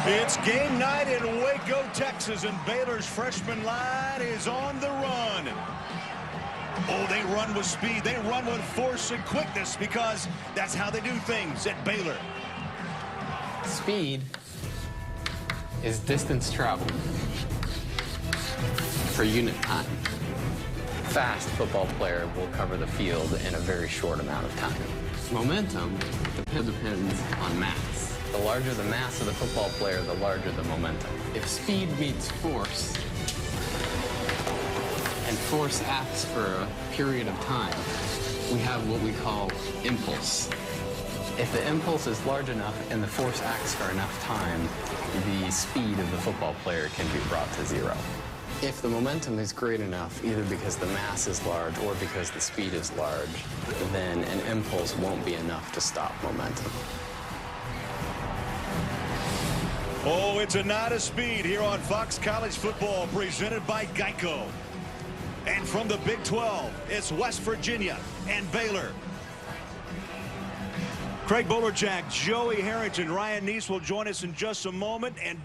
It's game night in Waco, Texas, and Baylor's freshman line is on the run. Oh, they run with speed. They run with force and quickness because that's how they do things at Baylor. Speed is distance traveled per unit time. Fast football player will cover the field in a very short amount of time. Momentum depends on mass. The larger the mass of the football player, the larger the momentum. If speed meets force, and force acts for a period of time, we have what we call impulse. If the impulse is large enough and the force acts for enough time, the speed of the football player can be brought to zero. If the momentum is great enough, either because the mass is large or because the speed is large, then an impulse won't be enough to stop momentum. Oh, it's a night of speed here on Fox College Football, presented by Geico. And from the Big 12, it's West Virginia and Baylor. Craig Bolerjack, Joey Harrington, Ryan Neese will join us in just a moment. And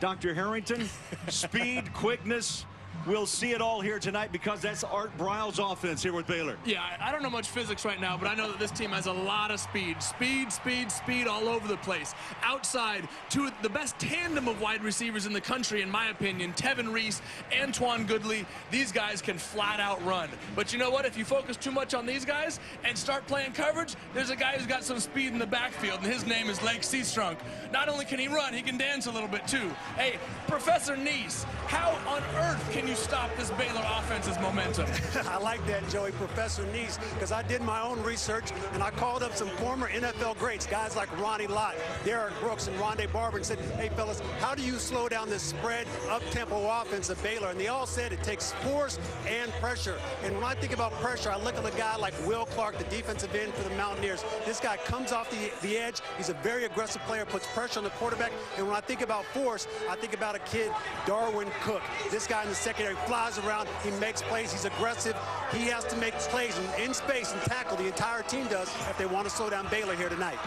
Dr. Harrington, speed, quickness, we'll see it all here tonight because that's Art Briles' offense here with Baylor. Yeah, I don't know much physics right now, but I know that this team has a lot of speed. Speed all over the place. Outside, two of the best tandem of wide receivers in the country, in my opinion, Tevin Reese, Antoine Goodley. These guys can flat out run. But you know what? If you focus too much on these guys and start playing coverage, there's a guy who's got some speed in the backfield, and his name is Lake Seastrunk. Not only can he run, he can dance a little bit too. Hey, Professor Neese, how on earth can you stop this Baylor offense's momentum? I like that, Joey, Professor Neese, because I did my own research and I called up some former NFL greats, guys like Ronnie Lott, Derek Brooks, and Rondé Barber, and said, hey, fellas, how do you slow down this spread, up-tempo offense of Baylor? And they all said it takes force and pressure. And when I think about pressure, I look at a guy like Will Clark, the defensive end for the Mountaineers. This guy comes off the edge. He's a very aggressive player, puts pressure on the quarterback. And when I think about force, I think about a kid, Darwin Cook. This guy in the secondary flies around, he makes plays, he's aggressive, he has to make plays in space and tackle. The entire team does if they want to slow down Baylor here tonight.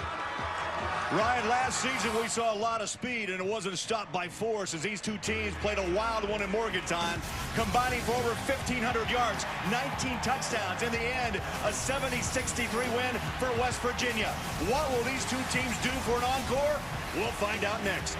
Ryan, last season we saw a lot of speed, and it wasn't stopped by force as these two teams played a wild one in Morgantown, combining for over 1,500 yards, 19 touchdowns. In the end, a 70-63 win for West Virginia. What will these two teams do for an encore? We'll find out next.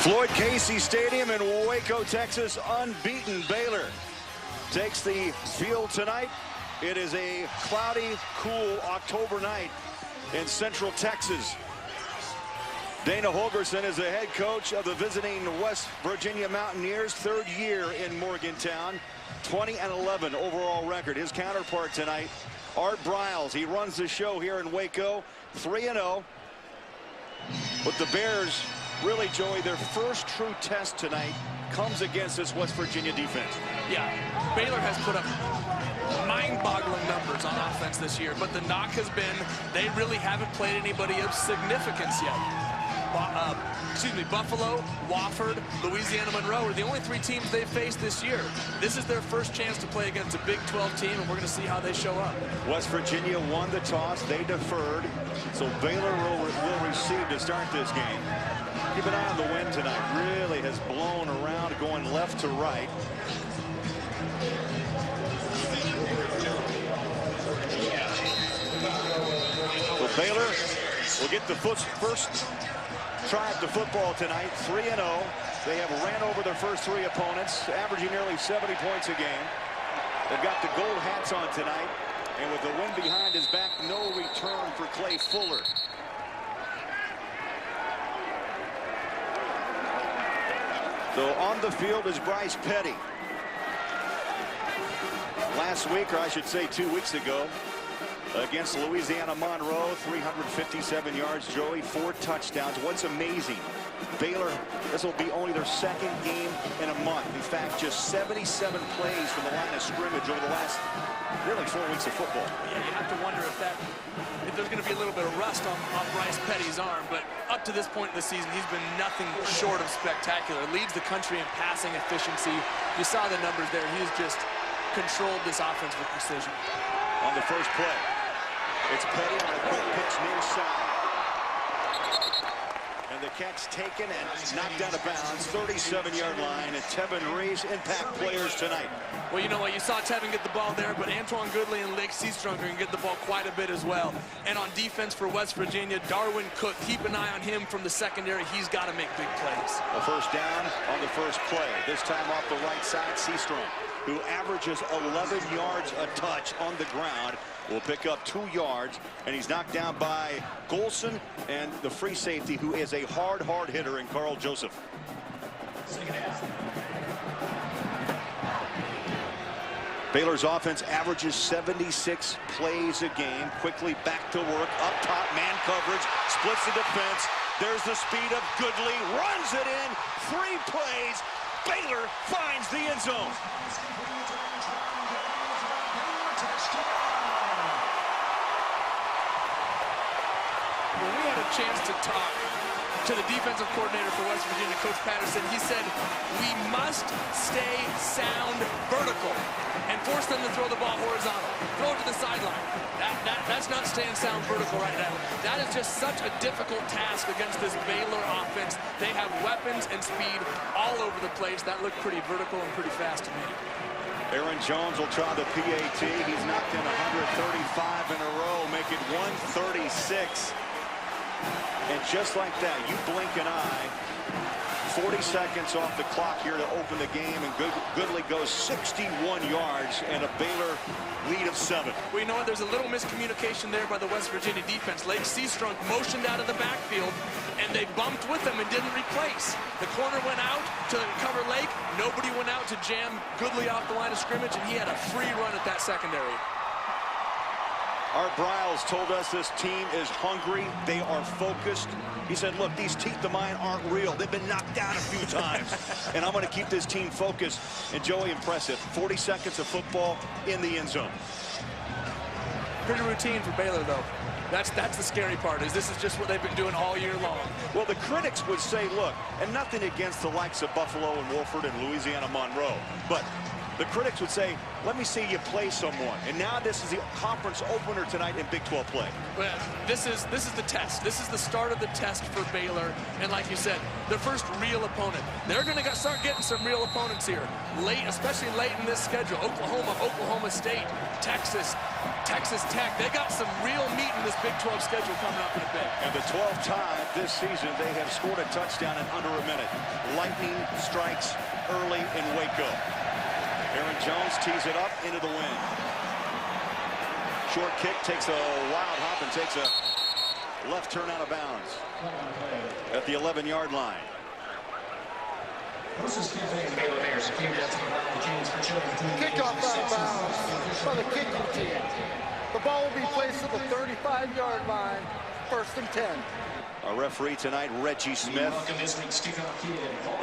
Floyd Casey Stadium in Waco, Texas, unbeaten Baylor takes the field tonight. It is a cloudy, cool October night in Central Texas. Dana Holgerson is the head coach of the visiting West Virginia Mountaineers, third year in Morgantown, 20-11 overall record. His counterpart tonight, Art Briles. He runs the show here in Waco, 3-0. But the Bears, really, Joey, their first true test tonight comes against this West Virginia defense. Yeah, Baylor has put up mind-boggling numbers on offense this year, but the knock has been they really haven't played anybody of significance yet. Buffalo, Wofford, Louisiana Monroe are the only three teams they've faced this year. This is their first chance to play against a Big 12 team, and we're going to see how they show up. West Virginia won the toss. They deferred, so Baylor will receive to start this game. Keep an eye on the wind tonight. Really has blown around, going left to right. So Baylor will get the first try at the football tonight, 3-0. They have ran over their first three opponents, averaging nearly 70 points a game. They've got the gold hats on tonight, and with the wind behind his back, no return for Clay Fuller. So on the field is Bryce Petty. Last week, or I should say 2 weeks ago, against Louisiana Monroe, 357 yards, Joey, 4 touchdowns. What's amazing, Baylor, this will be only their second game in a month. In fact, just 77 plays from the line of scrimmage over the last really 4 weeks of football. Yeah, you have to wonder if that there's going to be a little bit of rust on Bryce Petty's arm, but up to this point in the season, he's been nothing short of spectacular. Leads the country in passing efficiency. You saw the numbers there. He's just controlled this offense with precision. On the first play, it's Petty on a quick pitch near side. And the catch taken and knocked out of bounds, 37-yard line, and Tevin Reese impact players tonight. Well, you know what? You saw Tevin get the ball there, but Antoine Goodley and Lake Seastrunk can get the ball quite a bit as well. And on defense for West Virginia, Darwin Cook, keep an eye on him from the secondary. He's got to make big plays. A first down on the first play. This time off the right side, Seastrunk, who averages 11 yards a touch on the ground, will pick up 2 yards, and he's knocked down by Golson and the free safety, who is a hard hitter in Carl Joseph. Baylor's offense averages 76 plays a game. Quickly back to work, up top, man coverage, splits the defense. There's the speed of Goodley, runs it in, 3 plays. Baylor finds the end zone. When we had a chance to talk to the defensive coordinator for West Virginia, Coach Patterson, he said, we must stay sound vertical and force them to throw the ball horizontal. Throw it to the sideline. That's not staying sound vertical right now. That is just such a difficult task against this Baylor offense. They have weapons and speed all over the place. That looked pretty vertical and pretty fast to me. Aaron Jones will try the PAT. He's knocked in 135 in a row, make it 136. And just like that, you blink an eye, 40 seconds off the clock here to open the game, and Goodley goes 61 yards and a Baylor lead of 7. Well, you know what? There's a little miscommunication there by the West Virginia defense. Lake Seastrunk motioned out of the backfield, and they bumped with him and didn't replace. The corner went out to cover Lake. Nobody went out to jam Goodley off the line of scrimmage, and he had a free run at that secondary. Art Briles told us this team is hungry. They are focused. He said, look, these teeth of mine aren't real. They've been knocked down a few times. And I'm going to keep this team focused. And Joey, impressive. 40 seconds of football in the end zone. Pretty routine for Baylor, though. That's the scary part, is this is just what they've been doing all year long. Well, the critics would say, look, and nothing against the likes of Buffalo and Wolford and Louisiana Monroe, but the critics would say, let me see you play someone. And now this is the conference opener tonight in Big 12 play. Well, this is the test. This is the start of the test for Baylor. And like you said, their first real opponent. They're going to start getting some real opponents here. Late, especially late in this schedule. Oklahoma, Oklahoma State, Texas, Texas Tech. They got some real meat in this Big 12 schedule coming up in a bit. And the 12th time this season they have scored a touchdown in under a minute. Lightning strikes early in Waco. Aaron Jones tees it up into the wind. Short kick, takes a wild hop and takes a left turn out of bounds at the 11-yard line. Kickoff out of bounds by the kicking team. The ball will be placed at the 35-yard line, 1st and 10. Our referee tonight, Reggie Smith. And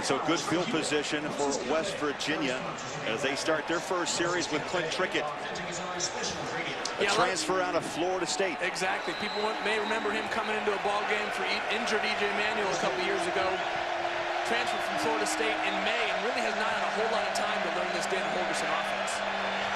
so good field position for West Virginia as they start their first series with Clint Trickett. A transfer out of Florida State. Exactly. People may remember him coming into a ball game for injured E.J. Manuel a couple years ago. Transferred from Florida State in May and really has not had a whole lot of time to learn this Dan Holgerson offense.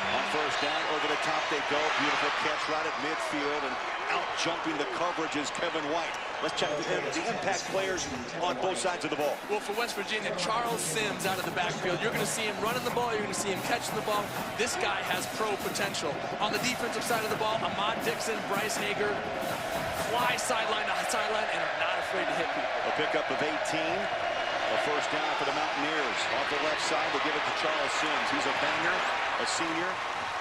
On first down, over the top they go. Beautiful catch right at midfield, and out jumping the coverage is Kevin White. Let's check the impact players on both sides of the ball. Well, for West Virginia, Charles Sims out of the backfield. You're going to see him running the ball. You're going to see him catching the ball. This guy has pro potential. On the defensive side of the ball, Ahmad Dixon, Bryce Hager fly sideline to sideline and are not afraid to hit people. A pickup of 18. A first down for the Mountaineers. Off the left side, they give it to Charles Sims. He's a banger, a senior,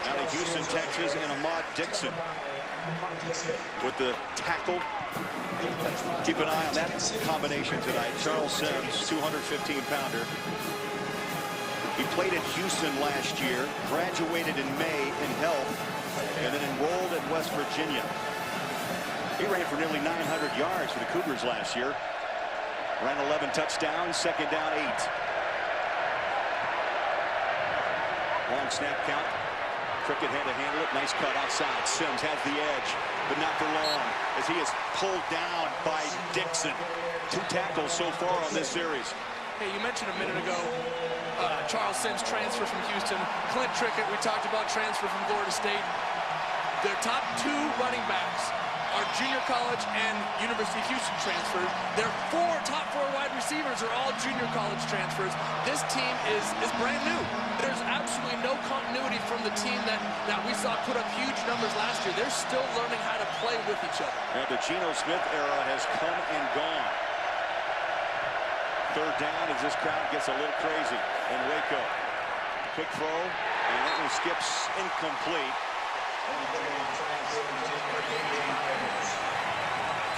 out of Houston, Texas, and Ahmad Dixon with the tackle. Keep an eye on that combination tonight. Charles Sims, 215-pounder. He played at Houston last year, graduated in May in health, and then enrolled at West Virginia. He ran for nearly 900 yards for the Cougars last year. Ran 11 touchdowns, 2nd down 8. Long snap count. Trickett had to handle it. Nice cut outside. Sims has the edge, but not for long, as he is pulled down by Dixon. 2 tackles so far on this series. Hey, you mentioned a minute ago, Charles Sims transfer from Houston. Clint Trickett, we talked about transfer from Florida State. Their top 2 running backs are junior college and University of Houston transfers. Their top 4 wide receivers are all junior college transfers. This team is brand new. There's absolutely no continuity from the team that we saw put up huge numbers last year. They're still learning how to play with each other. And the Geno Smith era has come and gone. 3rd down as this crowd gets a little crazy. And Waco. Quick throw, and that one skips incomplete.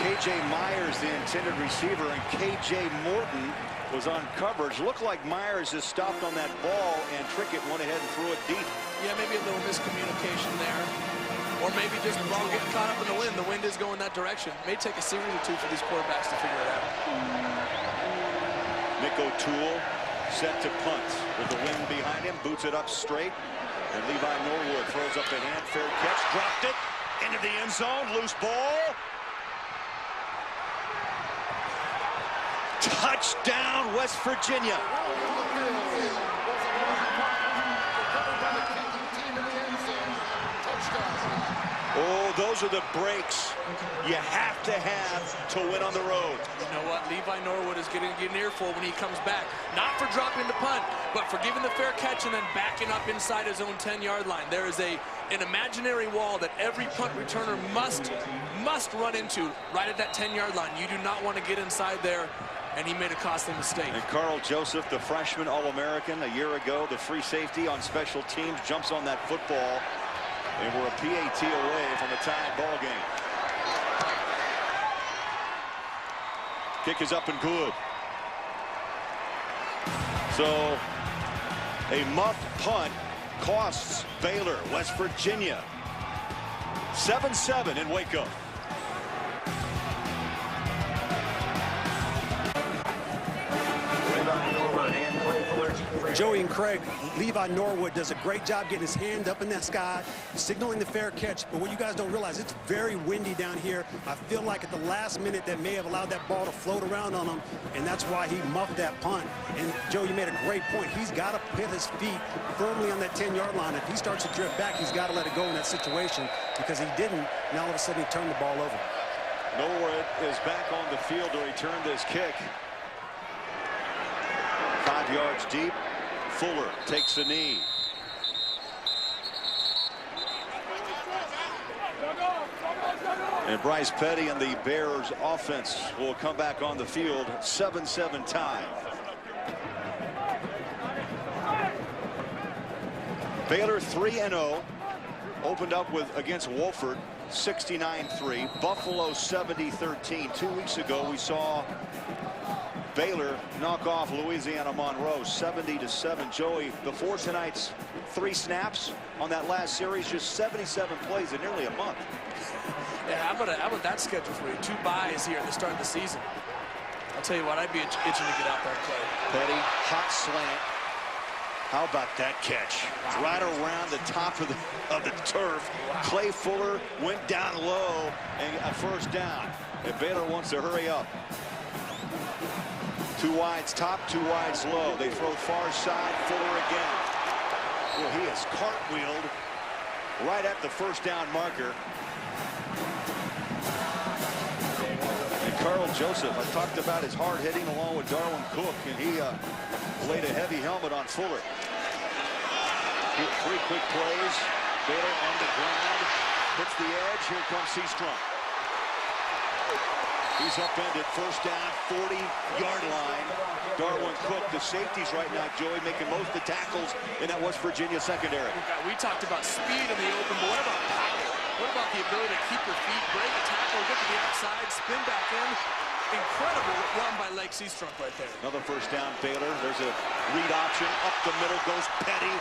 K.J. Myers, the intended receiver, and K.J. Morton was on coverage. Looked like Myers just stopped on that ball, and Trickett went ahead and threw it deep. Yeah, maybe a little miscommunication there. Or maybe just the ball getting caught up in the wind. The wind is going that direction. It may take a series or 2 for these quarterbacks to figure it out. Nick O'Toole set to punt with the wind behind him, boots it up straight, and Levi Norwood throws up a hand, fair catch, dropped it into the end zone, loose ball. Touchdown, West Virginia. Oh, those are the breaks you have to win on the road. You know what? Levi Norwood is getting an earful when he comes back. Not for dropping the punt, but for giving the fair catch and then backing up inside his own 10-yard line. There is an imaginary wall that every punt returner must run into right at that 10-yard line. You do not want to get inside there, and he made a costly mistake. And Carl Joseph, the freshman All-American a year ago, the free safety on special teams, jumps on that football. And we're a PAT away from a tied ball game. Kick is up and good. So a muffed punt costs Baylor, West Virginia. 7-7 in Waco. Joey and Craig, Levi Norwood does a great job getting his hand up in that sky, signaling the fair catch. But what you guys don't realize, it's very windy down here. I feel like at the last minute that may have allowed that ball to float around on him, and that's why he muffed that punt. And Joe, you made a great point. He's got to put his feet firmly on that 10-yard line. If he starts to drift back, he's got to let it go in that situation, because he didn't. Now all of a sudden he turned the ball over. Norwood is back on the field to return this kick. 5 yards deep. Fuller takes a knee. And Bryce Petty and the Bears offense will come back on the field. 7-7 tie. Baylor 3-0. Opened up with against Wolford 69-3. Buffalo 70-13. 2 weeks ago we saw Baylor knock off Louisiana Monroe 70-7. Joey, before tonight's 3 snaps on that last series, just 77 plays in nearly a month. Yeah, how about that schedule for you? 2 byes here at the start of the season. I'll tell you what, I'd be itching to get out there and play. Petty, hot slant. How about that catch? Wow. Right around the top of the turf. Wow. Clay Fuller went down low and a first down. And Baylor wants to hurry up. 2 wides top, 2 wides low. They throw far side, Fuller again. Well, he is cartwheeled right at the first down marker. And Carl Joseph, I talked about his hard hitting along with Darwin Cook, and he laid a heavy helmet on Fuller. 3 quick plays. Baylor on the ground, hits the edge. Here comes Seastrom. He's upended, first down, 40-yard line. Darwin Cook, the safeties right now, Joey, making most of the tackles in that West Virginia secondary. We talked about speed in the open, but what about power? What about the ability to keep your feet, break a tackle, get to the outside, spin back in? Incredible run by Lake Seastrunk right there. Another first down, Baylor. There's a read option. Up the middle goes Petty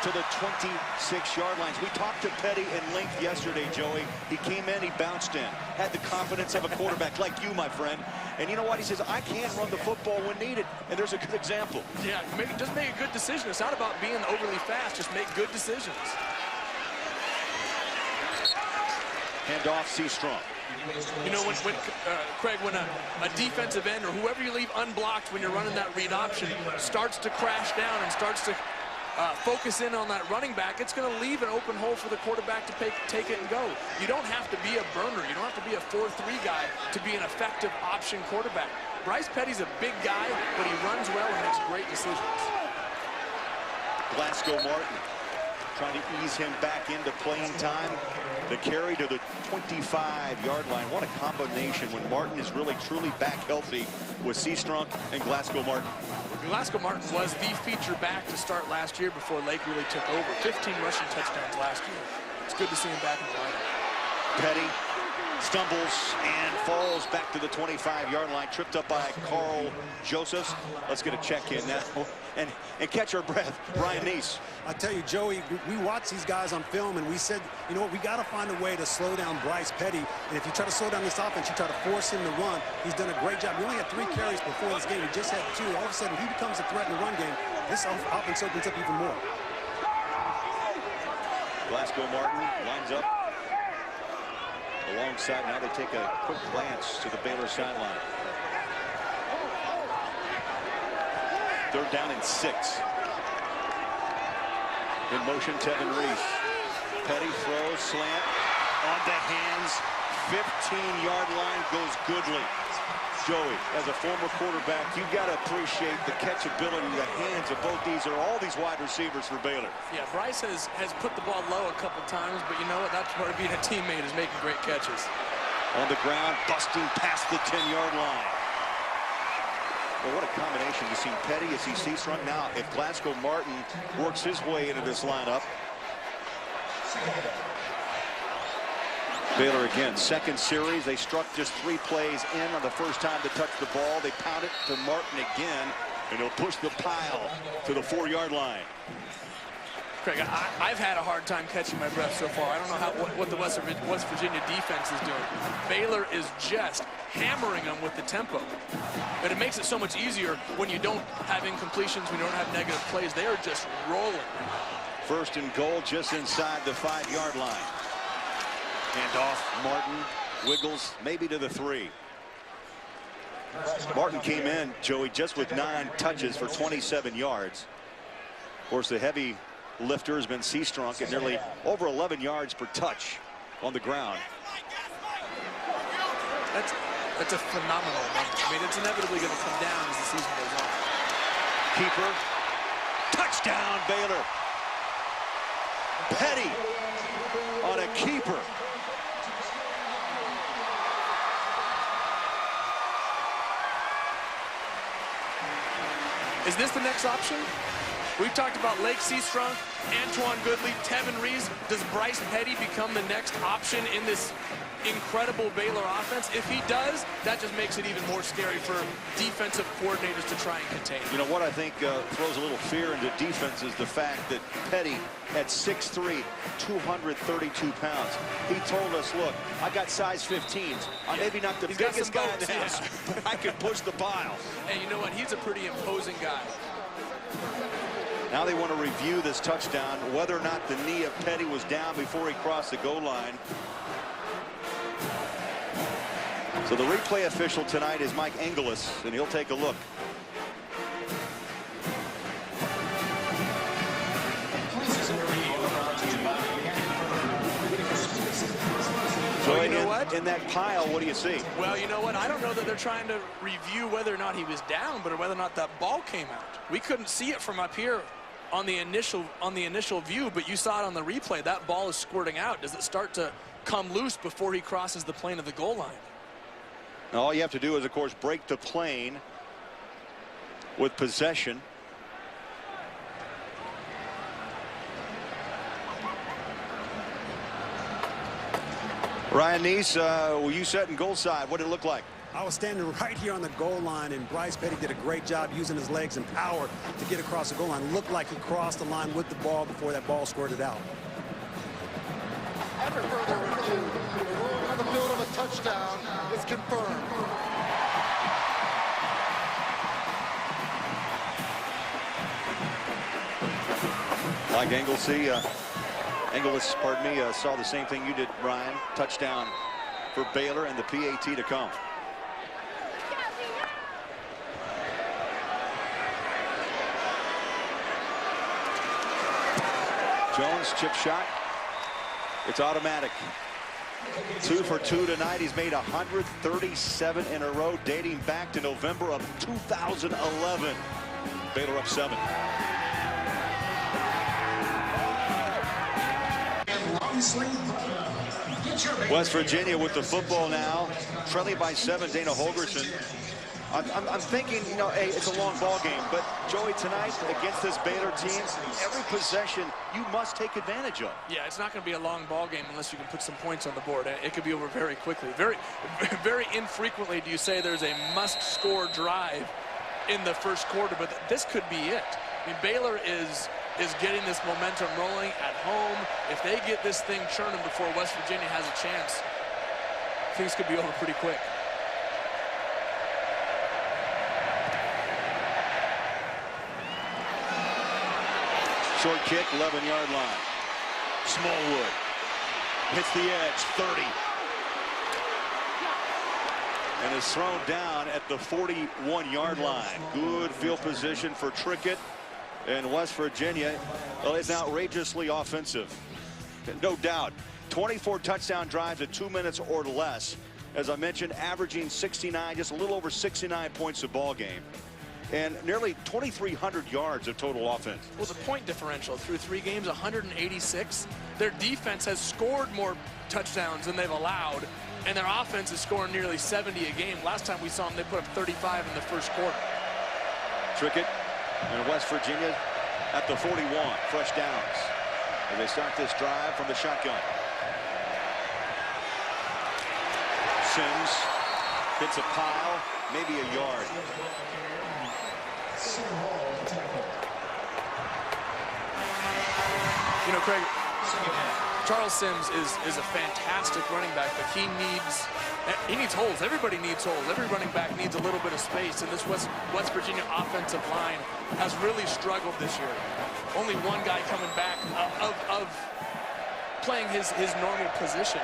to the 26-yard lines. We talked to Petty in length yesterday, Joey. He came in, he bounced in. Had the confidence of a quarterback like you, my friend. And you know what? He says, I can run the football when needed. And there's a good example. Yeah, just make a good decision. It's not about being overly fast. Just make good decisions. Hand off, Seastrong. You know, Craig, when a defensive end or whoever you leave unblocked when you're running that read option starts to crash down and starts to focus in on that running back, it's going to leave an open hole for the quarterback to take it and go. You don't have to be a burner. You don't have to be a 4-3 guy to be an effective option quarterback. Bryce Petty's a big guy, but he runs well and makes great decisions. Glasgow Martin trying to ease him back into playing time. The carry to the 25-yard line. What a combination when Martin is really truly back healthy with Seastrong and Glasgow Martin. Glasgow Martin was the feature back to start last year before Lake really took over. 15 rushing touchdowns last year. It's good to see him back in the lineup. Petty stumbles and falls back to the 25-yard line, tripped up by Carl Josephs. Let's get a check in now and catch our breath. Ryan Neese. I tell you, Joey, we watch these guys on film and we said, you know what, we got to find a way to slow down Bryce Petty. And if you try to slow down this offense, you try to force him to run. He's done a great job. He only had 3 carries before this game. He just had 2. All of a sudden, he becomes a threat in the run game. This offense opens up even more. Glasgow Martin lines up alongside. Now they take a quick glance to the Baylor sideline. 3rd down and 6. In motion, Tevin Reese. Petty throws, slant, on the hands, 15-yard line, goes Goodley. Joey, as a former quarterback, you've got to appreciate the catchability, the hands of both these, or all these wide receivers for Baylor. Yeah, Bryce has put the ball low a couple times, but you know what? That's part of being a teammate, is making great catches. On the ground, busting past the 10-yard line. Well, what a combination. You see Petty, you see Seastrong. Now, if Glasgow Martin works his way into this lineup. Baylor again, 2nd series. They struck just 3 plays in on the first time to touch the ball. They pound it to Martin again, and he'll push the pile to the 4-yard line. Craig, I've had a hard time catching my breath so far. I don't know what the West Virginia defense is doing. Baylor is just hammering them with the tempo. But it makes it so much easier when you don't have incompletions, when you don't have negative plays. They are just rolling. 1st and goal just inside the 5-yard line. And off, Martin wiggles maybe to the 3. Martin came in, Joey, just with 9 touches for 27 yards. Of course, the heavy lifter has been Seastrong at nearly over 11 yards per touch on the ground. That's a phenomenal number. I mean, it's inevitably going to come down as the season goes on. Keeper, touchdown Baylor. Petty on a keeper. Is this the next option? We've talked about Lake Seastrong, Antoine Goodley, Tevin Reese. Does Bryce Petty become the next option in this incredible Baylor offense? If he does, that just makes it even more scary for defensive coordinators to try and contain. You know what I think throws a little fear into defense is the fact that Petty at 6'3", 232 pounds. He told us, look, I got size 15s. I'm maybe not the biggest guy in the house, but I can push the pile. And you know what? He's a pretty imposing guy. Now they want to review this touchdown, whether or not the knee of Petty was down before he crossed the goal line. So the replay official tonight is Mike Engelis, and he'll take a look. So you know what? In that pile, what do you see? Well, you know what? I don't know that they're trying to review whether or not he was down, but whether or not that ball came out. We couldn't see it from up here on the initial view, but you saw it on the replay. That ball is squirting out. Does it start to come loose before he crosses the plane of the goal line? Now, all you have to do is, of course, break the plane with possession. Ryan Neese, were you setting goal side? What did it look like? I was standing right here on the goal line, and Bryce Petty did a great job using his legs and power to get across the goal line. It looked like he crossed the line with the ball before that ball squirted out. After further review, the rule on the field of a touchdown is confirmed. Like Engelis, pardon me, saw the same thing you did, Ryan. Touchdown for Baylor and the PAT to come. Jones, chip shot. It's automatic. 2 for 2 tonight. He's made 137 in a row, dating back to November of 2011. Baylor up 7. West Virginia with the football now, trailing by 7. Dana Holgorsen. I'm thinking, you know, hey, it's a long ball game, but Joey, tonight against this Baylor team, every possession you must take advantage of. Yeah, it's not going to be a long ball game unless you can put some points on the board. It could be over very quickly. Very infrequently do you say there's a must-score drive in the first quarter, but this could be it. I mean, Baylor is getting this momentum rolling at home. If they get this thing churning before West Virginia has a chance, things could be over pretty quick. Short kick, 11-yard line. Smallwood hits the edge, 30. And is thrown down at the 41-yard line. Good field position for Trickett. And West Virginia is outrageously offensive. No doubt. 24 touchdown drives at 2 minutes or less. As I mentioned, averaging 69, just a little over 69 points a ball game. And nearly 2,300 yards of total offense. Well, the point differential through 3 games, 186. Their defense has scored more touchdowns than they've allowed, and their offense is scoring nearly 70 a game. Last time we saw them, they put up 35 in the first quarter. Trickett and West Virginia at the 41, fresh downs. As they start this drive from the shotgun. Sims hits a pile, maybe a yard. You know, Craig, Charles Sims is a fantastic running back, but he needs holes. Everybody needs holes. Every running back needs a little bit of space, and this West Virginia offensive line has really struggled this year. Only one guy coming back of playing his normal position,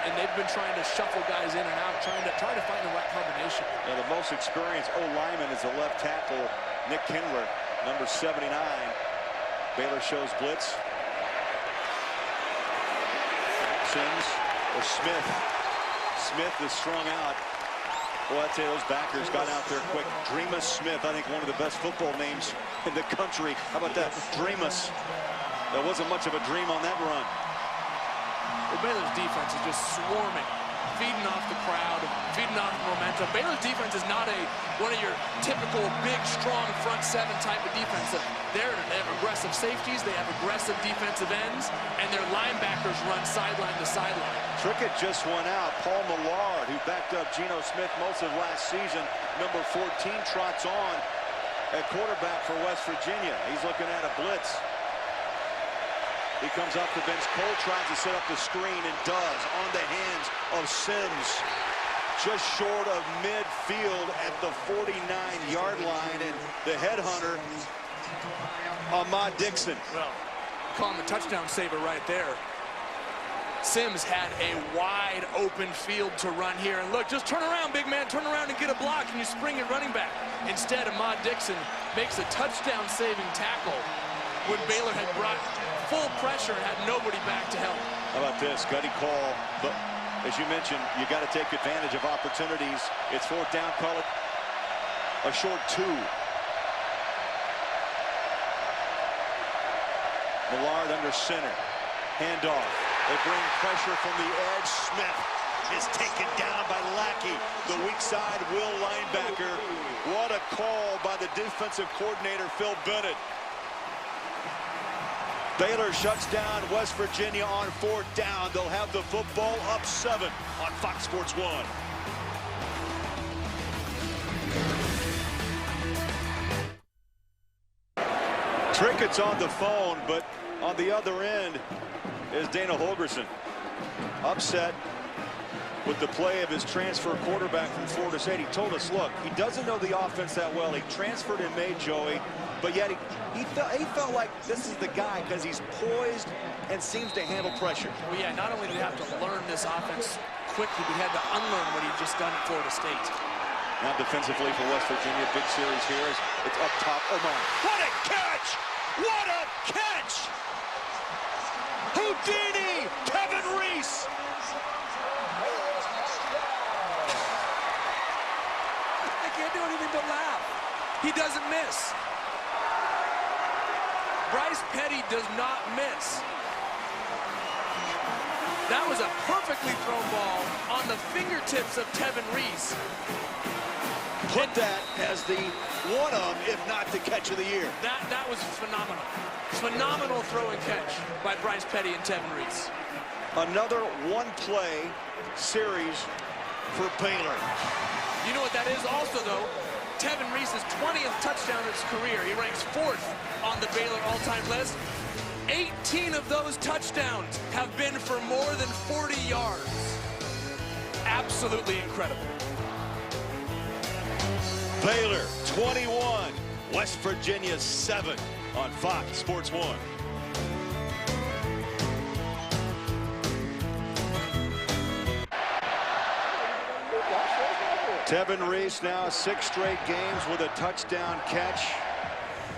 and they've been trying to shuffle guys in and out, trying to find the right combination. Now, the most experienced O-lineman is the left tackle, Nick Kindler, number 79. Baylor shows blitz. Sims or Smith. Smith is strung out. Well, I'd say those backers got out there quick. Dreamus Smith, I think one of the best football names in the country. How about that? Dreamus. There wasn't much of a dream on that run. Well, Baylor's defense is just swarming, feeding off the crowd, feeding off the momentum. Baylor's defense is not one of your typical big, strong front seven type of defense. They have aggressive safeties, they have aggressive defensive ends, and their linebackers run sideline to sideline. Trickett just went out. Paul Millard, who backed up Geno Smith most of last season, number 14, trots on at quarterback for West Virginia. He's looking at a blitz. He comes off the bench. Cole tries to set up the screen and does on the hands of Sims. Just short of midfield at the 49-yard line. And the headhunter, Ahmad Dixon. Well, call him a touchdown saver right there. Sims had a wide open field to run here. And look, just turn around, big man. Turn around and get a block, and you spring it running back. Instead, Ahmad Dixon makes a touchdown-saving tackle when Baylor had brought full pressure and had nobody back to help. How about this? Gutty call. But as you mentioned, you got to take advantage of opportunities. It's 4th down. Call it a short 2. Millard under center. Handoff. They bring pressure from the edge. Smith is taken down by Lackey, the weak side Will linebacker. What a call by the defensive coordinator, Phil Bennett. Baylor shuts down West Virginia on 4th down. They'll have the football up 7 on Fox Sports 1. Trickett's on the phone, but on the other end is Dana Holgorsen. Upset with the play of his transfer quarterback from Florida State. He told us, look, he doesn't know the offense that well. He transferred in May, Joey, but yet he felt like this is the guy because he's poised and seems to handle pressure. Well, yeah, not only did he have to learn this offense quickly, but he had to unlearn what he'd just done at Florida State. Now defensively for West Virginia, big series here. It's up top. Oh, my. What a catch! What a catch! Houdini! Kevin Reese! I can't do anything but laugh. He doesn't miss. Bryce Petty does not miss. That was a perfectly thrown ball on the fingertips of Kevin Reese. Put that as the one of, if not the catch of the year. That was phenomenal. Phenomenal throw and catch by Bryce Petty and Kevin Reese. Another one-play series for Baylor. You know what that is also, though? Kevin Reese's 20th touchdown of his career. He ranks 4th on the Baylor all-time list. 18 of those touchdowns have been for more than 40 yards. Absolutely incredible. Baylor 21, West Virginia 7 on Fox Sports 1. Tevin Reese now 6 straight games with a touchdown catch.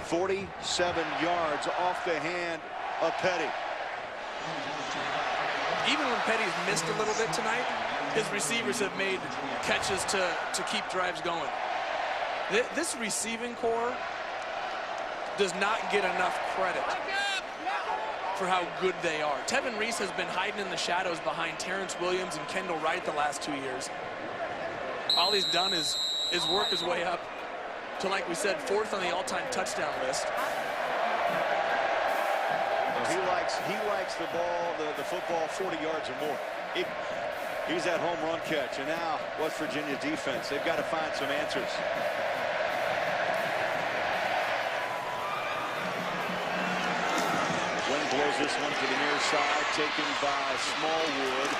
47 yards off the hand of Petty. Even when Petty's missed a little bit tonight, his receivers have made catches to keep drives going. This receiving core does not get enough credit for how good they are. Tevin Reese has been hiding in the shadows behind Terrence Williams and Kendall Wright the last 2 years. All he's done is work his way up to, like we said, 4th on the all-time touchdown list. He likes the ball, the football 40 yards or more. He's that home run catch, and now West Virginia defense, they've got to find some answers. Wind blows this one to the near side, taken by Smallwood,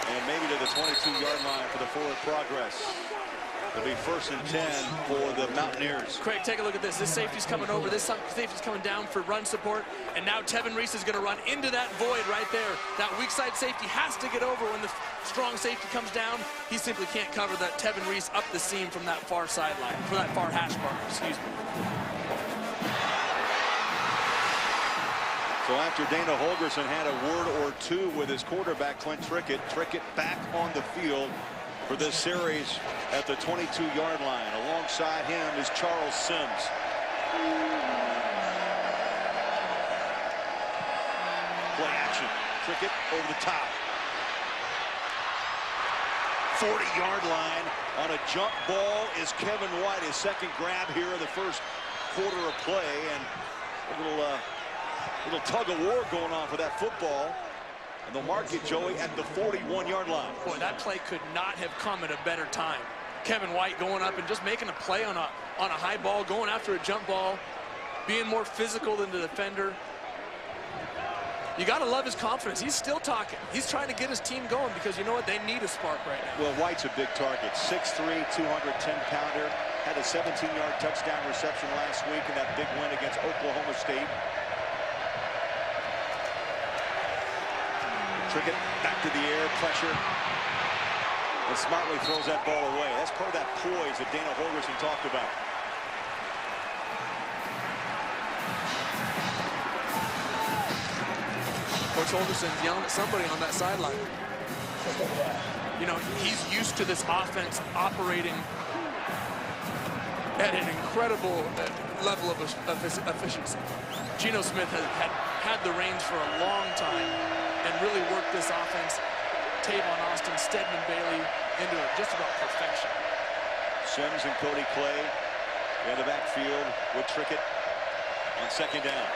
and maybe to the 22-yard line for the forward progress. It'll be 1st and 10 for the Mountaineers. Craig, take a look at this. This safety's coming over. This safety's coming down for run support. And now Tevin Reese is going to run into that void right there. That weak side safety has to get over when the strong safety comes down. He simply can't cover that. Tevin Reese up the seam from that far sideline, from that far hash mark, excuse me. So after Dana Holgerson had a word or two with his quarterback, Clint Trickett back on the field for this series at the 22-yard line. Alongside him is Charles Sims. Play action. Trickett over the top. 40-yard line on a jump ball is Kevin White. His second grab here in the first quarter of play, and a little tug of war going on for that football. And they'll mark it, Joey, at the 41-yard line. Boy, that play could not have come at a better time. Kevin White going up and just making a play on a high ball, going after a jump ball, being more physical than the defender. You got to love his confidence. He's still talking. He's trying to get his team going because you know what? They need a spark right now. Well, White's a big target. 6'3", 210-pounder. Had a 17-yard touchdown reception last week in that big win against Oklahoma State. Trickett back to the air, pressure, and smartly throws that ball away. That's part of that poise that Dana Holgerson talked about. Coach Holgerson's yelling at somebody on that sideline. You know, he's used to this offense operating at an incredible level of efficiency. Geno Smith has had the reins for a long time and really worked this offense, Tavon Austin, Stedman Bailey, into just about perfection. Sims and Cody Clay in the backfield with Trickett on second down.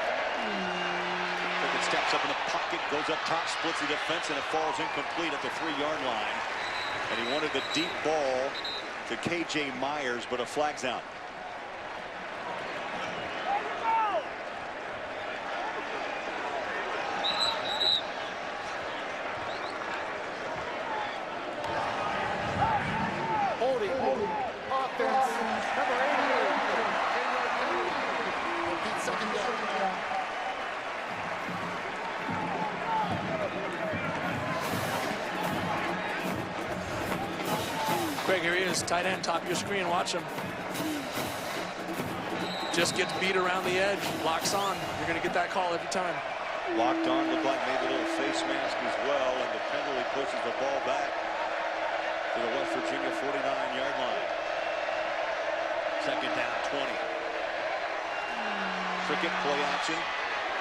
Trickett steps up in the pocket, goes up top, splits the defense, and it falls incomplete at the 3-yard line. And he wanted the deep ball to K.J. Myers, but a flag's out. Here he is, tight end, top of your screen. Watch him. Just gets beat around the edge, locks on. You're going to get that call every time. Locked on, looked like maybe a little face mask as well, and the penalty pushes the ball back to the West Virginia 49-yard line. Second down, 20. Cricket play action.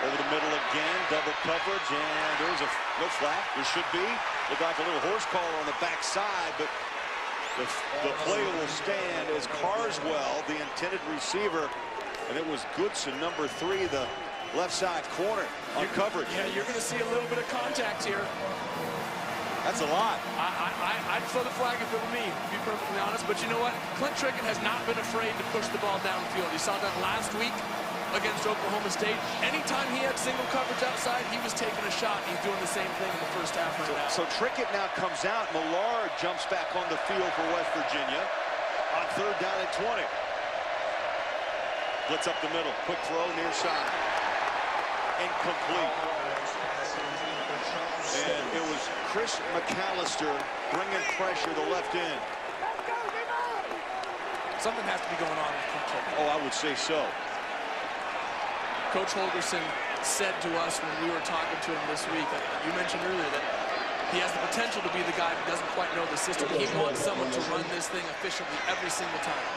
Over the middle again, double coverage, and there's no flag. There should be. Looked like a little horse collar on the backside, but the play will stand as Carswell, the intended receiver, and it was Goodson, number 3, the left side corner on coverage. Yeah, you're going to see a little bit of contact here. That's a lot. I'd throw the flag if it were me, to be perfectly honest. But you know what? Clint Trickett has not been afraid to push the ball downfield. You saw that last week against Oklahoma State. Anytime he had single coverage outside, he was taking a shot, and he's doing the same thing in the first half right now. So Trickett now comes out. Millard jumps back on the field for West Virginia on third down at 20. Blitz up the middle. Quick throw near side. Incomplete. And it was Chris McAllister bringing pressure the left end. Something has to be going on with Clint Trickett. Oh, I would say so. Coach Holgerson said to us when we were talking to him this week, you mentioned earlier that he has the potential to be the guy who doesn't quite know the system. He wants someone to run this thing efficiently every single time.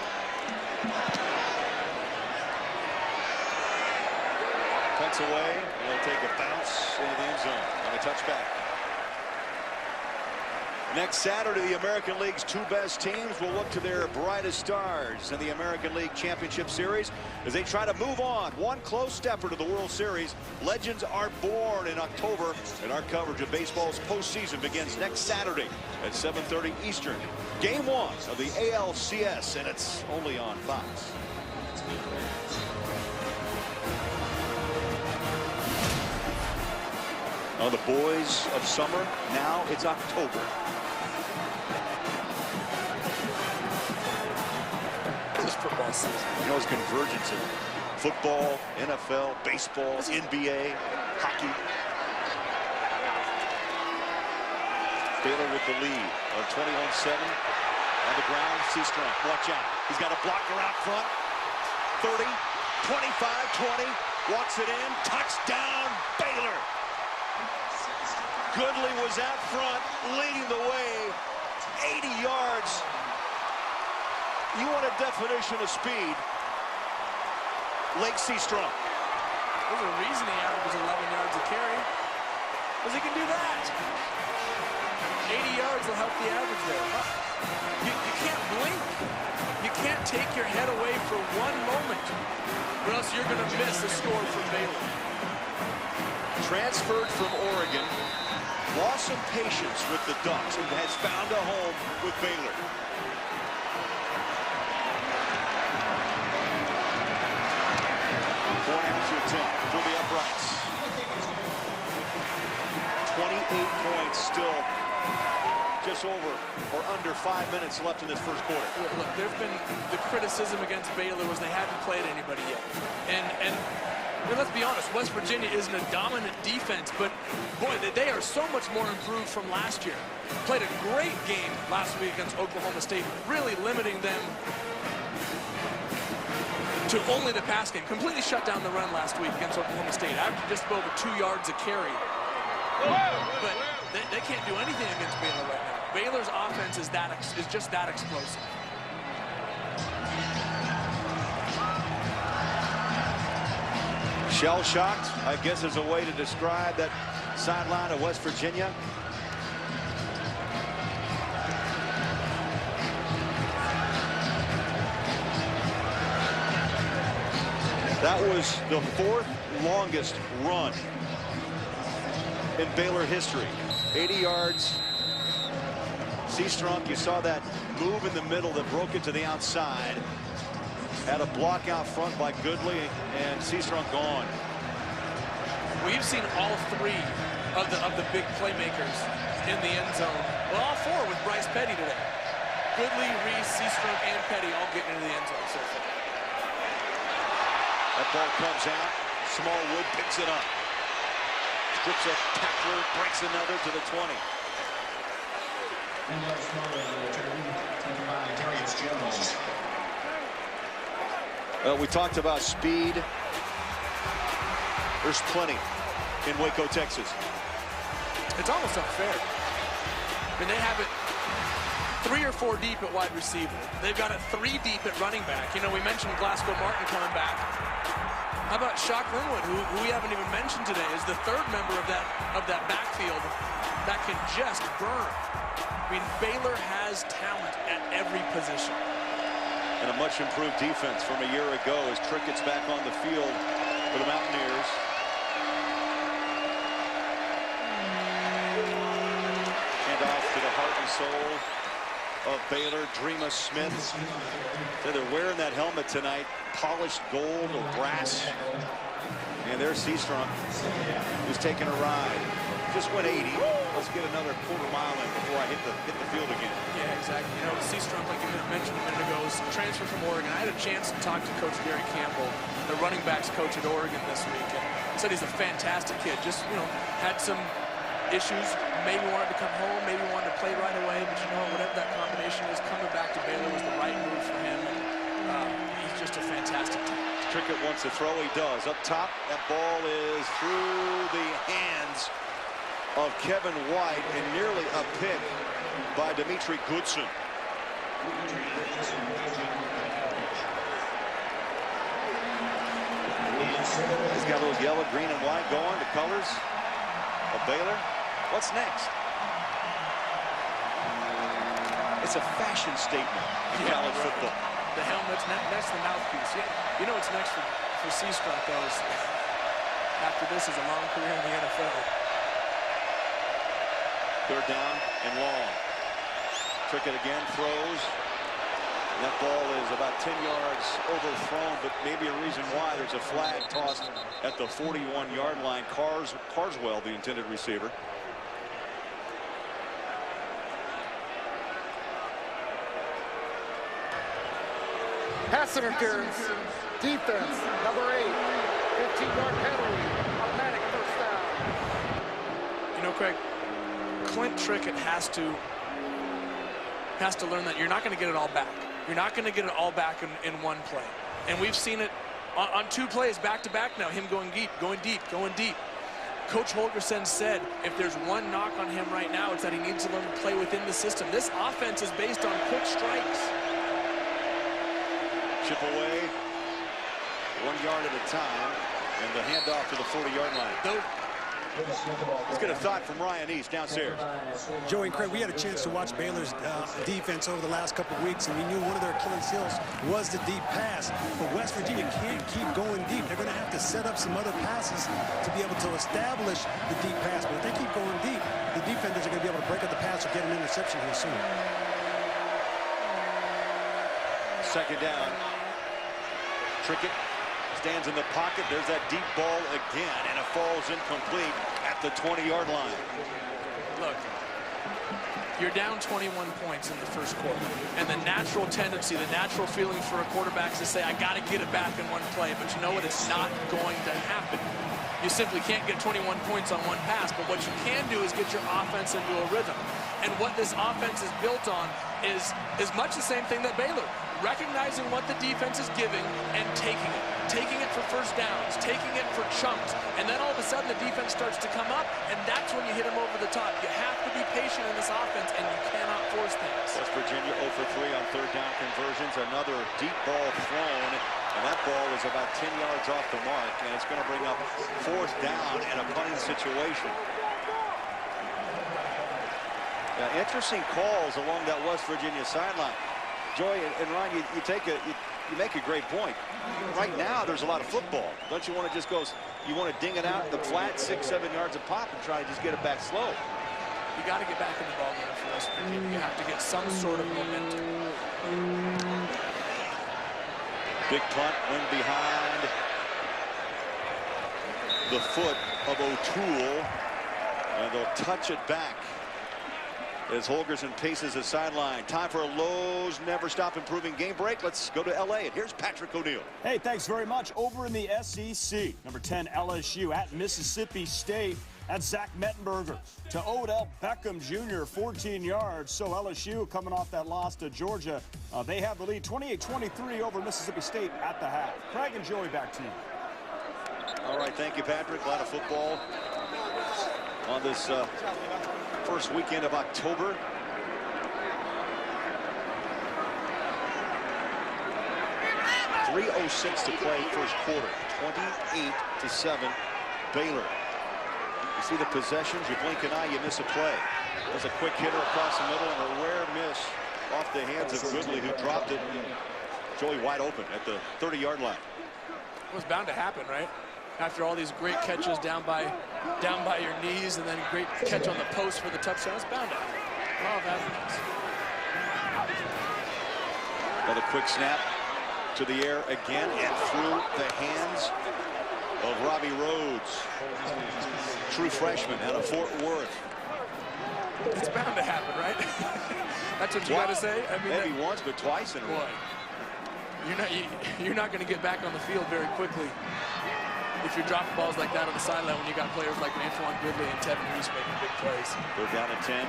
Punts away, and he'll take a bounce into the end zone on a touchback. Next Saturday, the American League's 2 best teams will look to their brightest stars in the American League Championship Series as they try to move on one close stepper to the World Series. Legends are born in October, and our coverage of baseball's postseason begins next Saturday at 7:30 Eastern. Game 1 of the ALCS, and it's only on Fox. Oh, the boys of summer, now it's October. Football season. You know, it's convergence of football, NFL, baseball, NBA, hockey. Baylor with the lead on 21-7. On the ground, Seastrunk, watch out. He's got a blocker out front. 30, 25, 20. Walks it in. Touchdown, Baylor. Goodley was out front, leading the way. 80 yards. You want a definition of speed? Lake Seastrunk. There's a reason he averages 11 yards a carry. Because he can do that. 80 yards will help the average there. You can't blink. You can't take your head away for one moment, or else you're going to miss a score from Baylor. Transferred from Oregon, lost some patience with the Ducks, and has found a home with Baylor. For the uprights. 28 points still. Just over or under 5 minutes left in this first quarter. Look, there's been the criticism against Baylor was they haven't played anybody yet. And let's be honest, West Virginia isn't a dominant defense, but boy, they are so much more improved from last year. Played a great game last week against Oklahoma State, really limiting them to only the pass game. Completely shut down the run last week against Oklahoma State. Averaged just over 2 yards a carry. But they can't do anything against Baylor right now. Baylor's offense is just that explosive. Shell-shocked, I guess, is a way to describe that sideline of West Virginia. That was the 4th longest run in Baylor history. 80 yards. Seastrunk, you saw that move in the middle that broke it to the outside. Had a block out front by Goodley, and Seastrunk gone. We've seen all 3 of the big playmakers in the end zone. Well, all 4 with Bryce Petty today. Goodley, Reese, Seastrunk, and Petty all getting into the end zone so far. That ball comes out. Smallwood picks it up. Strips a tackler, breaks another to the 20. Well, we talked about speed. There's plenty in Waco, Texas. It's almost unfair. I mean, they have it 3 or 4 deep at wide receiver. They've got it 3 deep at running back. You know, we mentioned Glasgow Martin coming back. How about Shock Linwood, who we haven't even mentioned today, is the 3rd member of that backfield that can just burn. I mean, Baylor has talent at every position. And a much improved defense from a year ago as Trickett's back on the field for the Mountaineers. And off to the heart and soul of Baylor, Dreama Smith. They're wearing that helmet tonight, polished gold or brass. And there's Seastrom, who's taking a ride. Just went 80. Let's get another quarter mile in before I hit the field again. Yeah, exactly. You know, Seastrom, like you mentioned a minute ago, is transferred from Oregon. I had a chance to talk to Coach Gary Campbell, the running backs coach at Oregon this week, and he said he's a fantastic kid. Just, you know, had some issues, maybe wanted to come home, maybe wanted to play right away, but you know, whatever that combination is, coming back to Baylor was the right move for him, and he's just a fantastic talent. Trickett wants to throw, he does. Up top, that ball is through the hands of Kevin White and nearly a pick by Dimitri Goodson. He's got those yellow, green, and white going, the colors of Baylor. What's next? It's a fashion statement in college football. The helmet's next to the mouthpiece. Yeah, you know what's next for Seastrom, though, is after this is a long career in the NFL. 3rd down and long. Trickett again throws. And that ball is about 10 yards overthrown, but maybe a reason why there's a flag tossed at the 41-yard line. Carswell, the intended receiver. Pass interference. Defense, number 8. 15-yard penalty. Automatic first down. You know, Craig, Clint Trickett has to learn that you're not going to get it all back. You're not going to get it all back in one play. And we've seen it on 2 plays back-to-back now, him going deep, going deep, going deep. Coach Holgerson said if there's one knock on him right now, it's that he needs to learn to play within the system. This offense is based on quick strikes. Chip away, 1 yard at a time, and the handoff to the 40-yard line. Let's get a thought from Ryan East downstairs. Joey and Craig, we had a chance to watch Baylor's defense over the last couple of weeks, and we knew one of their Achilles heels was the deep pass. But West Virginia can't keep going deep. They're going to have to set up some other passes to be able to establish the deep pass. But if they keep going deep, the defenders are going to be able to break up the pass or get an interception here soon. 2nd down. Trickett stands in the pocket. There's that deep ball again, and it falls incomplete at the 20-yard line. Look, you're down 21 points in the first quarter, and the natural tendency, the natural feeling for a quarterback is to say, I got to get it back in one play. But you know what? It's not going to happen. You simply can't get 21 points on one pass, but what you can do is get your offense into a rhythm. And what this offense is built on is much the same thing that Baylor. Recognizing what the defense is giving and taking it for first downs, taking it for chunks, and then all of a sudden the defense starts to come up, and that's when you hit them over the top. You have to be patient in this offense, and you cannot force things. West Virginia 0 for 3 on 3rd down conversions. Another deep ball thrown, and that ball is about 10 yards off the mark, and it's going to bring up 4th down in a punting situation. Now, interesting calls along that West Virginia sideline. Joy and Ryan, you make a great point. Right now, there's a lot of football. Don't you want to just go? You want to ding it out the flat 6-7 yards a pop and try to just get it back slow. You got to get back in the ball game for West Virginia. You have to get some sort of momentum. Big punt, went behind the foot of O'Toole, and they'll touch it back as Holgerson paces the sideline. Time for a Lowe's Never Stop Improving game break. Let's go to L.A. and here's Patrick O'Neill. Hey, thanks very much. Over in the SEC, number 10 LSU at Mississippi State. That's Zach Mettenberger to Odell Beckham Jr., 14 yards. So LSU coming off that loss to Georgia. They have the lead 28-23 over Mississippi State at the half. Craig and Joey, back to you. All right, thank you, Patrick. A lot of football on this first weekend of October. .306 to play first quarter. 28-7 Baylor. You see the possessions, you blink an eye, you miss a play. There's a quick hitter across the middle and a rare miss off the hands of Goodley, who dropped it. Joey wide open at the 30-yard line. It was bound to happen, right? After all these great catches down by your knees, and then great catch on the post for the touchdown, it's bound to happen. Law of averages. Another quick snap to the air again and through the hands of Robbie Rhodes. True freshman out of Fort Worth. It's bound to happen, right? That's what you got to say. I mean, maybe once, but twice in a row. You're not going to get back on the field very quickly if you're dropping balls like that on the sideline when you got players like Antoine Goodley and Tevin Reese making big plays. They're down to 10.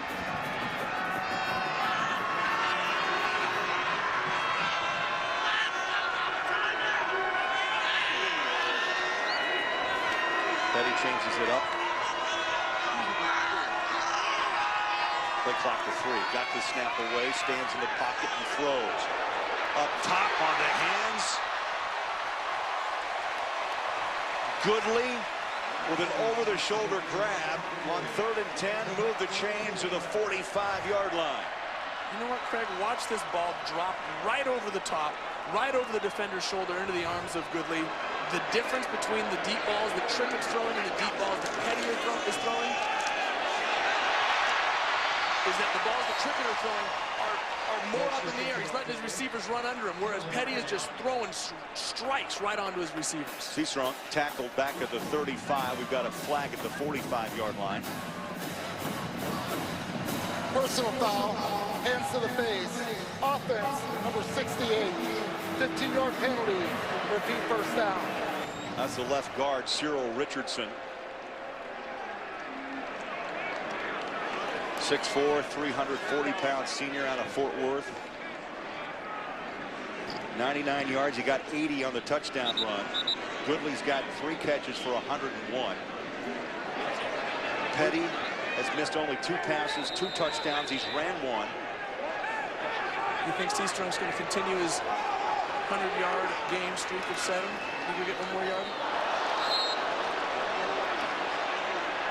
Petty changes it up. Play clock to 3. Got the snap away. Stands in the pocket and throws. Up top on the hands. Goodley with an over-the-shoulder grab on 3rd and 10. Move the chains to the 45-yard line. You know what, Craig? Watch this ball drop right over the top, right over the defender's shoulder into the arms of Goodley. The difference between the deep balls that Trickett's throwing and the deep balls that Petty is throwing is that the balls that Trickett are throwing are more up in the air. He's letting his receivers run under him, whereas Petty is just throwing strikes right onto his receivers. Seastrunk tackled back at the 35. We've got a flag at the 45-yard line. Personal foul, hands to the face. Offense, number 68. 15-yard penalty, repeat first down. That's the left guard, Cyril Richardson. 6'4", 340-pound senior out of Fort Worth. 99 yards. He got 80 on the touchdown run. Goodley's got 3 catches for 101. Petty has missed only 2 passes, 2 touchdowns. He's ran 1. You think Seastrunk's going to continue his 100-yard game streak of 7? Think he'll get 1 more yard?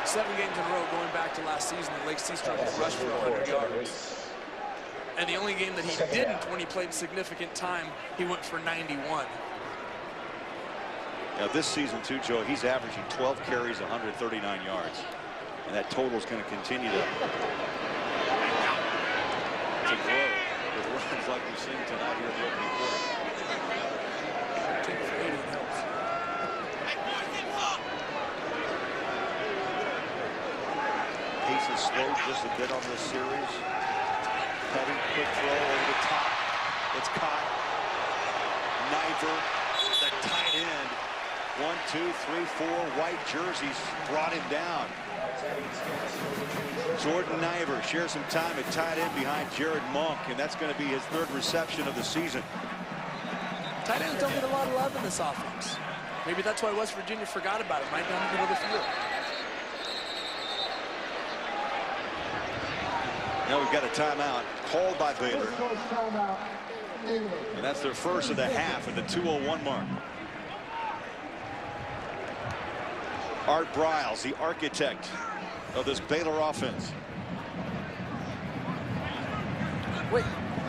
7 games in a row going back to last season that Lake Seastrunk has rushed for 100 yards. And the only game that he didn't when he played significant time, he went for 91. Now this season too, Joe, he's averaging 12 carries, 139 yards. And that total is going to continue to grow with runs like we've seen tonight here in the opening quarter. Take it for 80 helps. Pace is slowed just a bit on this series. Petty, quick throw over the top. It's caught. Niver, the tight end. 1, 2, 3, 4 white jerseys brought him down. Jordan Niver shares some time at tight end behind Jared Monk, and that's going to be his 3rd reception of the season. Tight ends don't get a lot of love in this offense. Maybe that's why West Virginia forgot about him right down the middle of the field. Now we've got a timeout called by Baylor. And that's their first of the half at the 2:01 mark. Art Briles, the architect of this Baylor offense. Wait,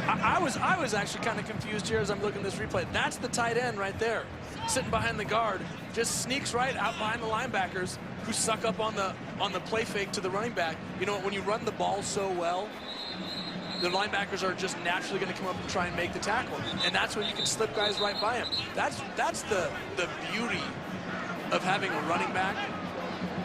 I was actually kind of confused here as I'm looking at this replay. That's the tight end right there, sitting behind the guard, just sneaks right out behind the linebackers who suck up on the play fake to the running back. You know, when you run the ball so well, the linebackers are just naturally going to come up and try and make the tackle, and that's when you can slip guys right by him. That's the beauty of having a running back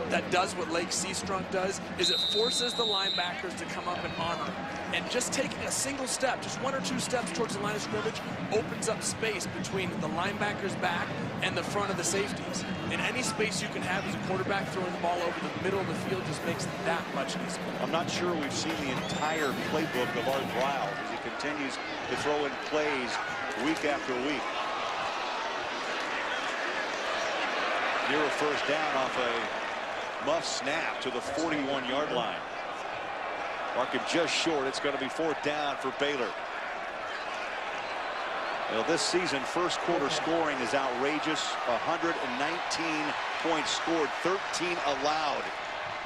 that does what Lake Seastrunk does, is it forces the linebackers to come up and honor him. And just taking a single step, just 1 or 2 steps towards the line of scrimmage, opens up space between the linebacker's back and the front of the safeties. And any space you can have as a quarterback throwing the ball over the middle of the field just makes it that much easier. I'm not sure we've seen the entire playbook of Art Briles as he continues to throw in plays week after week. Near a first down off a muff snap to the 41-yard line. Mark him just short. It's going to be 4th down for Baylor. Well, this season, first quarter scoring is outrageous. 119 points scored, 13 allowed.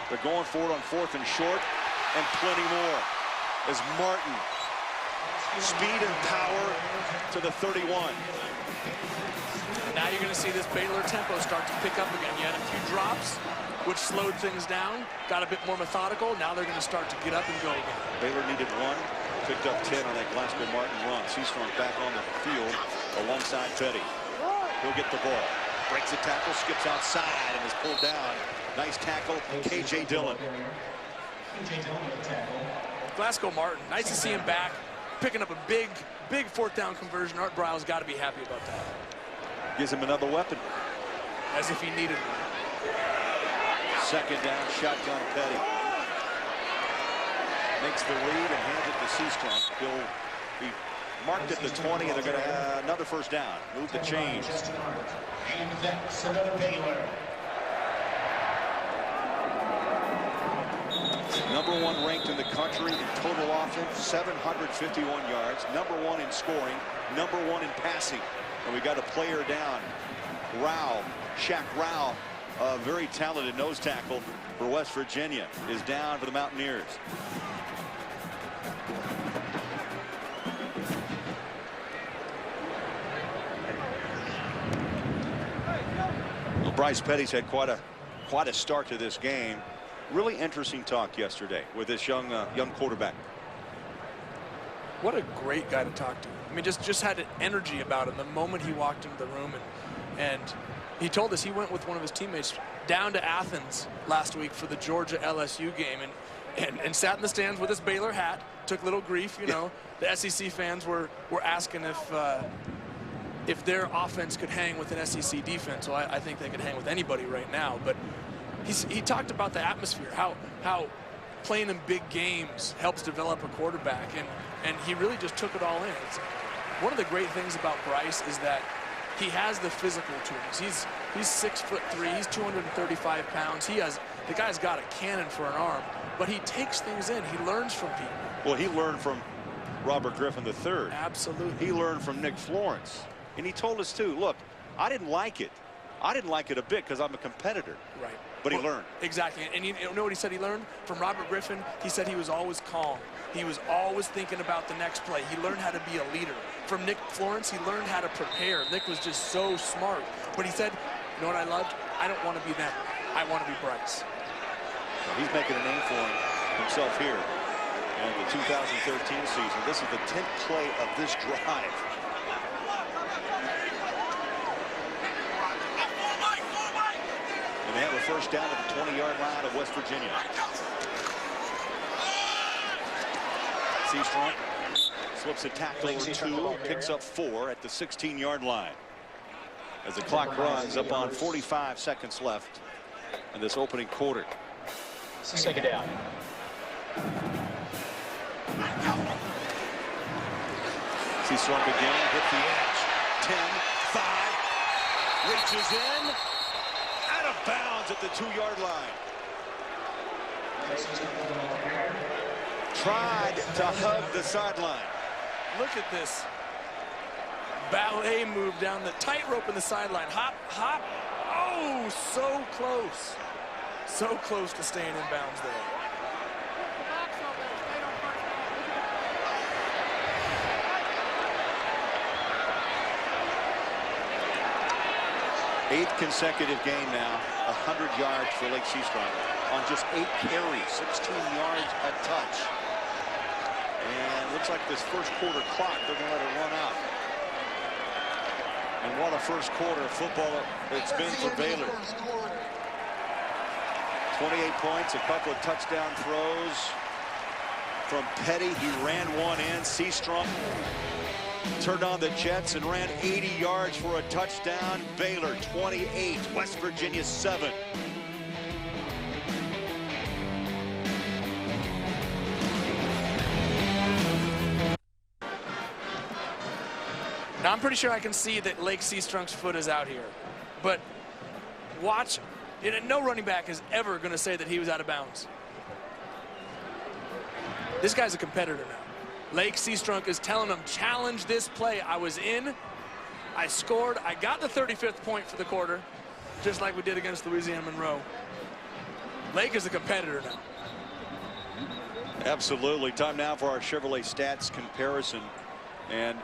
They're going for it on 4th and short, and plenty more. As Martin, speed and power to the 31. Now you're going to see this Baylor tempo start to pick up again. You had a few drops, which slowed things down, got a bit more methodical. Now they're going to start to get up and go again. Baylor needed 1, picked up 10 on that Glasgow Martin run. Seastrong back on the field alongside Petty. He'll get the ball. Breaks a tackle, skips outside, and is pulled down. Nice tackle, K.J. Dillon. Glasgow Martin, nice to see him back, picking up a big 4th down conversion. Art Briles got to be happy about that. Gives him another weapon. As if he needed one. 2nd down, shotgun Petty. Makes the read and hands it to Seastrong. He'll be marked at the 20, and they're going to have another first down. Move the chains. Number 1 ranked in the country in total offense, 751 yards. Number 1 in scoring, number 1 in passing. And we got a player down. Shaq Rao, a very talented nose tackle for West Virginia, is down for the Mountaineers. Well, Bryce Petty's had quite a start to this game. Really interesting talk yesterday with this young quarterback. What a great guy to talk to. I mean, just had an energy about him the moment he walked into the room, and he told us he went with one of his teammates down to Athens last week for the Georgia LSU game and sat in the stands with his Baylor hat, took little grief, you know. The SEC fans were asking if their offense could hang with an SEC defense. Well, I think they could hang with anybody right now, but he talked about the atmosphere, how playing in big games helps develop a quarterback, and he really just took it all in. One of the great things about Bryce is that he has the physical tools. He's 6'3", he's 235 pounds. The guy's got a cannon for an arm, but he takes things in. He learns from people. Well, he learned from Robert Griffin III. Absolutely. He learned from Nick Florence, and he told us too. Look, I didn't like it. I didn't like it a bit because I'm a competitor. Right. But he learned. Exactly. And you know what he said he learned? From Robert Griffin, he said he was always calm. He was always thinking about the next play. He learned how to be a leader. From Nick Florence, he learned how to prepare. Nick was just so smart. But he said, you know what I loved? I don't want to be them. I want to be Bryce. Well, he's making a name for himself here in the 2013 season. This is the 10th play of this drive. They have a first down at the 20-yard line of West Virginia. Seastrong slips a tackle or 2, picks up 4 at the 16-yard line. As the clock runs up on 45 seconds left in this opening quarter. 2nd down. Seastrong again, hit the edge. 10, 5, reaches in. Out of bounds at the 2-yard line. Tried to hug the sideline. Look at this ballet move down the tightrope in the sideline. Hop, hop. Oh, so close. So close to staying in bounds there. Eighth consecutive game now, 100 yards for Lake Seastrong on just 8 carries, 16 yards a touch. And looks like this first quarter clock, they're going to let it run out. And what a first quarter of football it's been for Baylor. 28 points, a couple of touchdown throws. from Petty. He ran one in. Seastrunk turned on the Jets and ran 80 yards for a touchdown. Baylor 28, West Virginia 7. Now, I'm pretty sure I can see that Lake Seastrunk's foot is out here. But watch, no running back is ever going to say that he was out of bounds. This guy's a competitor now. Lake Seastrunk is telling him, challenge this play. I was in, I scored, I got the 35th point for the quarter, just like we did against Louisiana Monroe. Lake is a competitor now. Absolutely. Time now for our Chevrolet stats comparison. And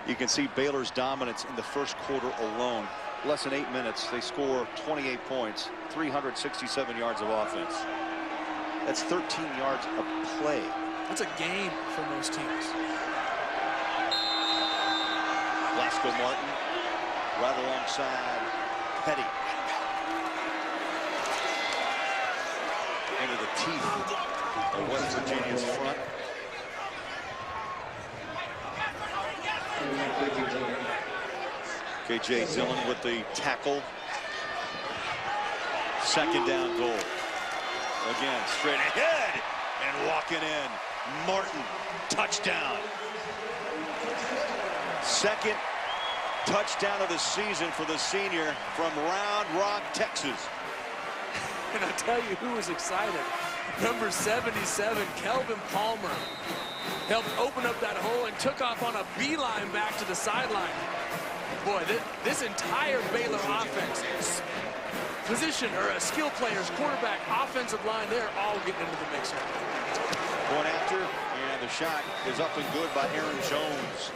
you can see Baylor's dominance in the first quarter alone. Less than 8 minutes, they score 28 points, 367 yards of offense. That's 13 yards of play. That's a gain for most teams. Blasco Martin right alongside Petty. Into the teeth of West Virginia's front. KJ Dillon with the tackle. Second down goal. Again, straight ahead and walking in. Martin, touchdown. Second touchdown of the season for the senior from Round Rock, Texas. And I'll tell you who was excited. Number 77, Kelvin Palmer, helped open up that hole and took off on a beeline back to the sideline. Boy, this entire Baylor offense, position or skill players, quarterback, offensive line, they're all getting into the mix here. Going after, and the shot is up and good by Aaron Jones.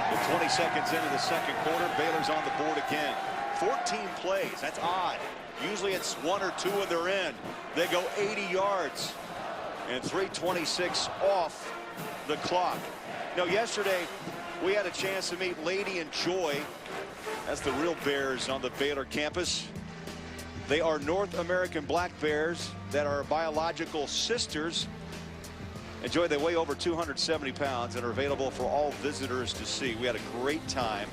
With 20 seconds into the second quarter, Baylor's on the board again. 14 plays, that's odd. Usually it's 1 or 2 and they're in. They go 80 yards and 3:26 off the clock. You know, yesterday we had a chance to meet Lady and Joy. That's the real Bears on the Baylor campus. They are North American black bears that are biological sisters. And Joy, they weigh over 270 pounds and are available for all visitors to see. We had a great time.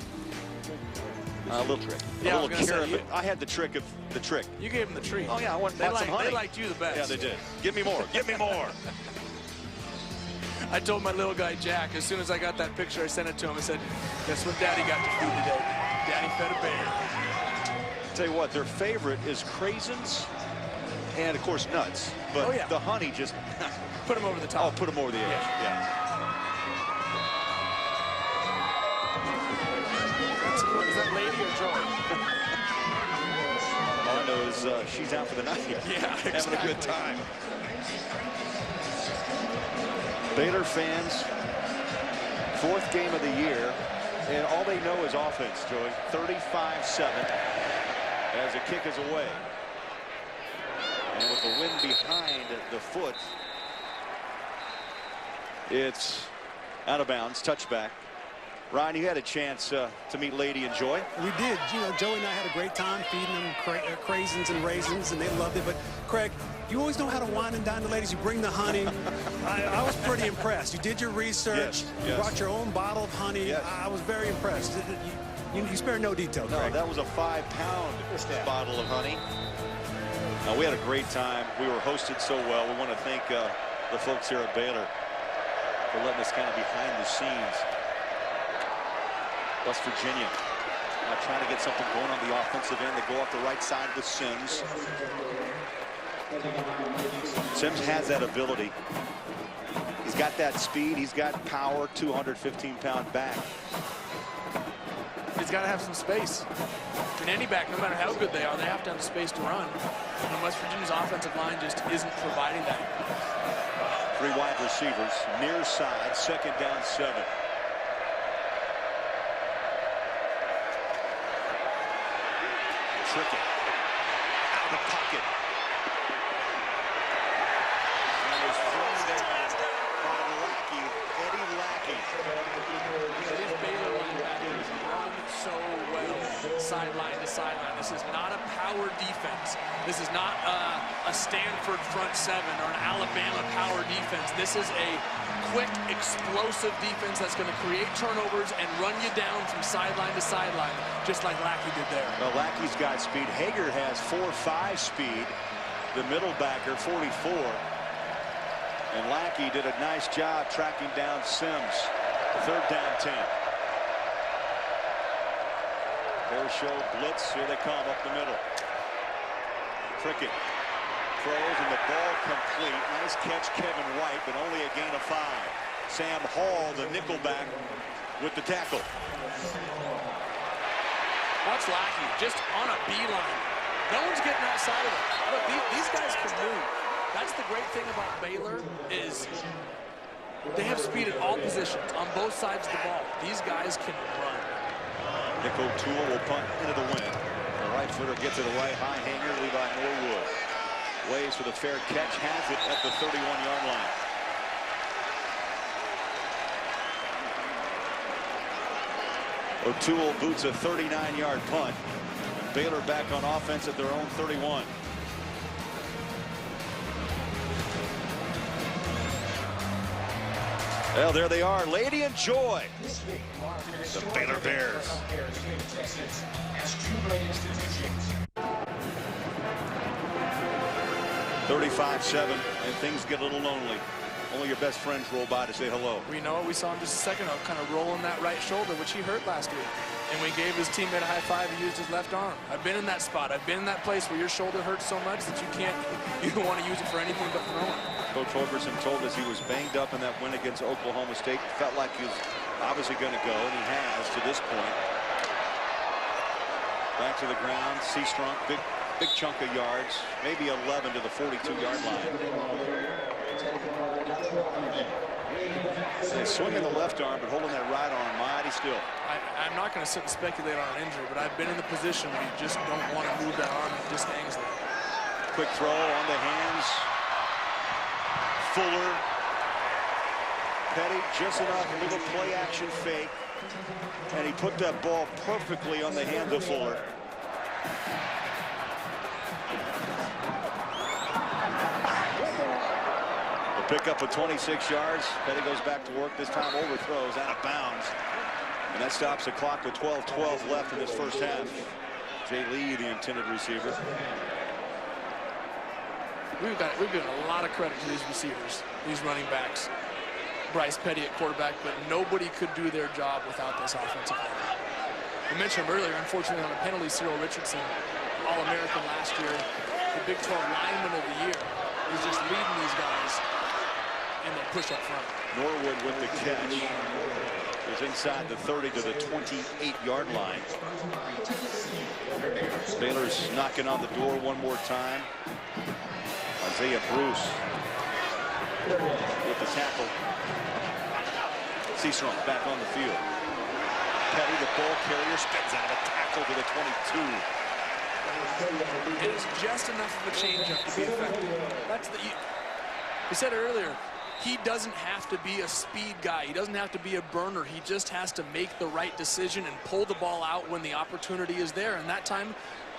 A little trick. Yeah, a little carrot. I had the trick of the trick. You gave them the treat. Oh yeah, I want some honey. They liked you the best. Yeah, they did. Give me more. Give me more. I told my little guy Jack, as soon as I got that picture, I sent it to him. I said, guess what Daddy got to feed today? Daddy fed a bear. Tell you what, their favorite is craisins and of course nuts. But oh, yeah. The honey just put them over the top. Oh, put them over the edge. Yeah. Is that Lady or Joy? All I know is she's out for the night. Yeah, exactly. Having a good time. Baylor fans, 4th game of the year, and all they know is offense, Joey. 35-7 as the kick is away. And with the wind behind the foot, it's out of bounds, touchback. Ryan, you had a chance to meet Lady and Joy. We did. You know, Joey and I had a great time feeding them craisins and raisins, and they loved it. But, Craig, you always know how to wine and dine the ladies. You bring the honey. I was pretty impressed. You did your research. Yes. You brought your own bottle of honey. Yes. I was very impressed. You spared no detail, Craig. No, that was a 5-pound bottle of honey. We had a great time. We were hosted so well. We want to thank the folks here at Baylor for letting us kind of behind the scenes. West Virginia trying to get something going on the offensive end. They go off the right side with Sims. Sims has that ability. He's got that speed. He's got power. 215-pound back. He's got to have some space. And any back, no matter how good they are, they have to have the space to run. And West Virginia's offensive line just isn't providing that. 3 wide receivers, near side, 2nd down 7. Tricky. Out of the pocket. And was thrown down by Lackey, Eddie Lackey. These Baylor linebackers run so well, sideline to sideline. This is not a power defense. This is not a Stanford front seven or an Alabama power defense. This is a quick, explosive defense that's going to create turnovers and run you down from sideline to sideline, just like Lackey did there. Well, Lackey's got speed. Hager has 4.5 speed. The middle backer, 44. And Lackey did a nice job tracking down Sims. 3rd down 10. Their show blitz. Here they come up the middle. Cricket throws and the ball complete. Nice catch, Kevin White, but only a gain of 5. Sam Hall, the nickelback, with the tackle. Watch Lackey just on a beeline. No one's getting outside of it. Look, these guys can move. That's the great thing about Baylor is they have speed at all positions on both sides of the ball. These guys can run. Nick O'Toole will punt into the wind. The right footer gets it away. High hanger, Levi Norwood. Waves for the fair catch, has it at the 31-yard line. O'Toole boots a 39-yard punt. Baylor back on offense at their own 31. Well, there they are, Lady and Joy. The Baylor Bears. 35-7, and things get a little lonely. Only your best friends roll by to say hello. We know it. We saw him just a second ago, kind of rolling that right shoulder, which he hurt last week. And we gave his teammate a high five. He used his left arm. I've been in that spot. I've been in that place where your shoulder hurts so much that you don't want to use it for anything but throwing. Coach Holgerson told us he was banged up in that win against Oklahoma State. Felt like he was obviously going to go, and he has to this point. Back to the ground. Seastrunk, big chunk of yards, maybe 11 to the 42-yard line. He's swinging the left arm, but holding that right arm mighty still. I'm not going to sit and speculate on an injury, but I've been in the position where you just don't want to move that arm. It just hangs there. Quick throw on the hands. Fuller. Petty just enough, a little play action fake. And he put that ball perfectly on the hands of Fuller. The pickup of 26 yards. Petty goes back to work, this time overthrows out of bounds. And that stops the clock with 12-12 left in this first half. Jay Lee, the intended receiver. We've given a lot of credit to these receivers, these running backs. Bryce Petty at quarterback, but nobody could do their job without this offensive line. We mentioned him earlier, unfortunately, on a penalty, Cyril Richardson, All-American last year, the Big 12 lineman of the year. He's just leading these guys in their push up front. Norwood with the catch. Is inside the 30 to the 28-yard line. Baylor's knocking on the door one more time. Isaiah Bruce with the tackle. Seastrunk back on the field. Petty, the ball carrier, spins out of a tackle to the 22. It is just enough of a change-up to be effective. That's we said it earlier. He doesn't have to be a speed guy. He doesn't have to be a burner. He just has to make the right decision and pull the ball out when the opportunity is there. And that time,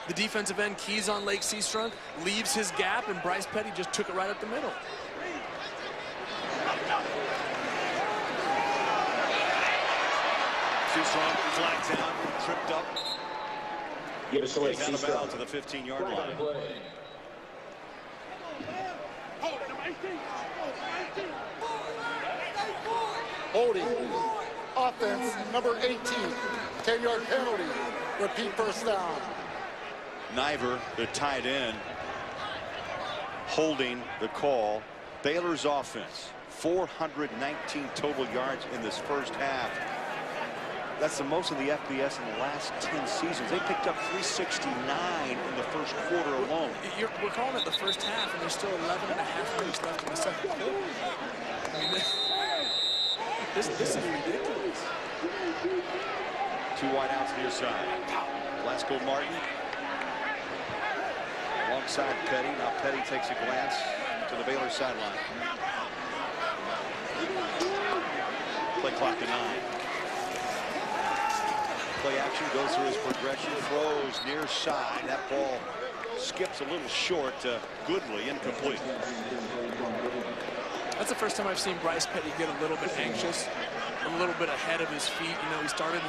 the defensive end keys on Lake Seastrunk, leaves his gap, and Bryce Petty just took it right up the middle. Seastrunk flags out, tripped up. Give us away, He's out of bounds to the 15-yard line. Holding. Offense, number 18. 10-yard penalty. Repeat first down. Niver, the tight end, holding the call. Baylor's offense, 419 total yards in this first half. That's the most of the FBS in the last 10 seasons. They picked up 369 in the first quarter alone. We're calling it the first half, and there's still 11 and a half minutes left in the second quarter. I mean, this is ridiculous. Two wide outs near side. Glasgow Martin alongside Petty. Now Petty takes a glance to the Baylor sideline. Play clock to 9. Play action, goes through his progression, throws near side. That ball skips a little short. Goodly, incomplete. That's the first time I've seen Bryce Petty get a little bit anxious, a little bit ahead of his feet. You know, he started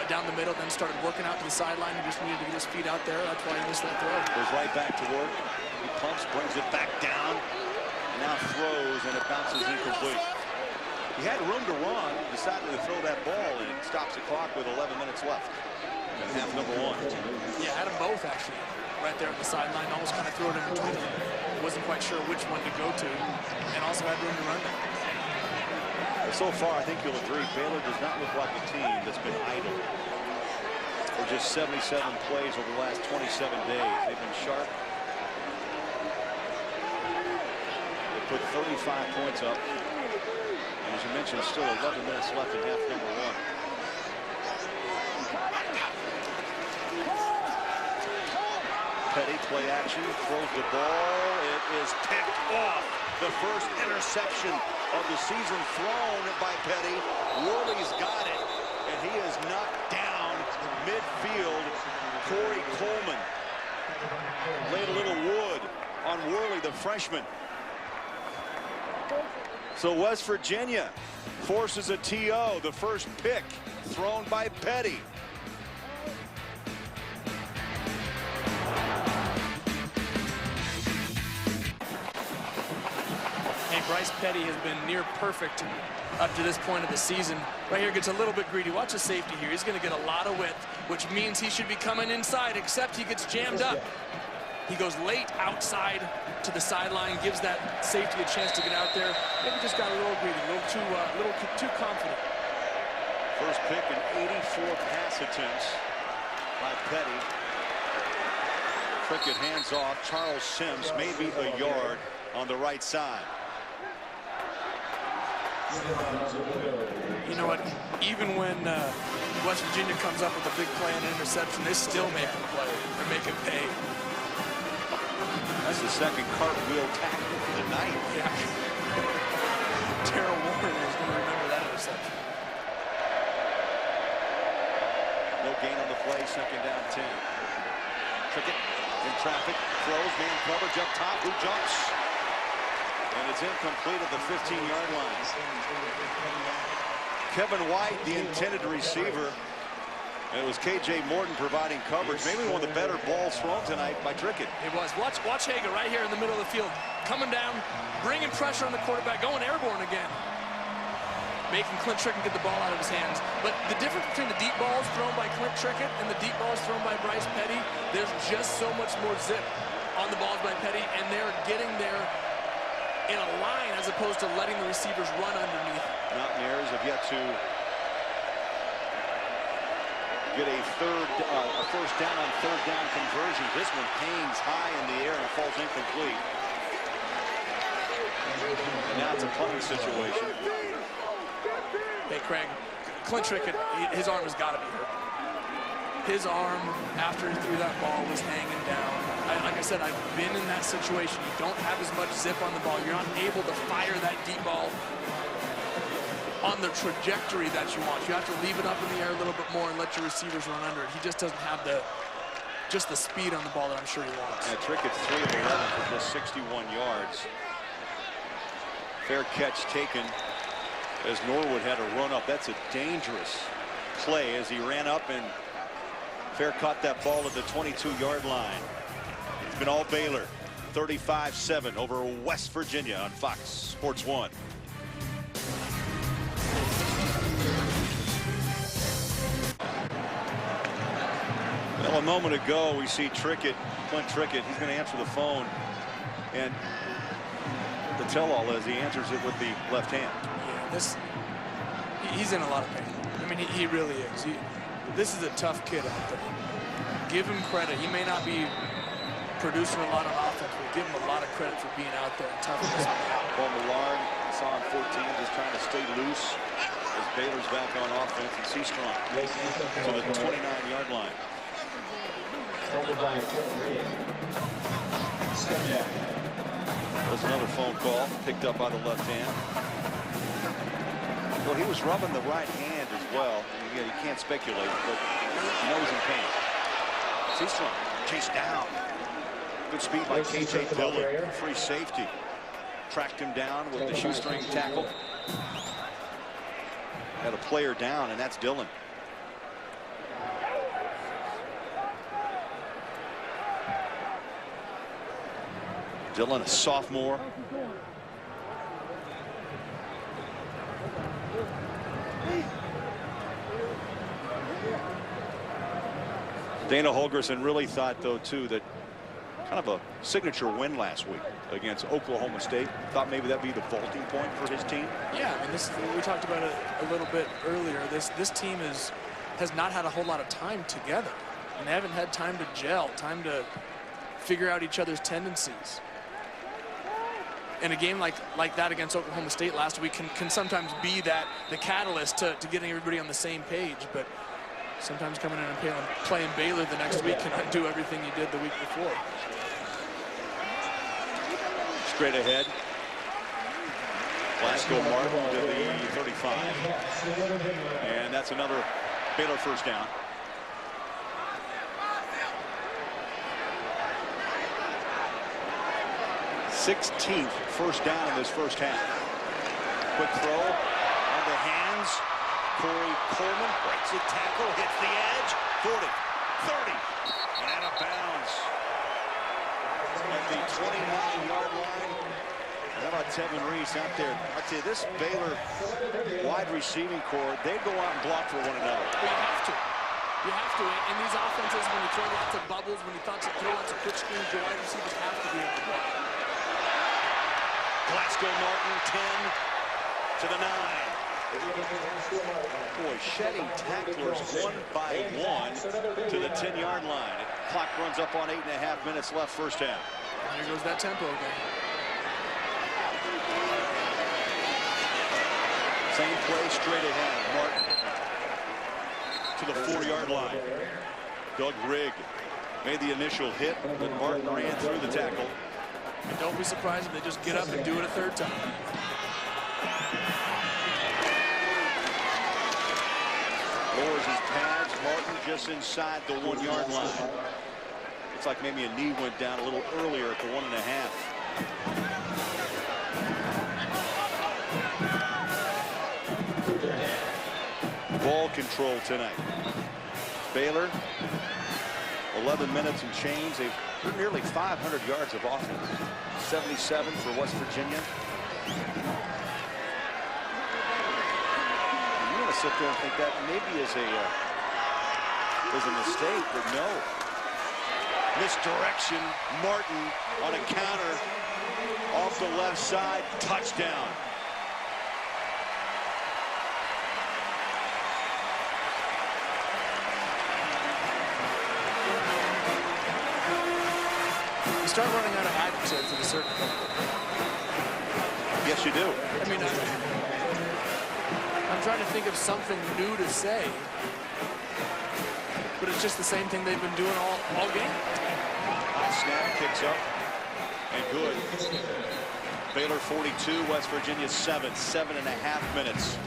down the middle, then started working out to the sideline. He just needed to get his feet out there. That's why he missed that throw. Goes right back to work. He pumps, brings it back down, and now throws, and it bounces incomplete. He had room to run, decided to throw that ball, and it stops the clock with 11 minutes left in half number one. Yeah, had them both, actually, right there on the sideline. Almost kind of threw it in between them. Wasn't quite sure which one to go to, and also had room to run there. So far, I think you'll agree, Baylor does not look like a team that's been idle for just 77 plays over the last 27 days. They've been sharp. They put 35 points up. And as you mentioned, still 11 minutes left in half number one. Petty, play action, throws the ball. It is picked off. The first interception of the season thrown by Petty. Worley's got it, and he is knocked down midfield. Corey Coleman laid a little wood on Worley, the freshman. So West Virginia forces a TO, the first pick thrown by Petty. Bryce Petty has been near perfect up to this point of the season. Right here gets a little bit greedy. Watch the safety here. He's going to get a lot of width, which means he should be coming inside, except he gets jammed up. He goes late outside to the sideline, gives that safety a chance to get out there. Maybe just got a little greedy, a little too confident. First pick in 84 pass attempts by Petty. Cricket hands off. Charles Sims, maybe a yard on the right side. You know what? Even when West Virginia comes up with a big play and an interception, they still make him play. They make him pay. That's the second cartwheel tackle of the night. Yeah. Terrell Warren is going to remember that interception. No gain on the play. Second down 10. Cricket in traffic. Throws. Man coverage up top. Who jumps? And it's incomplete at the 15-yard line. Kevin White, the intended receiver. And it was K.J. Morton providing coverage. Maybe one of the better balls thrown tonight by Trickett. It was. Watch Hager right here in the middle of the field. Coming down, bringing pressure on the quarterback, going airborne again. Making Clint Trickett get the ball out of his hands. But the difference between the deep balls thrown by Clint Trickett and the deep balls thrown by Bryce Petty, there's just so much more zip on the balls by Petty, and they're getting there in a line as opposed to letting the receivers run underneath. Mountaineers have yet to get a first down on third down conversion. This one hangs high in the air and falls incomplete. And now it's a punting situation. Hey, Craig, Clint Trickett, his arm has got to be hurt. His arm, after he threw that ball, was hanging down. Like I said, I've been in that situation. You don't have as much zip on the ball. You're not able to fire that deep ball on the trajectory that you want. You have to leave it up in the air a little bit more and let your receivers run under it. He just doesn't have the speed on the ball that I'm sure he wants. Yeah, Trickett's 3 of 11 for just 61 yards. Fair catch taken as Norwood had a run up. That's a dangerous play as he ran up, and Fair caught that ball at the 22-yard line. It's been all Baylor, 35-7 over West Virginia on Fox Sports 1. Well, a moment ago, we see Trickett, Clint Trickett. He's going to answer the phone, and the tell-all is he answers it with the left hand. Yeah, he's in a lot of pain. I mean, he really is. This is a tough kid out there. Give him credit. He may not be producing a lot on offense, but give him a lot of credit for being out there and toughness. Paul Millard saw him 14, just trying to stay loose as Baylor's back on offense, and C-Strong to the 29-yard line. There's another phone call picked up by the left hand. Well, he was rubbing the right hand as well. Again, you can't speculate, but You know he's in pain. He's strong. Chased down. Good speed by KJ Dillon. Free safety. Tracked him down with the shoestring tackle. Had a player down, and that's Dillon. Dillon, a sophomore. Dana Holgorsen really thought, though, too, that kind of a signature win last week against Oklahoma State. Thought maybe that'd be the vaulting point for his team. Yeah, I mean, we talked about it a little bit earlier. This team has not had a whole lot of time together, and they haven't had time to gel, time to figure out each other's tendencies. And a game like that against Oklahoma State last week can sometimes be the catalyst to getting everybody on the same page. But sometimes coming in and playing Baylor the next week cannot do everything you did the week before. Straight ahead. Glasgow Martin to the 35. And that's another Baylor first down. 16th first down in this first half. Quick throw on the hands. Corey Coleman breaks a tackle, hits the edge. 40, 30, and out of bounds at the 29-yard line. How about Tevin Reese out there? I'll tell you, this Baylor wide receiving core, they go out and block for one another. Well, you have to. You have to. In these offenses, when you throw lots of bubbles, when you throw lots of quick screens, your wide receivers have to be able to block. Glasgow Martin, 10 to the 9. Boy, shedding tacklers one by one to the 10-yard line. Clock runs up on 8.5 minutes left first half. And there goes that tempo again. Same play straight ahead. Martin to the 4-yard line. Doug Rigg made the initial hit, but Martin ran through the tackle. And don't be surprised if they just get up and do it a third time. Lowers his pads. Martin just inside the 1-yard line. Looks like maybe a knee went down a little earlier at the 1.5. Ball control tonight. Baylor, 11 minutes and change. They've nearly 500 yards of offense. 77 for West Virginia. You want to sit there and think that maybe is a mistake, but no. Misdirection. Martin on a counter off the left side. Touchdown. Start running out of adjectives at a certain point. Yes, you do. I mean, I'm trying to think of something new to say, but it's just the same thing they've been doing all game. Snap, kicks up, and good. Baylor 42, West Virginia 7. 7.5 minutes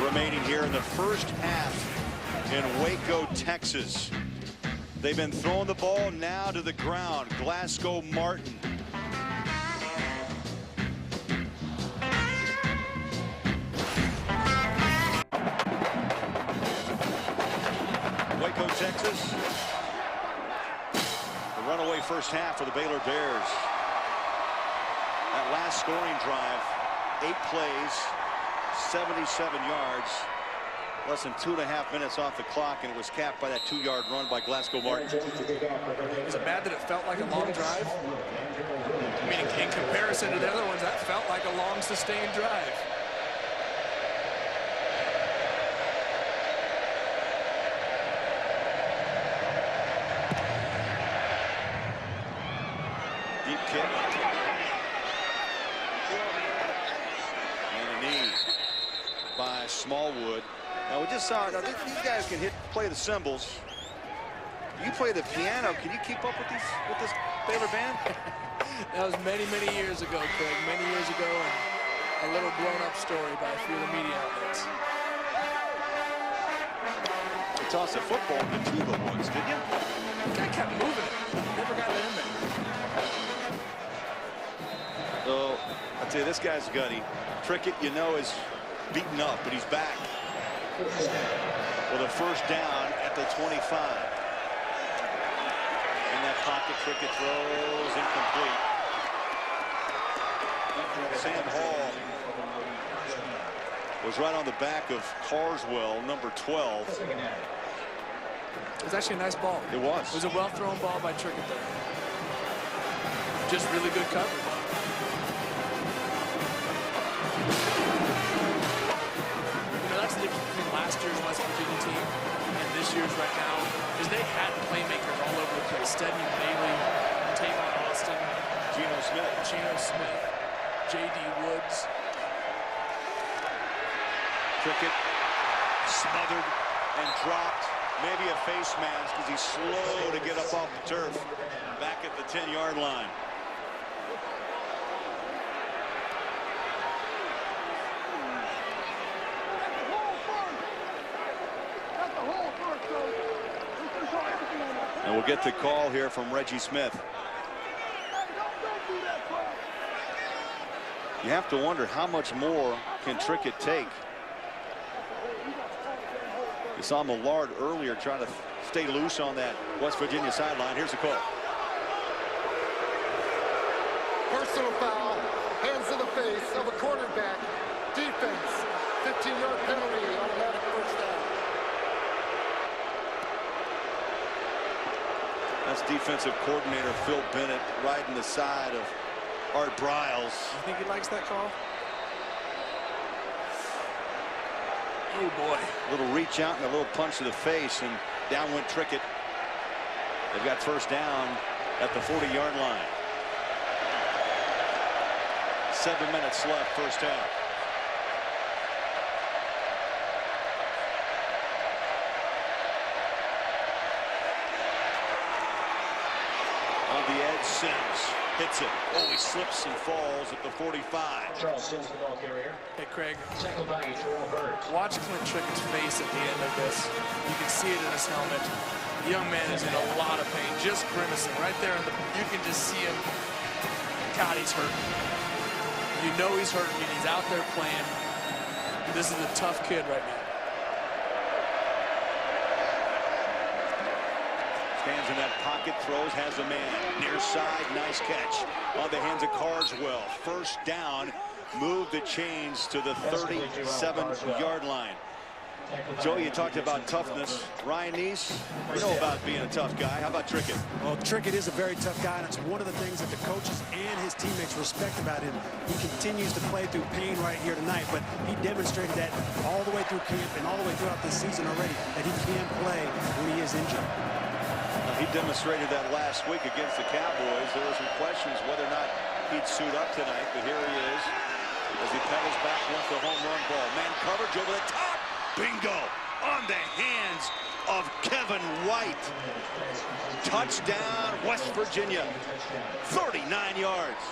remaining here in the first half in Waco, Texas. They've been throwing the ball now to the ground. Glasgow Martin. Waco, Texas. The runaway first half for the Baylor Bears. That last scoring drive, 8 plays, 77 yards. Less than 2.5 minutes off the clock, and it was capped by that 2-yard run by Glasgow Martin. Is it bad that it felt like a long drive? I mean, in comparison to the other ones, that felt like a long, sustained drive. Deep kick. And a knee by Smallwood. Now we just saw, now these guys can play the cymbals. You play the piano. Can you keep up with this Baylor band? That was many, many years ago, Craig. Many years ago, and a little blown-up story by a few of the media outlets. tossed a football into the woods, didn't you? The guy kept moving it. Never got it in there. So, I'll tell you, this guy's gutty. Trickett, you know, is beaten up, but he's back with a first down at the 25. In that pocket, Trickett throws incomplete. Sam Hall was right on the back of Carswell, number 12. It was actually a nice ball. It was. It was a well-thrown ball by Trickett there. Just really good coverage. You know, that's the difference between last year's West Virginia team and this year's right now, is they had playmakers all over the place. Stedman Bailey, Tavon Austin, Geno Smith, J.D. Woods. Trickett smothered and dropped. Maybe a face mask because he's slow to get up off the turf. Back at the 10-yard line. And we'll get the call here from Reggie Smith. You have to wonder how much more can Trickett take. You saw Millard earlier trying to stay loose on that West Virginia sideline. Here's the call. Personal foul, hands to the face of a quarterback. Defense, 15-yard penalty, automatic first down. That's defensive coordinator Phil Bennett riding the side of Art Briles. You think he likes that call? Oh boy. A little reach out and a little punch to the face, and down went Trickett. They've got first down at the 40-yard line. 7 minutes left, first half. On the edge, Sims hits it. Oh, he slips and falls at the 45. Charles Sims, the ball carrier. Hey, Craig. Tackle by Terrell Burt. Watch Clint Trickett's face at the end of this. You can see it in his helmet. The young man is in a lot of pain, just grimacing right there. You can just see him. God, he's hurt. You know he's hurting, and he's out there playing. This is a tough kid right now. Stands in that pocket, throws, has a man. Near side, nice catch. On the hands of Carswell. First down, move the chains to the 37-yard line. Joe, you talked about toughness. Ryan Neese, you know about being a tough guy. How about Trickett? Well, Trickett is a very tough guy, and it's one of the things that the coaches and his teammates respect about him. He continues to play through pain right here tonight, but he demonstrated that all the way through camp and all the way throughout this season already, that he can play when he is injured. He demonstrated that last week against the Cowboys. There were some questions whether or not he'd suit up tonight, but here he is as he pedals back with the home run ball. Man coverage over the top. Bingo on the hands of Kevin White. Touchdown, West Virginia. 39 yards.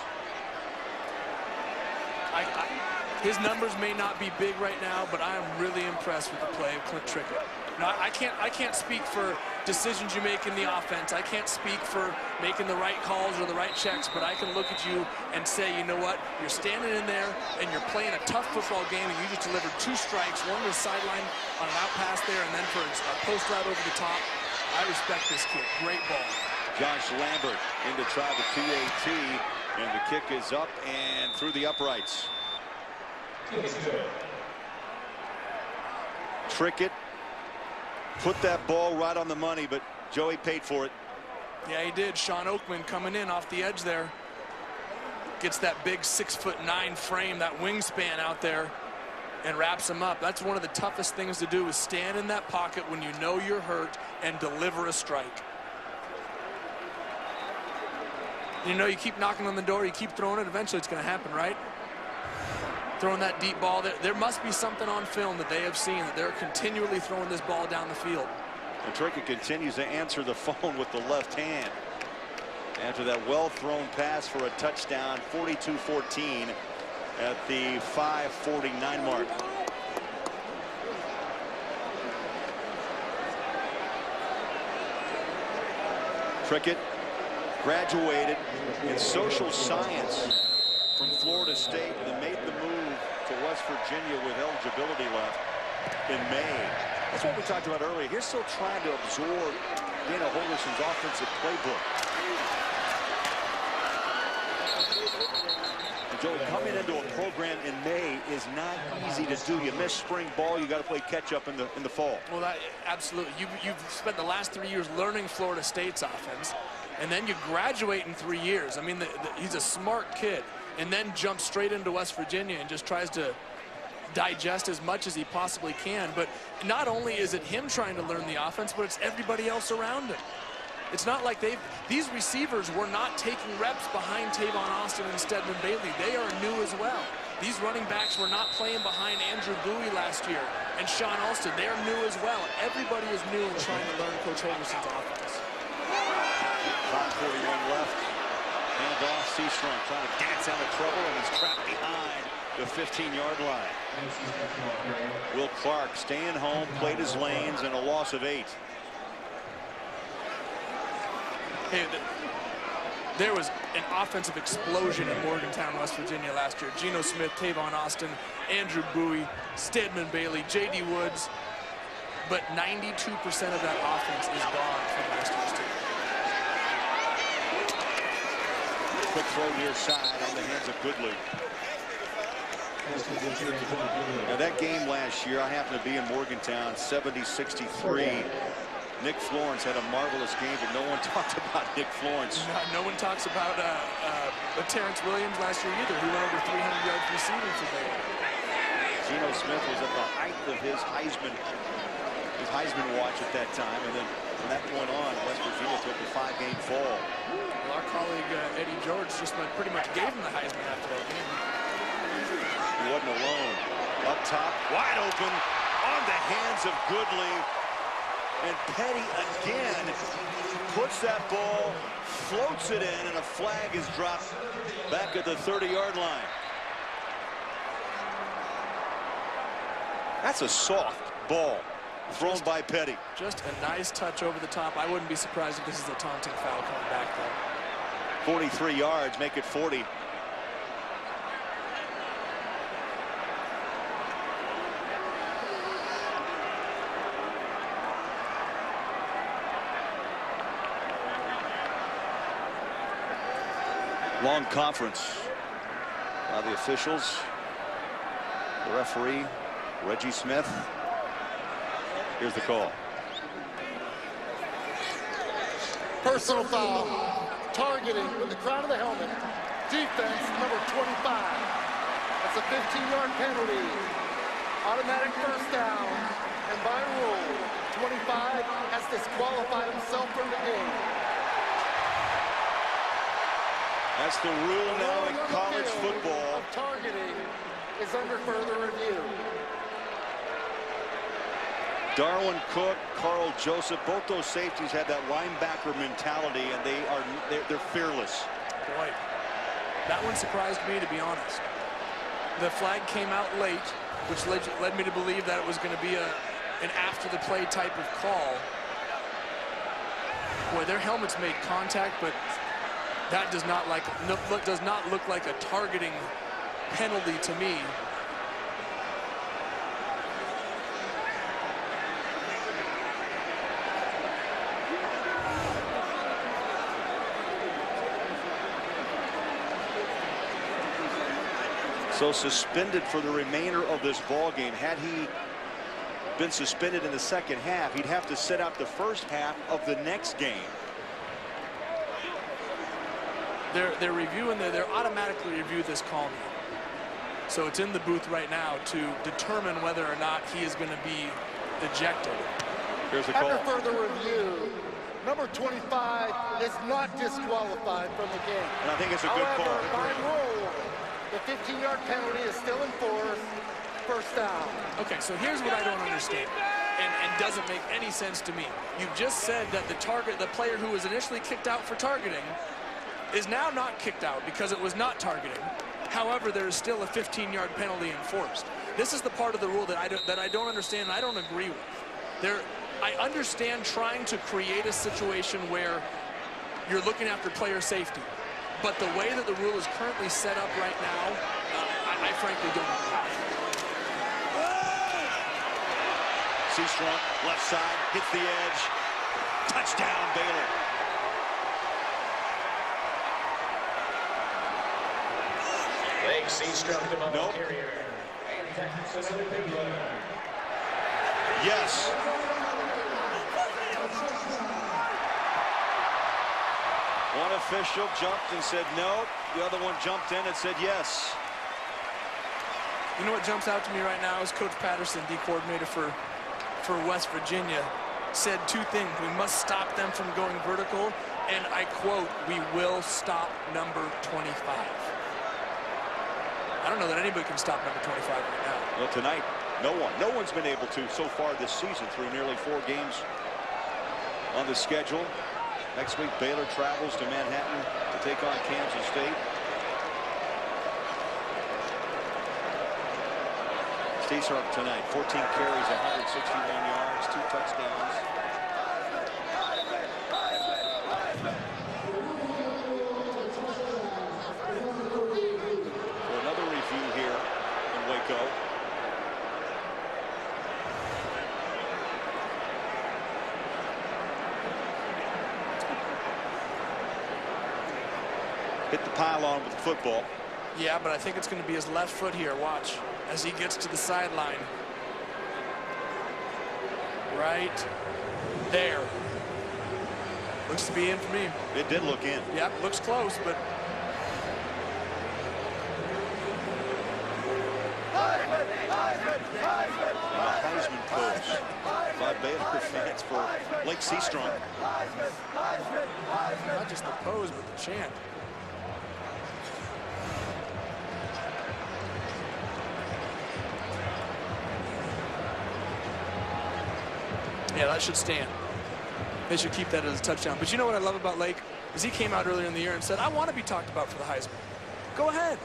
His numbers may not be big right now, but I am really impressed with the play of Clint Trickett. Now, I can't speak for decisions you make in the offense. I can't speak for making the right calls or the right checks, but I can look at you and say, you know what? You're standing in there and you're playing a tough football game, and you just delivered 2 strikes, one to the sideline on an out pass there, and then for a post route over the top. I respect this kid. Great ball. Josh Lambert into try the PAT, and the kick is up and through the uprights. Trickett put that ball right on the money, but Joey paid for it. Yeah, he did. Sean Oakman coming in off the edge there. Gets that big 6'9" frame, that wingspan out there, and wraps him up. That's one of the toughest things to do, is stand in that pocket when you know you're hurt and deliver a strike. You know, you keep knocking on the door, you keep throwing it, eventually it's going to happen, right? Throwing that deep ball. There must be something on film that they have seen, that they're continually throwing this ball down the field. And Trickett continues to answer the phone with the left hand. After that well-thrown pass for a touchdown, 42-14 at the 5:49 mark. Cricket graduated in social science from Florida State and then made the move to West Virginia with eligibility left in May. That's what we talked about earlier. He's still trying to absorb Dana Holgerson's offensive playbook. And Joey, coming into a program in May is not easy to do. You miss spring ball, you got to play catch up in the fall. Well, absolutely. You've spent the last 3 years learning Florida State's offense, and then you graduate in 3 years. I mean, he's a smart kid, and then jumps straight into West Virginia and just tries to digest as much as he possibly can. But not only is it him trying to learn the offense, but it's everybody else around him. It's not like these receivers were not taking reps behind Tavon Austin and Stedman Bailey. They are new as well. These running backs were not playing behind Andrew Bowie last year and Sean Alston. They are new as well. Everybody is new and trying to learn Coach Holgerson's offense. 5:41 left. Hand off, Seastrong trying to dance out of trouble and is trapped behind the 15-yard line. Will Clark staying home, played his lanes, and a loss of 8. Hey, there was an offensive explosion in Morgantown, West Virginia last year. Geno Smith, Tavon Austin, Andrew Bowie, Stedman Bailey, J.D. Woods. But 92% of that offense is gone from last year's team. Quick throw near side on the hands of Goodley. Now that game last year, I happened to be in Morgantown, 70-63. Nick Florence had a marvelous game, but no one talked about Nick Florence. No one talks about Terrence Williams last year either. He went over 300 yards receiving for Baylor. Geno Smith was at the height of his Heisman watch at that time, and then from that point on, West Virginia took a 5-game fall. Well, our colleague Eddie George just pretty much gave him the Heisman after that game. He wasn't alone. Up top, wide open, on the hands of Goodley. And Petty again puts that ball, floats it in, and a flag is dropped back at the 30-yard line. That's a soft ball thrown by Petty. Just a nice touch over the top. I wouldn't be surprised if this is a taunting foul coming back, though. 43 yards, make it 40. Long conference by the officials. The referee, Reggie Smith. Here's the call. Personal foul. Targeting with the crown of the helmet. Defense number 25. That's a 15-yard penalty. Automatic first down. And by rule, 25 has disqualified himself from the game. That's the rule now in college football. Targeting is under further review. Darwin Cook, Carl Joseph, both those safeties had that linebacker mentality, and they're fearless. Boy, that one surprised me, to be honest. The flag came out late, which led me to believe that it was going to be an after-the-play type of call. Boy, their helmets made contact, but that does not look like a targeting penalty to me. So suspended for the remainder of this ball game. Had he been suspended in the second half, he'd have to sit out the first half of the next game. They're reviewing, they're automatically review this call now. So it's in the booth right now to determine whether or not he is going to be ejected. Here's the call. After further review, number 25 is not disqualified from the game. And I think it's a good call. However, by rule, the 15-yard penalty is still in force. First down. Okay, so here's what I don't understand, and doesn't make any sense to me. You've just said that the player who was initially kicked out for targeting is now not kicked out because it was not targeting. However, there is still a 15-yard penalty enforced. This is the part of the rule that I don't understand and I don't agree with. I understand trying to create a situation where you're looking after player safety. But the way that the rule is currently set up right now, I frankly don't know. Seastrunk, left side, hits the edge. Touchdown, Baylor. Lake Seastrunk, the ball Nope. carrier. Yes. One official jumped and said no. The other one jumped in and said yes. You know what jumps out to me right now is Coach Patterson, D coordinator for West Virginia, said two things. We must stop them from going vertical, and I quote, we will stop number 25. I don't know that anybody can stop number 25 right now. Well, tonight, no one's been able to so far this season through nearly 4 games on the schedule. Next week, Baylor travels to Manhattan to take on Kansas State. Seastrunk tonight, 14 carries, 161 yards, 2 touchdowns. For another review here in Waco. Hit the pylon with the football. Yeah, but I think it's going to be his left foot here. Watch as he gets to the sideline. Right there. Looks to be in for me. It did look in. Yep, looks close, but Heisman pose by Baylor fans for Lake Seastrunk. not just the pose, but the chant. Yeah, that should stand. They should keep that as a touchdown. But you know what I love about Lake is he came out earlier in the year and said, I want to be talked about for the Heisman. Go ahead.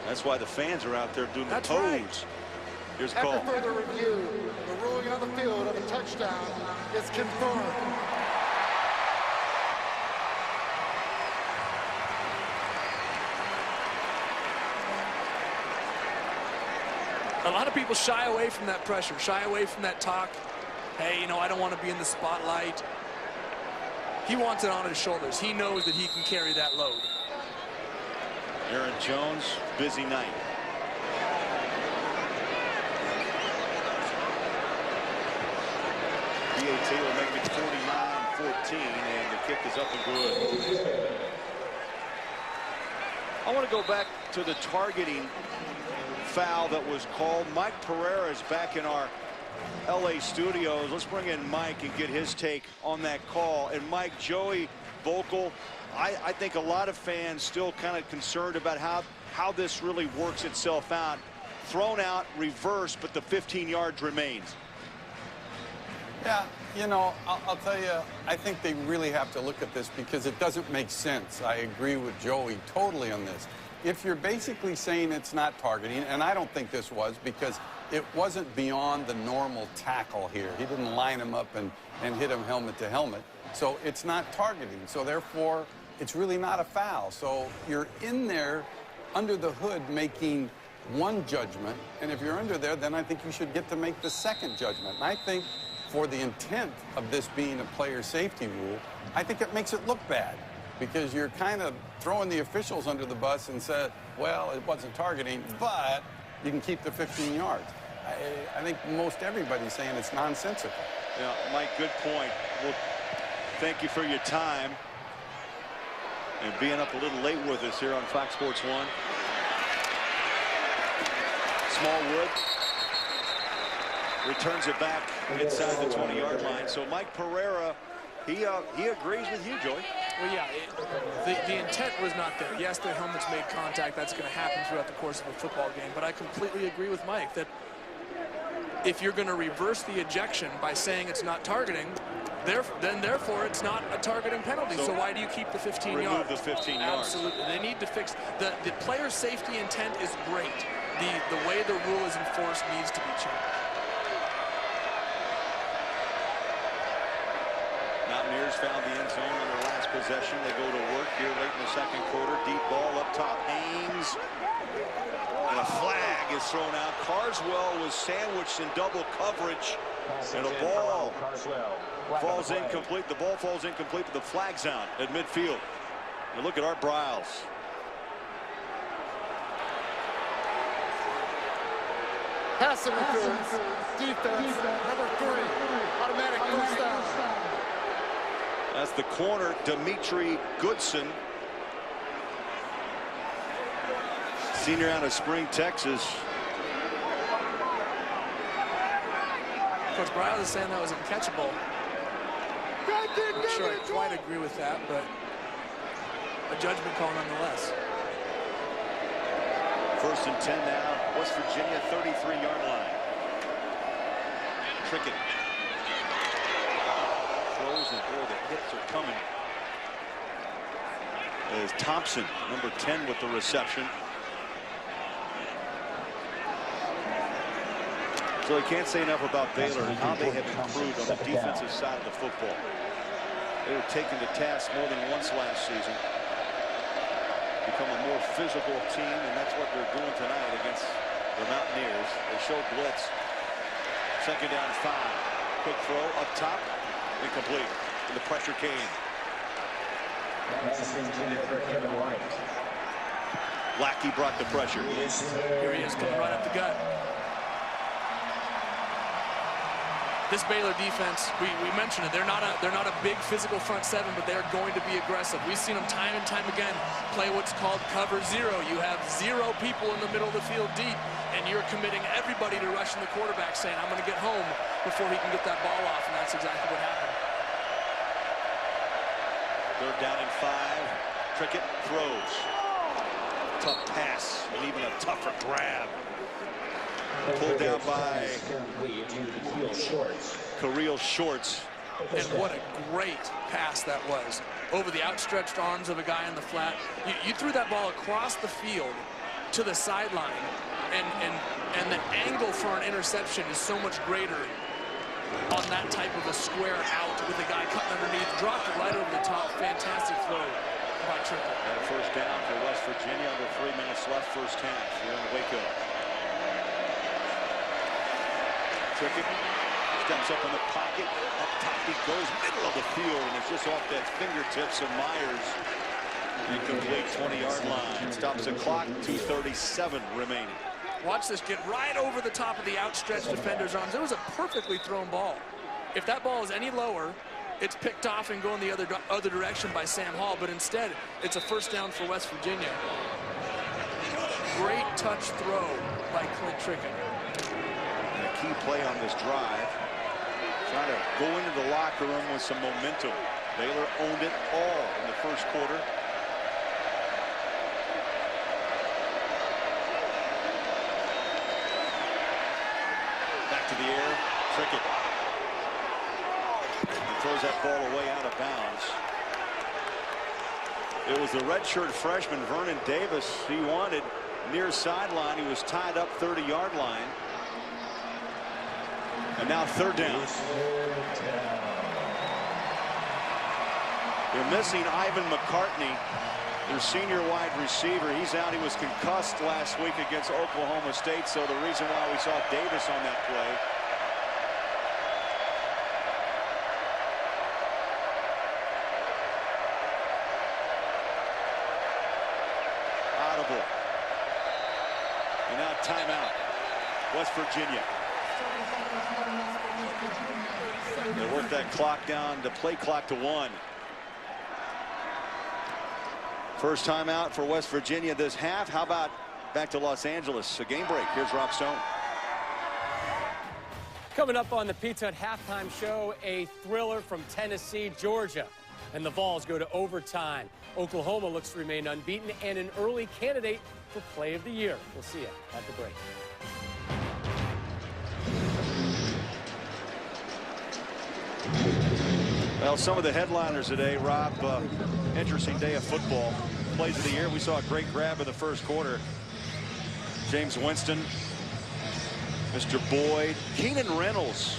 That's why the fans are out there doing That's the pose. right. Here's the call. After further review, the ruling on the field of a touchdown is confirmed. A lot of people shy away from that pressure, shy away from that talk. Hey, you know, I don't want to be in the spotlight. He wants it on his shoulders. He knows that he can carry that load. Aaron Jones, busy night. BAT will make it 49-14, and the kick is up and good. I want to go back to the targeting foul that was called. Mike Pereira is back in our LA studios. Let's bring in Mike and get his take on that call. And Mike, Joey Vocal, I think a lot of fans still kind of concerned about how this really works itself out. Thrown out, reversed, but the 15 yards remains. Yeah, you know, I'll tell you, I think they really have to look at this because it doesn't make sense. I agree with Joey totally on this. If you're basically saying it's not targeting, and I don't think this was because it wasn't beyond the normal tackle here. He didn't line him up and hit him helmet to helmet. So it's not targeting. So therefore, it's really not a foul. So you're in there under the hood making one judgment. And if you're under there, then I think you should get to make the second judgment. And I think for the intent of this being a player safety rule, I think it makes it look bad because you're kind of throwing the officials under the bus and said, well, it wasn't targeting, but you can keep the 15 yards. I think most everybody's saying it's nonsensical. Yeah, Mike, good point. Well, thank you for your time and being up a little late with us here on Fox Sports 1. Smallwood returns it back inside the 20-yard line. So Mike Pereira, he agrees with you, Joey. Well, yeah, the intent was not there. Yes, their helmets made contact. That's going to happen throughout the course of a football game. But I completely agree with Mike that if you're going to reverse the ejection by saying it's not targeting, then therefore it's not a targeting penalty. So why do you keep the 15 yards? Remove the 15 yards. Absolutely. They need to fix the player safety intent is great. The way the rule is enforced needs to be changed. Mountaineers Bears found the end zone on their last possession. They go to work here late in the second quarter. Deep ball up top. Haynes. And a flag is thrown out. Carswell was sandwiched in double coverage. And the ball falls incomplete. The ball falls incomplete, but the flag's out at midfield. And look at Art Briles. Pass interference. Defense. Number 3. Automatic first down. That's the corner, Dimitri Goodson. Senior out of Spring, Texas. Coach Briles is saying that was uncatchable. I'm not sure I quite agree with that, but a judgment call nonetheless. 1st and 10 now. West Virginia 33-yard line. Trickett. Throws and boy, the hits are coming. As Thompson, number 10, with the reception. So I can't say enough about Baylor and how they have improved on the defensive side of the football. They were taken to task more than once last season. Become a more physical team, and that's what they're doing tonight against the Mountaineers. They showed blitz. 2nd down 5. Quick throw up top. Incomplete. And the pressure came. Lackey brought the pressure. Here he is coming right up the gut. This Baylor defense, we mentioned it. They're not a big physical front 7, but they're going to be aggressive. We've seen them time and time again play what's called cover 0. You have 0 people in the middle of the field deep, and you're committing everybody to rushing the quarterback, saying, "I'm going to get home before he can get that ball off," and that's exactly what happened. 3rd down and 5. Trickett throws. Tough pass, and even a tougher grab. Pulled down by Kirill Shorts. And what a great pass that was. Over the outstretched arms of a guy in the flat. You threw that ball across the field to the sideline. And the angle for an interception is so much greater on that type of a square out with a guy cutting underneath. Dropped it right over the top. Fantastic throw by Trickett. And 1st down for West Virginia. Under 3 minutes left, first half here in Waco. Trickett steps up in the pocket. Up top he goes, middle of the field, and it's just off that fingertips of Myers. Incomplete, 20-yard line. Stops the clock, 2:37 remaining. Watch this get right over the top of the outstretched defender's arms. It was a perfectly thrown ball. If that ball is any lower, it's picked off and going the other direction by Sam Hall, but instead it's a first down for West Virginia. Great touch throw by Clint Trickett. Key play on this drive. Trying to go into the locker room with some momentum. Baylor owned it all in the first quarter. Back to the air. Trickett. And throws that ball away out of bounds. It was the redshirt freshman Vernon Davis he wanted near sideline. He was tied up 30-yard line. And now 3rd down. They're missing Ivan McCartney, their senior wide receiver. He's out. He was concussed last week against Oklahoma State, so the reason why we saw Davis on that play. Audible. And now timeout. West Virginia. They work that clock down, the play clock to 1. First timeout for West Virginia this half. How about back to Los Angeles? A game break. Here's Rob Stone. Coming up on the Pizza Hut halftime show, a thriller from Tennessee, Georgia. And the Vols go to overtime. Oklahoma looks to remain unbeaten and an early candidate for Play of the Year. We'll see you at the break. Well, some of the headliners today, Rob, interesting day of football. Plays of the year. We saw a great grab in the first quarter. James Winston, Mr. Boyd, Keenan Reynolds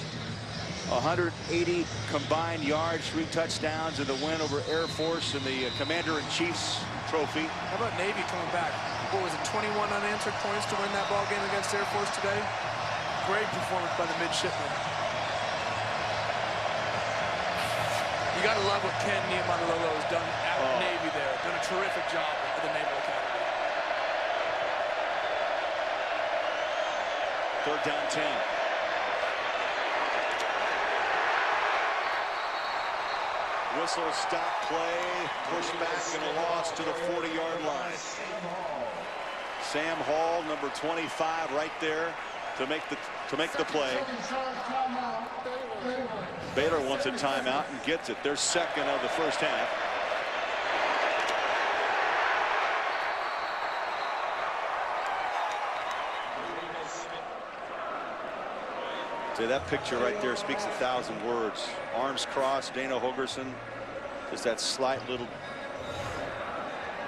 180 combined yards, 3 touchdowns in the win over Air Force in the Commander-in-Chief's trophy. How about Navy coming back? What was it, 21 unanswered points to win that ball game against Air Force today? Great performance by the midshipmen. You got to love what Ken Niumatalolo has done at Navy there. Done a terrific job at the Naval Academy. 3rd down 10. Whistle, stop play, push back and a loss to the 40-yard line. Sam Hall, number 25, right there to make the play. Baylor wants a timeout and gets it. Their second of the first half. See, that picture right there speaks 1,000 words. Arms crossed, Dana Holgerson, just that slight little.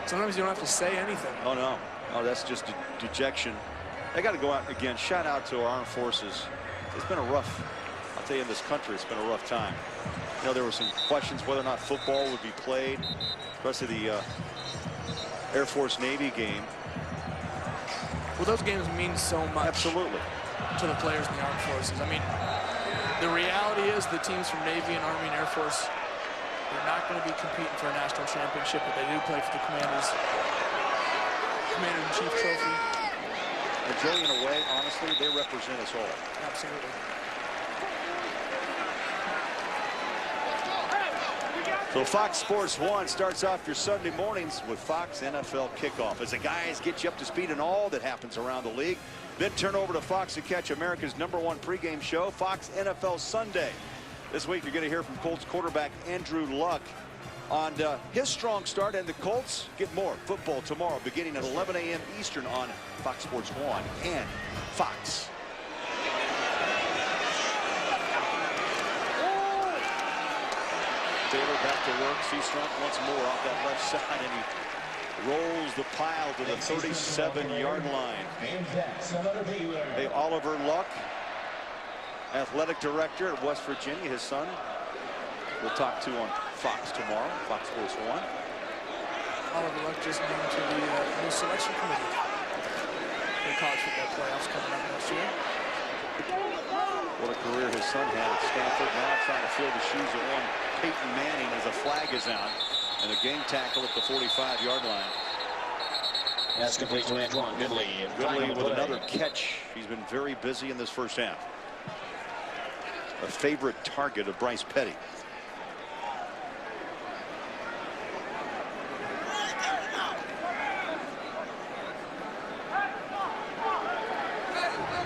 Sometimes you don't have to say anything. Oh no, that's just dejection. They got to go out again. Shout out to our armed forces. It's been a rough. I'll tell you, in this country, it's been a rough time. You know, there were some questions whether or not football would be played, especially the Air Force Navy game. Well, those games mean so much. Absolutely. To the players in the armed forces. I mean, the reality is the teams from Navy and Army and Air Force, they're not going to be competing for a national championship, but they do play for the Commander-in-Chief trophy. And Joey, in a way, honestly, they represent us all. Absolutely. So Fox Sports 1 starts off your Sunday mornings with Fox NFL Kickoff as the guys get you up to speed in all that happens around the league. Then turn over to Fox to catch America's #1 pregame show, Fox NFL Sunday. This week you're going to hear from Colts quarterback Andrew Luck on his strong start, and the Colts get more football tomorrow beginning at 11 a.m. Eastern on Fox Sports 1 and Fox. Baylor back to work. Seastrunk once more off that left side, and he rolls the pile to the 37-yard line. Hey, Oliver Luck, athletic director at West Virginia, his son, we'll talk to on Fox tomorrow, Fox Sports 1. Oliver Luck just named to the new selection committee for the college football playoffs coming up next year. What a career his son had at Stanford. Now trying to fill the shoes of one Peyton Manning as a flag is out. And a game tackle at the 45-yard line. That's complete to Antoine Goodley. Goodley with another catch. He's been very busy in this first half. A favorite target of Bryce Petty.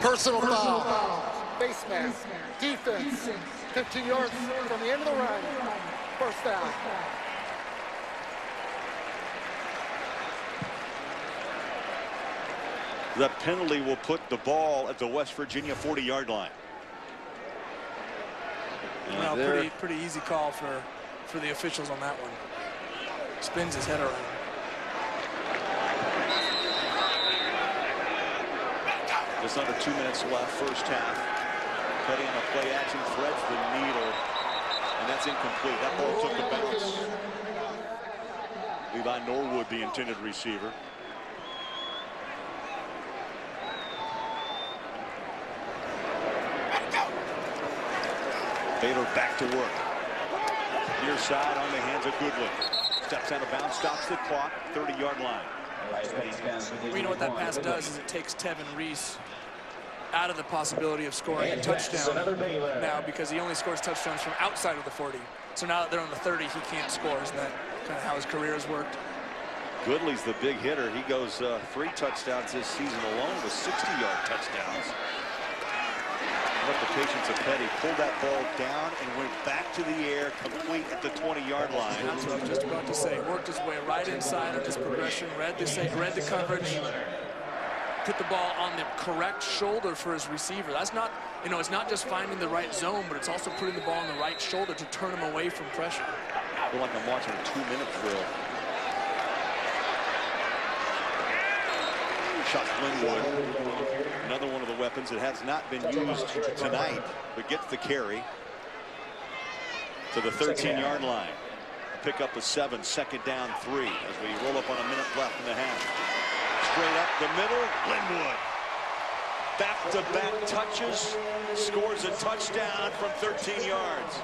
Personal foul. Face mask. Defense. 15 yards from the end of the run. First down. The penalty will put the ball at the West Virginia 40-yard line. Well, pretty easy call for the officials on that one. Spins his head around. Just under 2 minutes left, first half. Petty on a play action, threads the needle, and that's incomplete. That ball took the bounce. Levi Norwood, the intended receiver. Baylor back to work. Near side on the hands of Goodwin. Steps out of bounds, stops the clock, 30-yard line. Well, you know what that pass does is it takes Tevin Reese out of the possibility of scoring a touchdown now, because he only scores touchdowns from outside of the 40. So now that they're on the 30, he can't score. Isn't that kind of how his career has worked? Goodley's the big hitter. He goes 3 touchdowns this season alone with 60-yard touchdowns. Let the patience of Petty pulled that ball down and went back to the air, complete at the 20-yard line. That's what I was just about to say. Worked his way right inside on his progression, read the coverage, put the ball on the correct shoulder for his receiver. That's not, you know, it's not just finding the right zone, but it's also putting the ball on the right shoulder to turn him away from pressure. I feel like I'm watching a 2-minute drill. Shot Glenwood, another one of the weapons that has not been used tonight, but gets the carry. to the 13-yard line. Pick up a 7, 2nd down 3 as we roll up on a minute left in the half. Straight up the middle, Linwood. Back-to-back touches, scores a touchdown from 13 yards.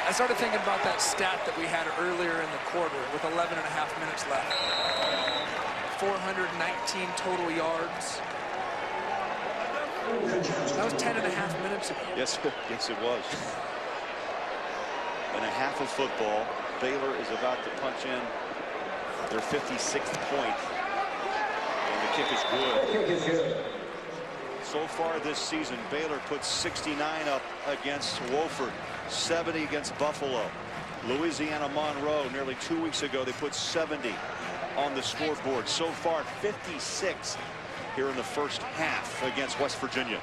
I started thinking about that stat that we had earlier in the quarter with 11 and a half minutes left. 419 total yards. That was 10 and a half minutes ago. Yes, yes, it was. And a half of football. Baylor is about to punch in their 56th point. And the kick is good. So far this season, Baylor puts 69 up against Wofford, 70 against Buffalo. Louisiana Monroe, nearly 2 weeks ago, they put 70 on the scoreboard. So far, 56 here in the first half against West Virginia.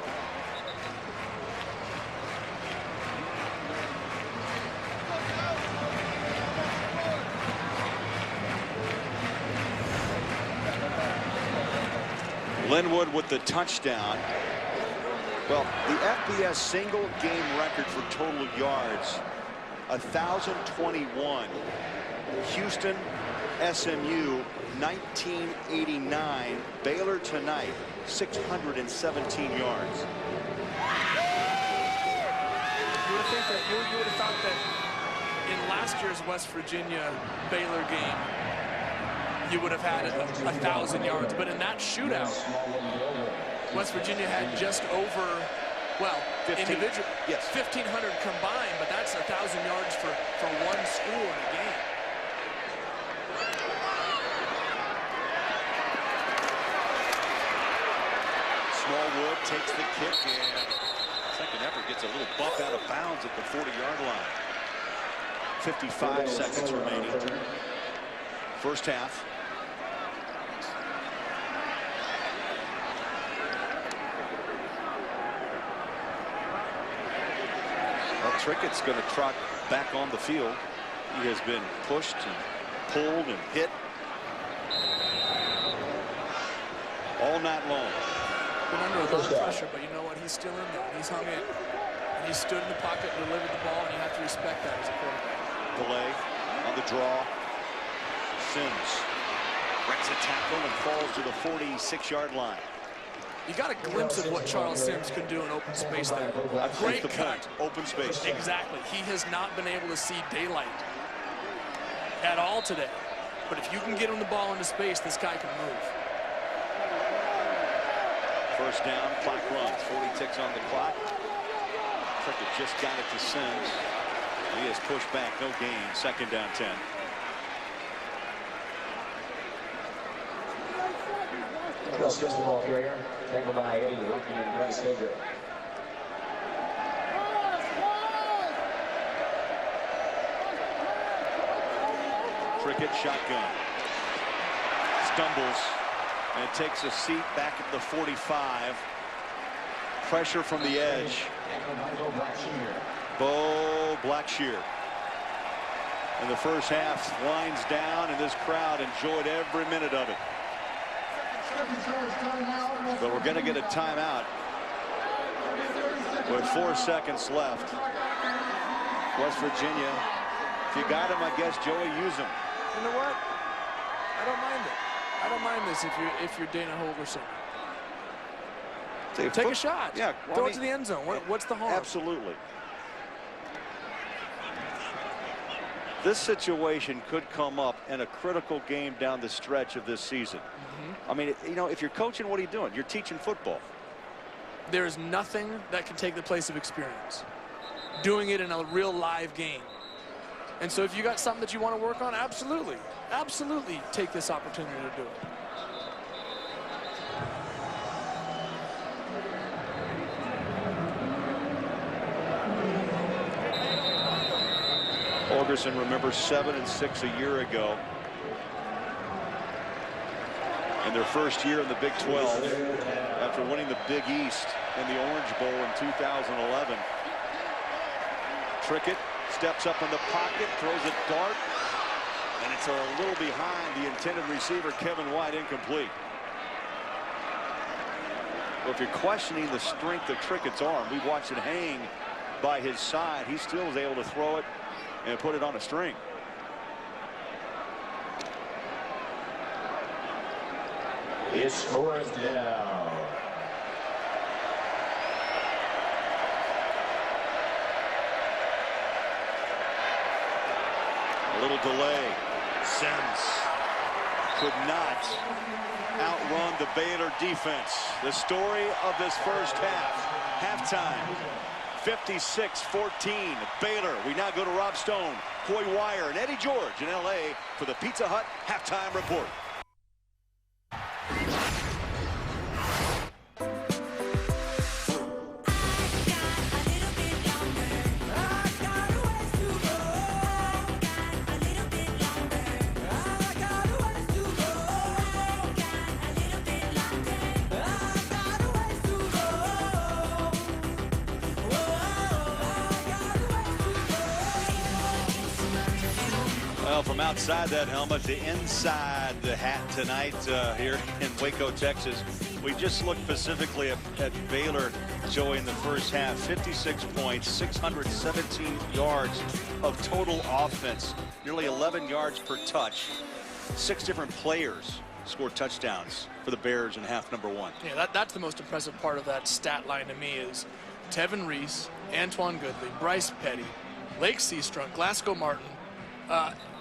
Linwood with the touchdown. Well, the FBS single game record for total yards, 1,021. Houston, SMU, 1989. Baylor tonight, 617 yards. You would have thought that in last year's West Virginia Baylor game, you would have had 1,000 yards, but in that shootout, West Virginia had just over, well, 15, individual, yes, 1,500 combined, but that's 1,000 yards for one school in a game. Smallwood takes the kick, and second effort gets a little bump out of bounds at the 40-yard line. 55 seconds remaining. First half. Well, Trickett's going to trot back on the field. He has been pushed and pulled and hit all night long. Been under a lot of pressure, but you know what? He's still in there. He's hung in. And he stood in the pocket and delivered the ball, and you have to respect that as a quarterback. Delay on the draw. Sims breaks a tackle and falls to the 46-yard line. You got a glimpse of what Charles Sims can do in open space there. A great the cut. Point. Open space. Exactly. He has not been able to see daylight at all today. But if you can get him the ball into space, this guy can move. First down, clock runs. 40 ticks on the clock. Trickett just got it to Sims. He has pushed back, no gain. Second down 10. Trickett shotgun. Stumbles and takes a seat back at the 45. Pressure from the edge. Bo Blackshear. In the first half, winds down, and this crowd enjoyed every minute of it. But we're going to get a timeout with 4 seconds left. West Virginia, if you got him, I guess, Joey, use him. You know what? I don't mind it. I don't mind this if you're Dana Holgorsen. Take a shot. Yeah, well, throw it to the end zone. What's the harm? Absolutely. This situation could come up in a critical game down the stretch of this season. I mean, you know, if you're coaching, what are you doing? You're teaching football. There is nothing that can take the place of experience. Doing it in a real live game. And so if you got something that you want to work on, absolutely. Absolutely take this opportunity to do it. Holgorsen, remember, 7-6 a year ago. In their first year in the Big 12, after winning the Big East in the Orange Bowl in 2011. Trickett steps up in the pocket, throws a dart, and it's a little behind the intended receiver, Kevin White, incomplete. Well, if you're questioning the strength of Trickett's arm, we watched it hang by his side. He still was able to throw it and put it on a string. It's 4th down. A little delay. Sims could not outrun the Baylor defense. The story of this first half. Halftime, 56-14. Baylor. We now go to Rob Stone, Coy Wire, and Eddie George in L.A. for the Pizza Hut halftime report. Well, from outside that helmet to inside the hat tonight here in Waco, Texas. We just looked specifically at Baylor, Joey, in the first half. 56 points, 617 yards of total offense, nearly 11 yards per touch. 6 different players scored touchdowns for the Bears in half number 1. Yeah, that's the most impressive part of that stat line to me is Tevin Reese, Antoine Goodley, Bryce Petty, Lake Seastrunk, Glasgow Martin,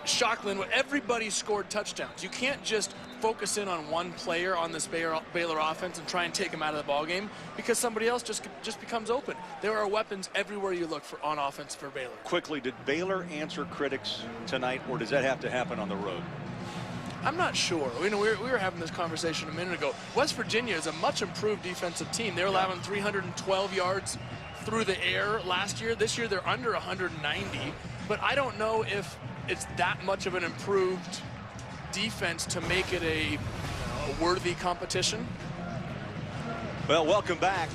Shocklin. Everybody scored touchdowns. You can't just focus in on one player on this Baylor offense and try and take him out of the ballgame because somebody else just becomes open. There are weapons everywhere you look for on offense for Baylor. Quickly, did Baylor answer critics tonight, or does that have to happen on the road? I'm not sure. You know, we were having this conversation a minute ago. West Virginia is a much improved defensive team. They were allowing 312 yards through the air last year. This year they're under 190, but I don't know if it's that much of an improved defense to make it a worthy competition. Well, welcome back.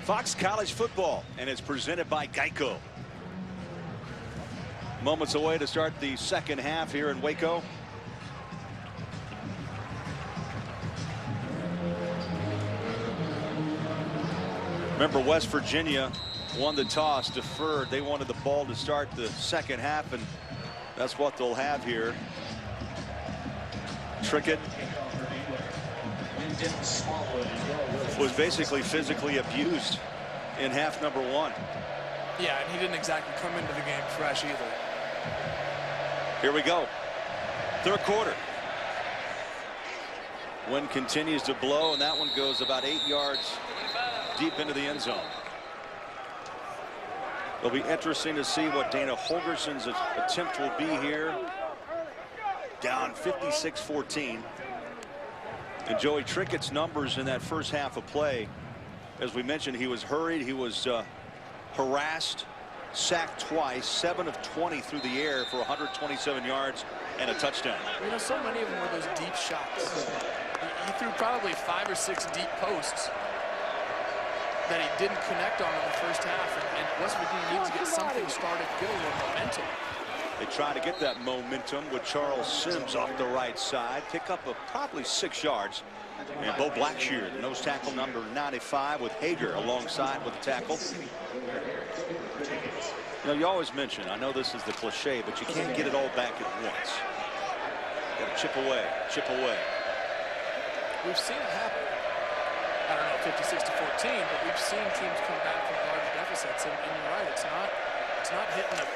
Fox College Football, and it's presented by Geico. Moments away to start the second half here in Waco. Remember, West Virginia won the toss, deferred. They wanted the ball to start the second half, and that's what they'll have here. Trickett was basically physically abused in half number 1. Yeah, and he didn't exactly come into the game fresh either. Here we go. Third quarter. Wind continues to blow, and that one goes about 8 yards deep into the end zone. It'll be interesting to see what Dana Holgerson's attempt will be here. Down 56-14. And Joey Trickett's numbers in that first half of play, as we mentioned, he was hurried, he was harassed, sacked twice, 7 of 20 through the air for 127 yards and a touchdown. You know, so many of them were those deep shots. He threw probably 5 or 6 deep posts that he didn't connect on in the first half, and West Virginia needs to get something started, get a little momentum. They try to get that momentum with Charles Sims off the right side, pick up probably 6 yards. And Bo Blackshear, the nose tackle number 95, with Hager alongside with the tackle. You know, you always mention, I know this is the cliche, but you can't get it all back at once. Got to chip away, chip away. We've seen it happen. I don't know, 56-14, but we've seen teams come back from large deficits, and you're right, it's not hitting a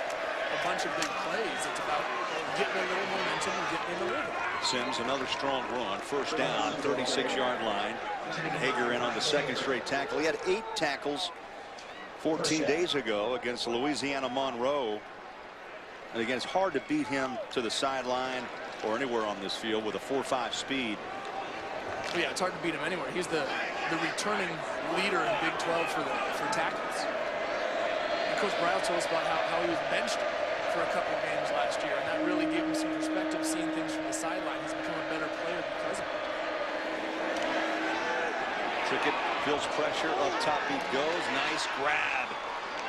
bunch of big plays. It's about getting a little momentum and getting in the rhythm. Sims, another strong run, first down, 36-yard line. Hager in on the second straight tackle. He had 8 tackles 14 days ago against Louisiana Monroe. And again, it's hard to beat him to the sideline or anywhere on this field with a 4.5 speed. Yeah, it's hard to beat him anywhere. He's the returning leader in Big 12 for tackles. And Coach Bryles told us about how he was benched for a couple of games last year, and that really gave him some perspective, seeing things from the sideline. He's become a better player because of it. Trickett feels pressure, up top he goes. Nice grab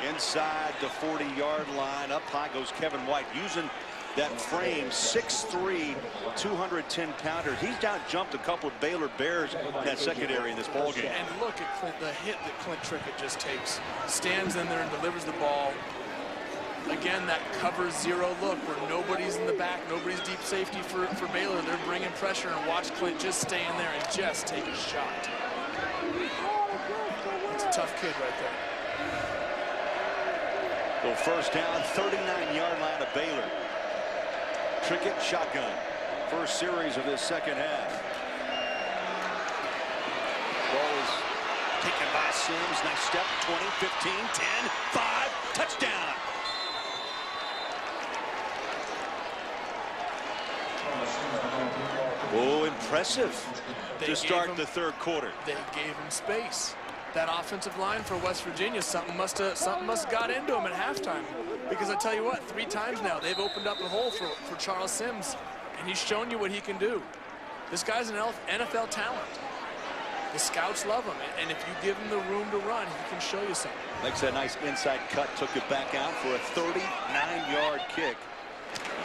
inside the 40-yard line. Up high goes Kevin White, using that frame, 6'3", 210-pounder. He's down jumped a couple of Baylor Bears in that secondary in this ball game. And look at Clint, the hit that Clint Trickett just takes. Stands in there and delivers the ball. Again, that cover zero look where nobody's in the back, nobody's deep safety for Baylor. They're bringing pressure, and watch Clint just stay in there and just take a shot. It's a tough kid right there. So first down, 39-yard line of Baylor. Trickett shotgun. First series of this second half. Ball is taken by Sims. Nice step. 20, 15, 10, 5. Touchdown. Oh, impressive to start the third quarter. They gave him space. That offensive line for West Virginia, something must have got into him at halftime. Because I tell you what, 3 times now they've opened up a hole for Charles Sims, and he's shown you what he can do. This guy's an NFL talent. The scouts love him, and if you give him the room to run, he can show you something. Makes that nice inside cut, took it back out for a 39-yard kick.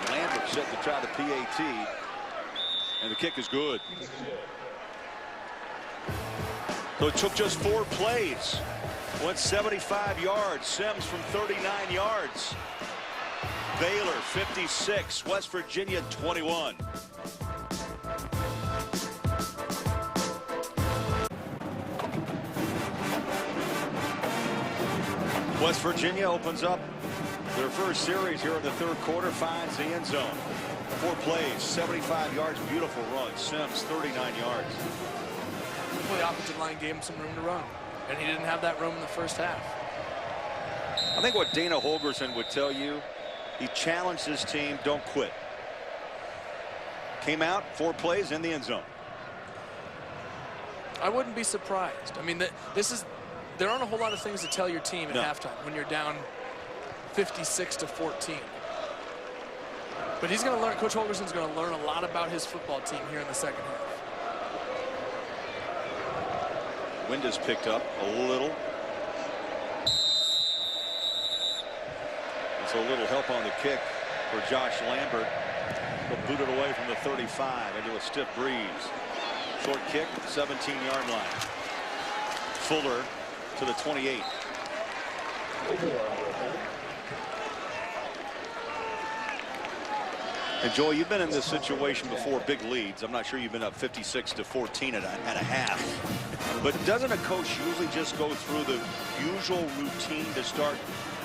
Lambert set to try the PAT, and the kick is good. So it took just 4 plays. Went 75 yards. Sims from 39 yards. Baylor 56, West Virginia 21. West Virginia opens up their first series here in the third quarter, finds the end zone. 4 plays, 75 yards, beautiful run. Sims 39 yards. The offensive line gave him some room to run, and he didn't have that room in the first half. I think what Dana Holgorsen would tell you, he challenged his team, don't quit. Came out, 4 plays in the end zone. I wouldn't be surprised. I mean, there aren't a whole lot of things to tell your team at halftime when you're down 56-14. But he's going to learn, Coach Holgorsen's going to learn a lot about his football team here in the second half. Wind has picked up a little. It's a little help on the kick for Josh Lambert. He'll boot it away from the 35 into a stiff breeze. Short kick, 17-yard line. Fuller to the 28. And Joey, you've been in this situation before, big leads. I'm not sure you've been up 56-14 at a half. But doesn't a coach usually just go through the usual routine to start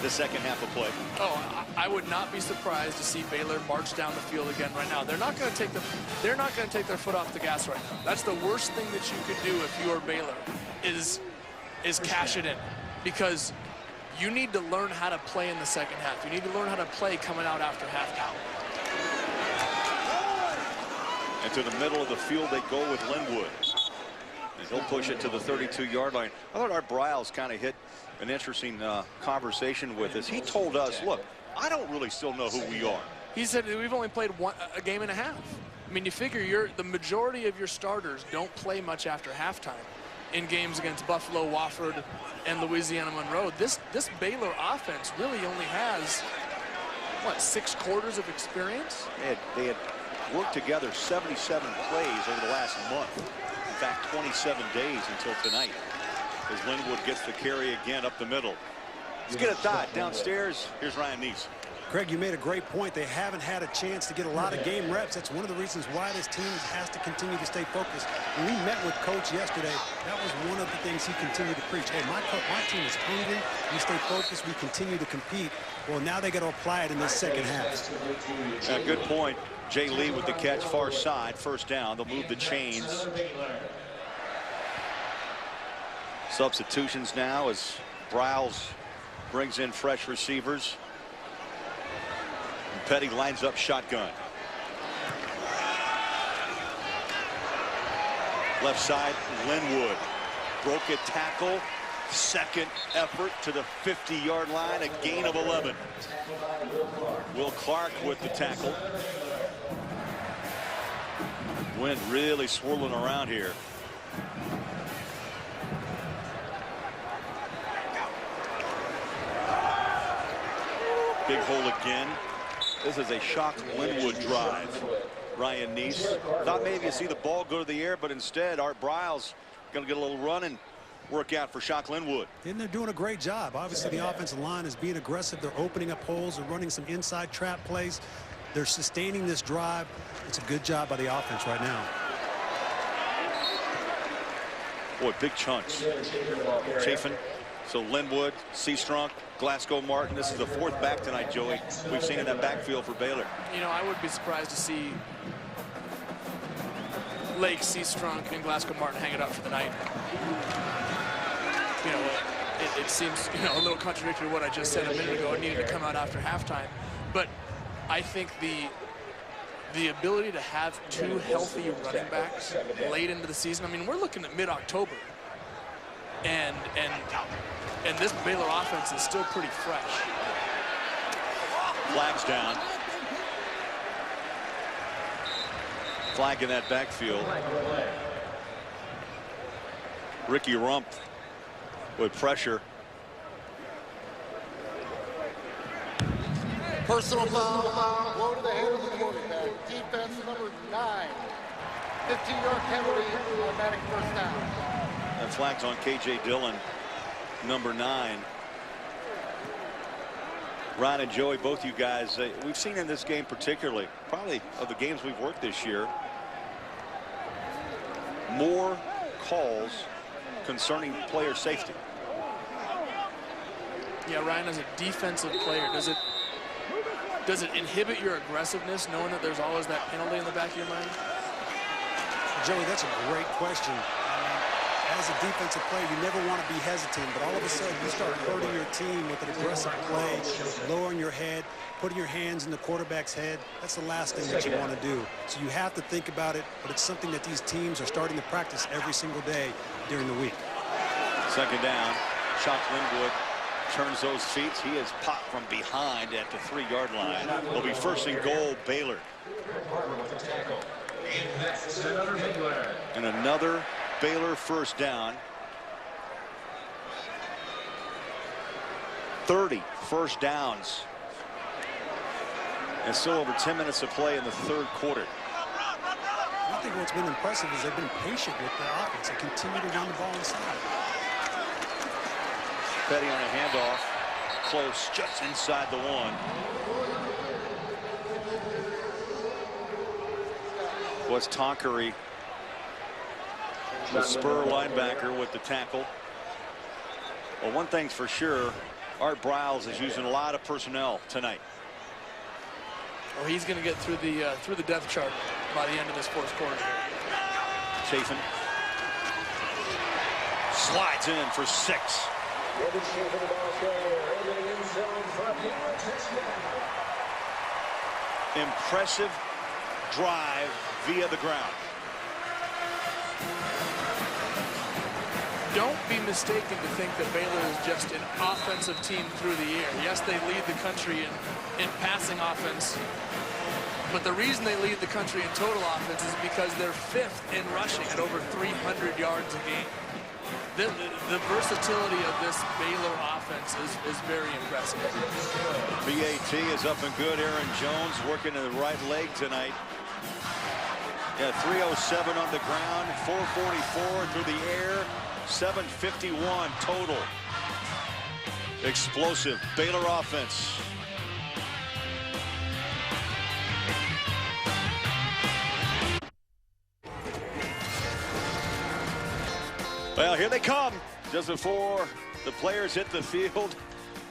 the second half of play? Oh, I would not be surprised to see Baylor march down the field again right now. They're not going to take their foot off the gas right now. That's the worst thing that you could do if you are Baylor is cash it in, because you need to learn how to play in the second half. You need to learn how to play coming out after halftime. And to the middle of the field they go with Linwood. And he'll push it to the 32-yard line. I thought Art Briles kind of hit an interesting conversation with us. He told us, look, I don't really still know who we are. He said we've only played a game and a half. I mean, you figure the majority of your starters don't play much after halftime in games against Buffalo, Wofford, and Louisiana Monroe. This Baylor offense really only has, what, 6 quarters of experience? They had worked together 77 plays over the last month. In fact, 27 days until tonight, as Linwood gets the carry again up the middle. Let's get a thought downstairs. Here's Ryan Neese. Greg, you made a great point. They haven't had a chance to get a lot of game reps. That's one of the reasons why this team has to continue to stay focused. When we met with Coach yesterday, that was one of the things he continued to preach. Hey, my team is hungry. We stay focused. We continue to compete. Well, now they got to apply it in this second half. Good point. Jay Lee with the catch, far side, first down. They'll move the chains. Substitutions now as Briles brings in fresh receivers. Petty lines up shotgun. Left side, Linwood. Broke a tackle. Second effort to the 50-yard line, a gain of 11. Will Clark with the tackle. Wind really swirling around here. Big hole again. This is a Shock Linwood drive. Ryan Neese thought maybe you see the ball go to the air, but instead Art Briles going to get a little run and work out for Shock Linwood. And they're doing a great job. Obviously, the offensive line is being aggressive. They're opening up holes. They're running some inside trap plays. They're sustaining this drive. It's a good job by the offense right now. Boy, big chunks. Chafin. So Linwood, Seastrunk, Glasgow Martin. This is the fourth back tonight, Joey, we've seen in that backfield for Baylor. You know, I would be surprised to see Lake, Seastrunk, and Glasgow Martin hang it up for the night. You know, it seems, you know, a little contradictory to what I just said a minute ago. It needed to come out after halftime. But I think the ability to have two healthy running backs late into the season, I mean, we're looking at mid-October. And this Baylor offense is still pretty fresh. Flags down. Flag in that backfield. Ricky Rump with pressure. Personal foul, blow to the head of the quarterback. Defense number 9. 15-yard penalty, automatic first down. And flags on KJ Dillon, number 9. Ron and Joey, both you guys, we've seen in this game particularly, probably of the games we've worked this year, more calls concerning player safety. Yeah, Ryan, as a defensive player, does it inhibit your aggressiveness knowing that there's always that penalty in the back of your mind? Joey, that's a great question. As a defensive player, you never want to be hesitant, but all of a sudden you start hurting your team with an aggressive play, lowering your head, putting your hands in the quarterback's head. That's the last thing that you want to do. So you have to think about it, but it's something that these teams are starting to practice every single day during the week. Second down, Shock Linwood turns those feet. He is popped from behind at the 3-yard line. It'll be first and goal, Baylor. And another Baylor first down. 30 first downs. And still over 10 minutes to play in the third quarter. I think what's been impressive is they've been patient with their offense. They continue to run the ball inside. Petty on a handoff. Close, just inside the 1. Was Tonkery, the spur linebacker, with the tackle. Well, one thing's for sure, Art Briles is using a lot of personnel tonight. Well, he's going to get through the depth chart by the end of this fourth quarter. Chafin slides in for 6. Impressive drive via the ground. Don't be mistaken to think that Baylor is just an offensive team through the air. Yes, they lead the country in passing offense, but the reason they lead the country in total offense is because they're 5th in rushing at over 300 yards a game. The versatility of this Baylor offense is very impressive. BAT is up and good. Aaron Jones working in the right leg tonight. Yeah, 307 on the ground, 444 through the air, 751 total. Explosive Baylor offense. Well, here they come. Just before the players hit the field.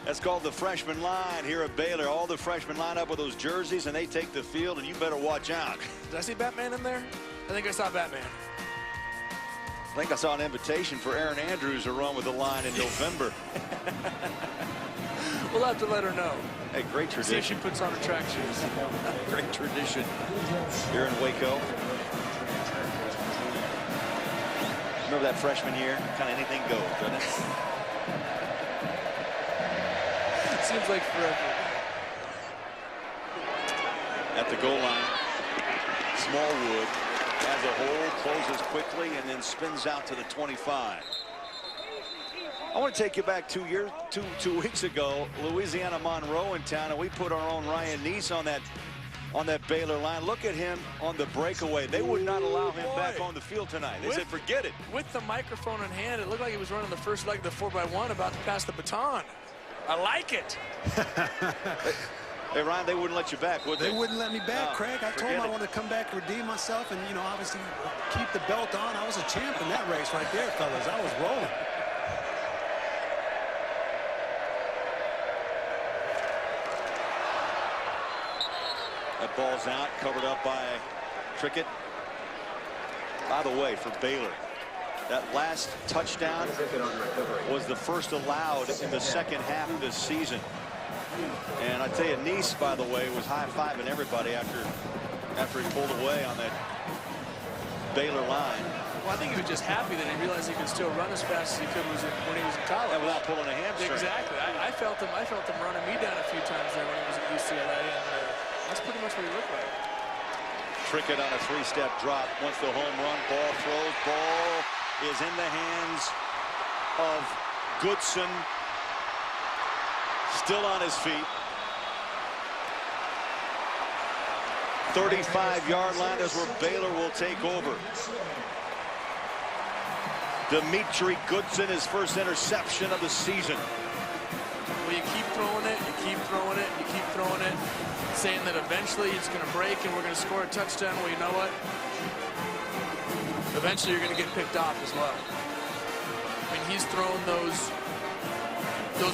That's called the freshman line here at Baylor. All the freshmen line up with those jerseys, and they take the field, and you better watch out. Did I see Batman in there? I think I saw Batman. I think I saw an invitation for Aaron Andrews to run with the line in November. We'll have to let her know. Hey, great tradition. See if she puts on her track shoes. Great tradition here in Waco. Remember that freshman year? Kind of anything goes, doesn't it? Seems like forever. At the goal line, Smallwood has a hole, closes quickly, and then spins out to the 25. I want to take you back 2 weeks ago. Louisiana Monroe in town, and we put our own Ryan Neese on that Baylor line. Look at him on the breakaway. They would not allow him back on the field tonight. They said, forget it. With the microphone in hand, it looked like he was running the first leg of the 4x1, about to pass the baton. I like it. Hey, Ryan, they wouldn't let you back, would they? They wouldn't let me back, No, Craig. I told them I wanted to come back, redeem myself, and, you know, obviously keep the belt on. I was a champ in that race right there, fellas. I was rolling. That ball's out, covered up by Trickett. By the way, for Baylor, that last touchdown was the first allowed in the second half of this season. And I tell you, Neese, by the way, was high-fiving everybody after he pulled away on that Baylor line. Well, I think he was just happy that he realized he could still run as fast as he could when he was in college. And without pulling a hamstring. Exactly. I felt him running me down a few times there when he was at UCLA, and that's pretty much what he looked like. Trickett on a three-step drop. Wants the home run. Ball throws. Ball is in the hands of Goodson. Still on his feet. 35-yard line is where Baylor will take over. Dimitri Goodson, his first interception of the season. Well, you keep throwing it, you keep throwing it, you keep throwing it, saying that eventually it's going to break and we're going to score a touchdown. Well, you know what? Eventually you're going to get picked off as well. I mean, he's thrown those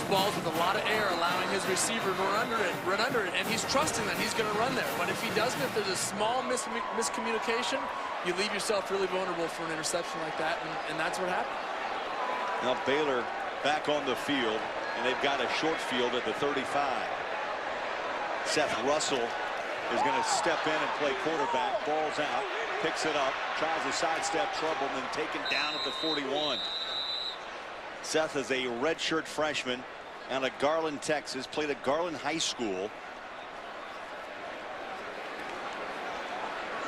balls with a lot of air, allowing his receiver to run under it, and he's trusting that he's going to run there. But if he doesn't, if there's a small miscommunication, you leave yourself really vulnerable for an interception like that, and that's what happened. Now Baylor back on the field, and they've got a short field at the 35. Seth Russell is going to step in and play quarterback. Ball's out, picks it up, tries to sidestep trouble, and then taken down at the 41. Seth is a redshirt freshman out of Garland, Texas, played at Garland High School.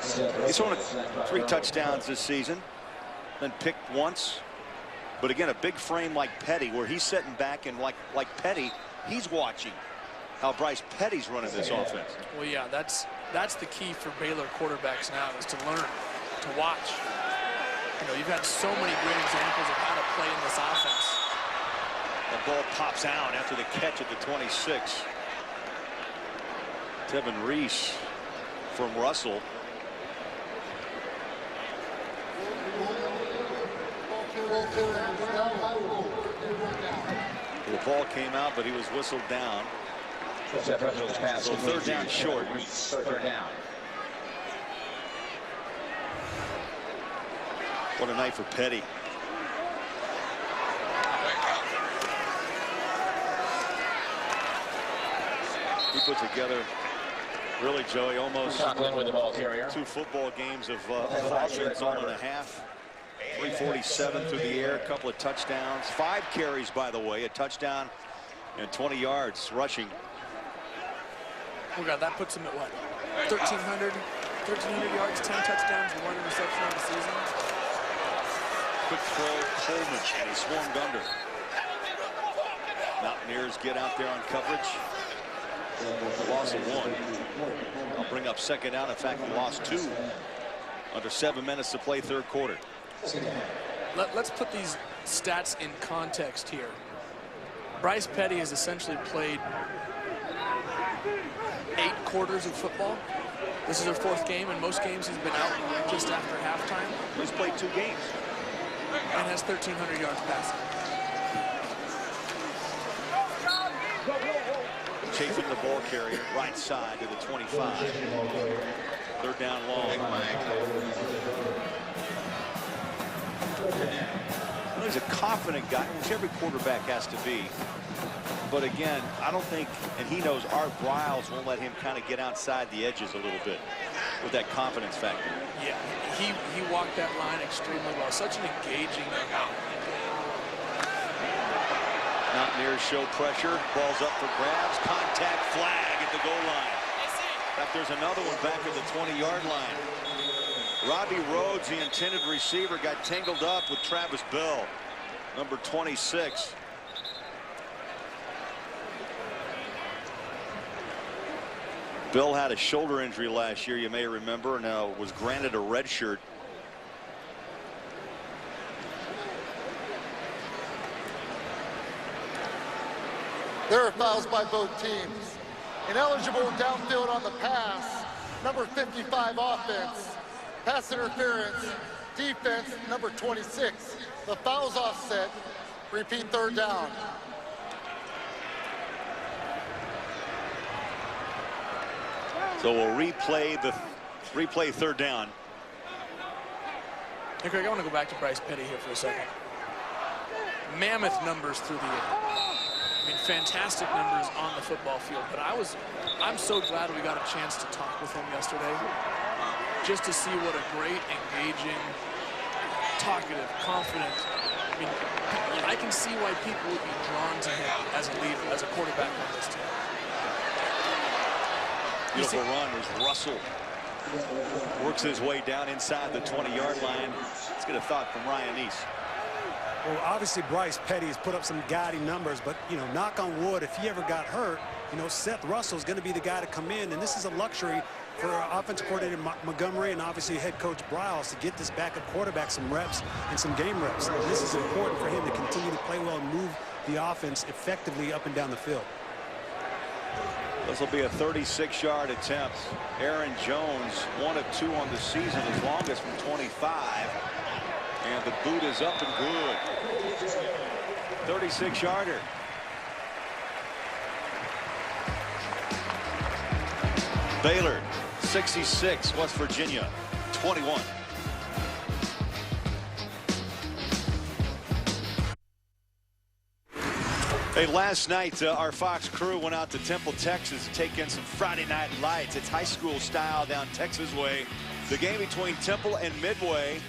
He's thrown 3 touchdowns this season, then picked once. But again, a big frame like Petty, where he's sitting back, and like Petty, he's watching how Bryce Petty's running this offense. Well, yeah, that's the key for Baylor quarterbacks now, is to learn, to watch. You know, you've had so many great examples of how to play in this offense. The ball pops out after the catch at the 26. Tevin Reese from Russell. The ball came out, but he was whistled down. So third down short. What a night for Petty. He put together, really, Joey, almost 2 football games of offense on and a half. 347 through the air, a couple of touchdowns. 5 carries, by the way, a touchdown and 20 yards rushing. Oh, God, that puts him at what? 1,300 yards, 10 touchdowns, 1 interception on the season. Quick throw, Coleman, and he swarmed under. Mountaineers get out there on coverage. Loss of 1. I'll bring up second down. In fact, we lost 2. Under 7 minutes to play third quarter. Let's put these stats in context here. Bryce Petty has essentially played 8 quarters of football. This is her 4th game. In most games, he's been out just after halftime. He's played 2 games. And has 1,300 yards passing. Chafing the ball carrier, right side to the 25. Third down long. He's a confident guy, which every quarterback has to be. But again, I don't think, and he knows Art Briles won't let him kind of get outside the edges a little bit with that confidence factor. Yeah, he walked that line extremely well. Such an engaging young. Mountaineers show pressure. Ball's up for grabs. Contact flag at the goal line. In fact, there's another one back at the 20-yard line. Robbie Rhodes, the intended receiver, got tangled up with Travis Bell, number 26. Bill had a shoulder injury last year, you may remember. Now was granted a red shirt. There are fouls by both teams. Ineligible downfield on the pass, number 55 offense. Pass interference, defense, number 26. The foul's offset. Repeat, third down. So we'll replay third down. Hey, Craig, I want to go back to Bryce Petty here for a second. Mammoth numbers through the air. I mean, fantastic numbers on the football field. But I'm so glad we got a chance to talk with him yesterday, just to see what a great, engaging, talkative, confident. I mean, I can see why people would be drawn to him as a leader, as a quarterback on this team. Beautiful run was Russell. Works his way down inside the 20-yard line. Let's get a thought from Ryan East. Well, obviously Bryce Petty has put up some guiding numbers, but knock on wood, if he ever got hurt, Seth Russell's going to be the guy to come in, and this is a luxury for offensive coordinator Montgomery and obviously head coach Briles to get this backup quarterback some reps and some game reps. And this is important for him to continue to play well and move the offense effectively up and down the field. This will be a 36-yard attempt. Aaron Jones, 1 of 2 on the season, his longest from 25. And the boot is up and good. 36-yarder. Baylor, 66. West Virginia, 21. Hey, last night our Fox crew went out to Temple, Texas to take in some Friday Night Lights. It's high school style down Texas way. The game between Temple and Midway.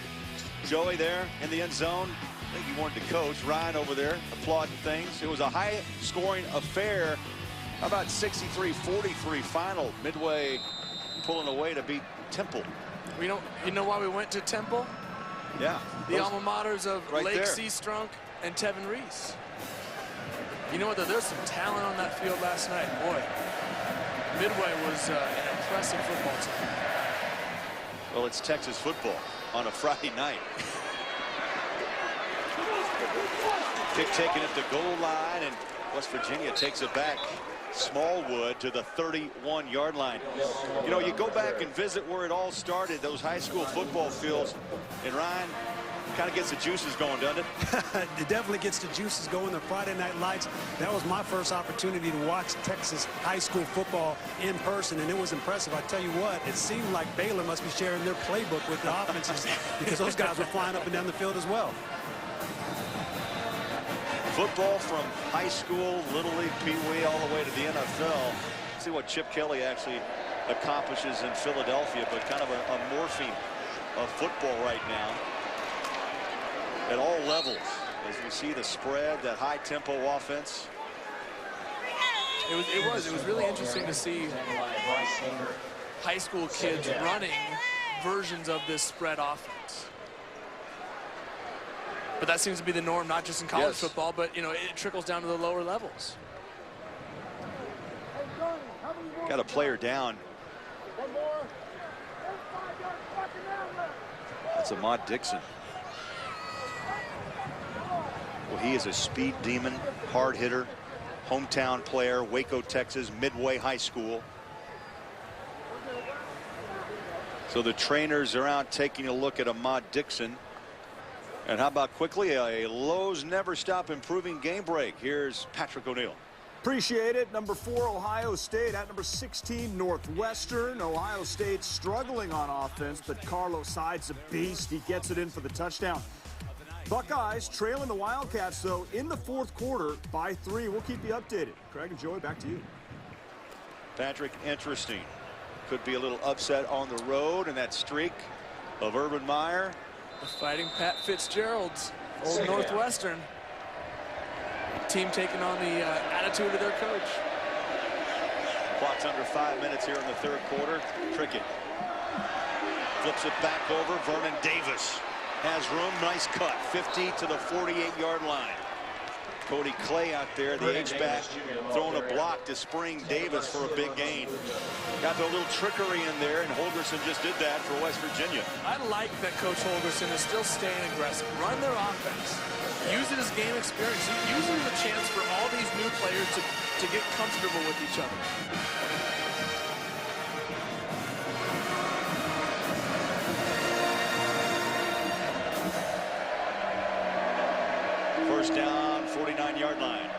Joey there in the end zone. I think he wanted to coach. Ryan over there applauding things. It was a high-scoring affair. How about 63-43 final? Midway pulling away to beat Temple. You know why we went to Temple? Yeah. The alma maters of right Lake there. Seastrunk and Tevin Reese. You know what, though? There's some talent on that field last night. Boy, Midway was an impressive football team. Well, it's Texas football on a Friday night. Kick taken at the goal line, and West Virginia takes it back. Smallwood to the 31-yard line. You go back and visit where it all started, those high school football fields, and Ryan, kind of gets the juices going, doesn't it? It definitely gets the juices going. The Friday Night Lights, that was my first opportunity to watch Texas high school football in person, and it was impressive. I tell you what, it seemed like Baylor must be sharing their playbook with the offenses because those guys were flying up and down the field as well. Football from high school, Little League, Pee Wee, all the way to the NFL. See what Chip Kelly actually accomplishes in Philadelphia, but kind of a morphing of football right now at all levels. As we see the spread, that high tempo offense. It was really interesting to see high school kids running versions of this spread offense. But that seems to be the norm, not just in college football, but it trickles down to the lower levels. Got a player down. That's Ahmad Dixon. Well, he is a speed demon, hard hitter, hometown player, Waco, Texas, Midway High School. So the trainers are out taking a look at Ahmad Dixon. And how about quickly a Lowe's Never Stop Improving game break. Here's Patrick O'Neill. Appreciate it. Number 4, Ohio State. At number 16, Northwestern. Ohio State struggling on offense, but Carlos Hyde's a beast. He gets it in for the touchdown. Buckeyes trailing the Wildcats, though, in the fourth quarter by 3. We'll keep you updated. Craig and Joey, back to you. Patrick, interesting. Could be a little upset on the road, and that streak of Urban Meyer. The Fighting Pat Fitzgeralds, old Northwestern. Team taking on the attitude of their coach. Clock's under 5 minutes here in the third quarter. Trickett flips it back over. Vernon Davis has room. Nice cut. 50 to the 48-yard line. Cody Clay out there, the H-back, throwing a block to Spring Davis for a big gain. Got the little trickery in there, and Holgerson just did that for West Virginia. I like that Coach Holgerson is still staying aggressive. Run their offense. Use it as game experience. Use it as a chance for all these new players to get comfortable with each other. First down, 49-yard line.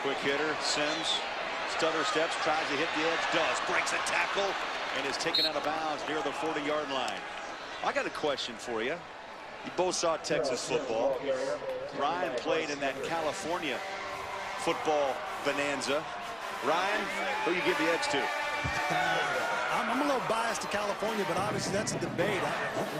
Quick hitter, Sims. Stutter steps, tries to hit the edge, does. Breaks a tackle and is taken out of bounds near the 40-yard line. I got a question for you. You both saw Texas football. Ryan played in that California football bonanza. Ryan, who you give the edge to? I'm a little biased to California, but obviously that's a debate.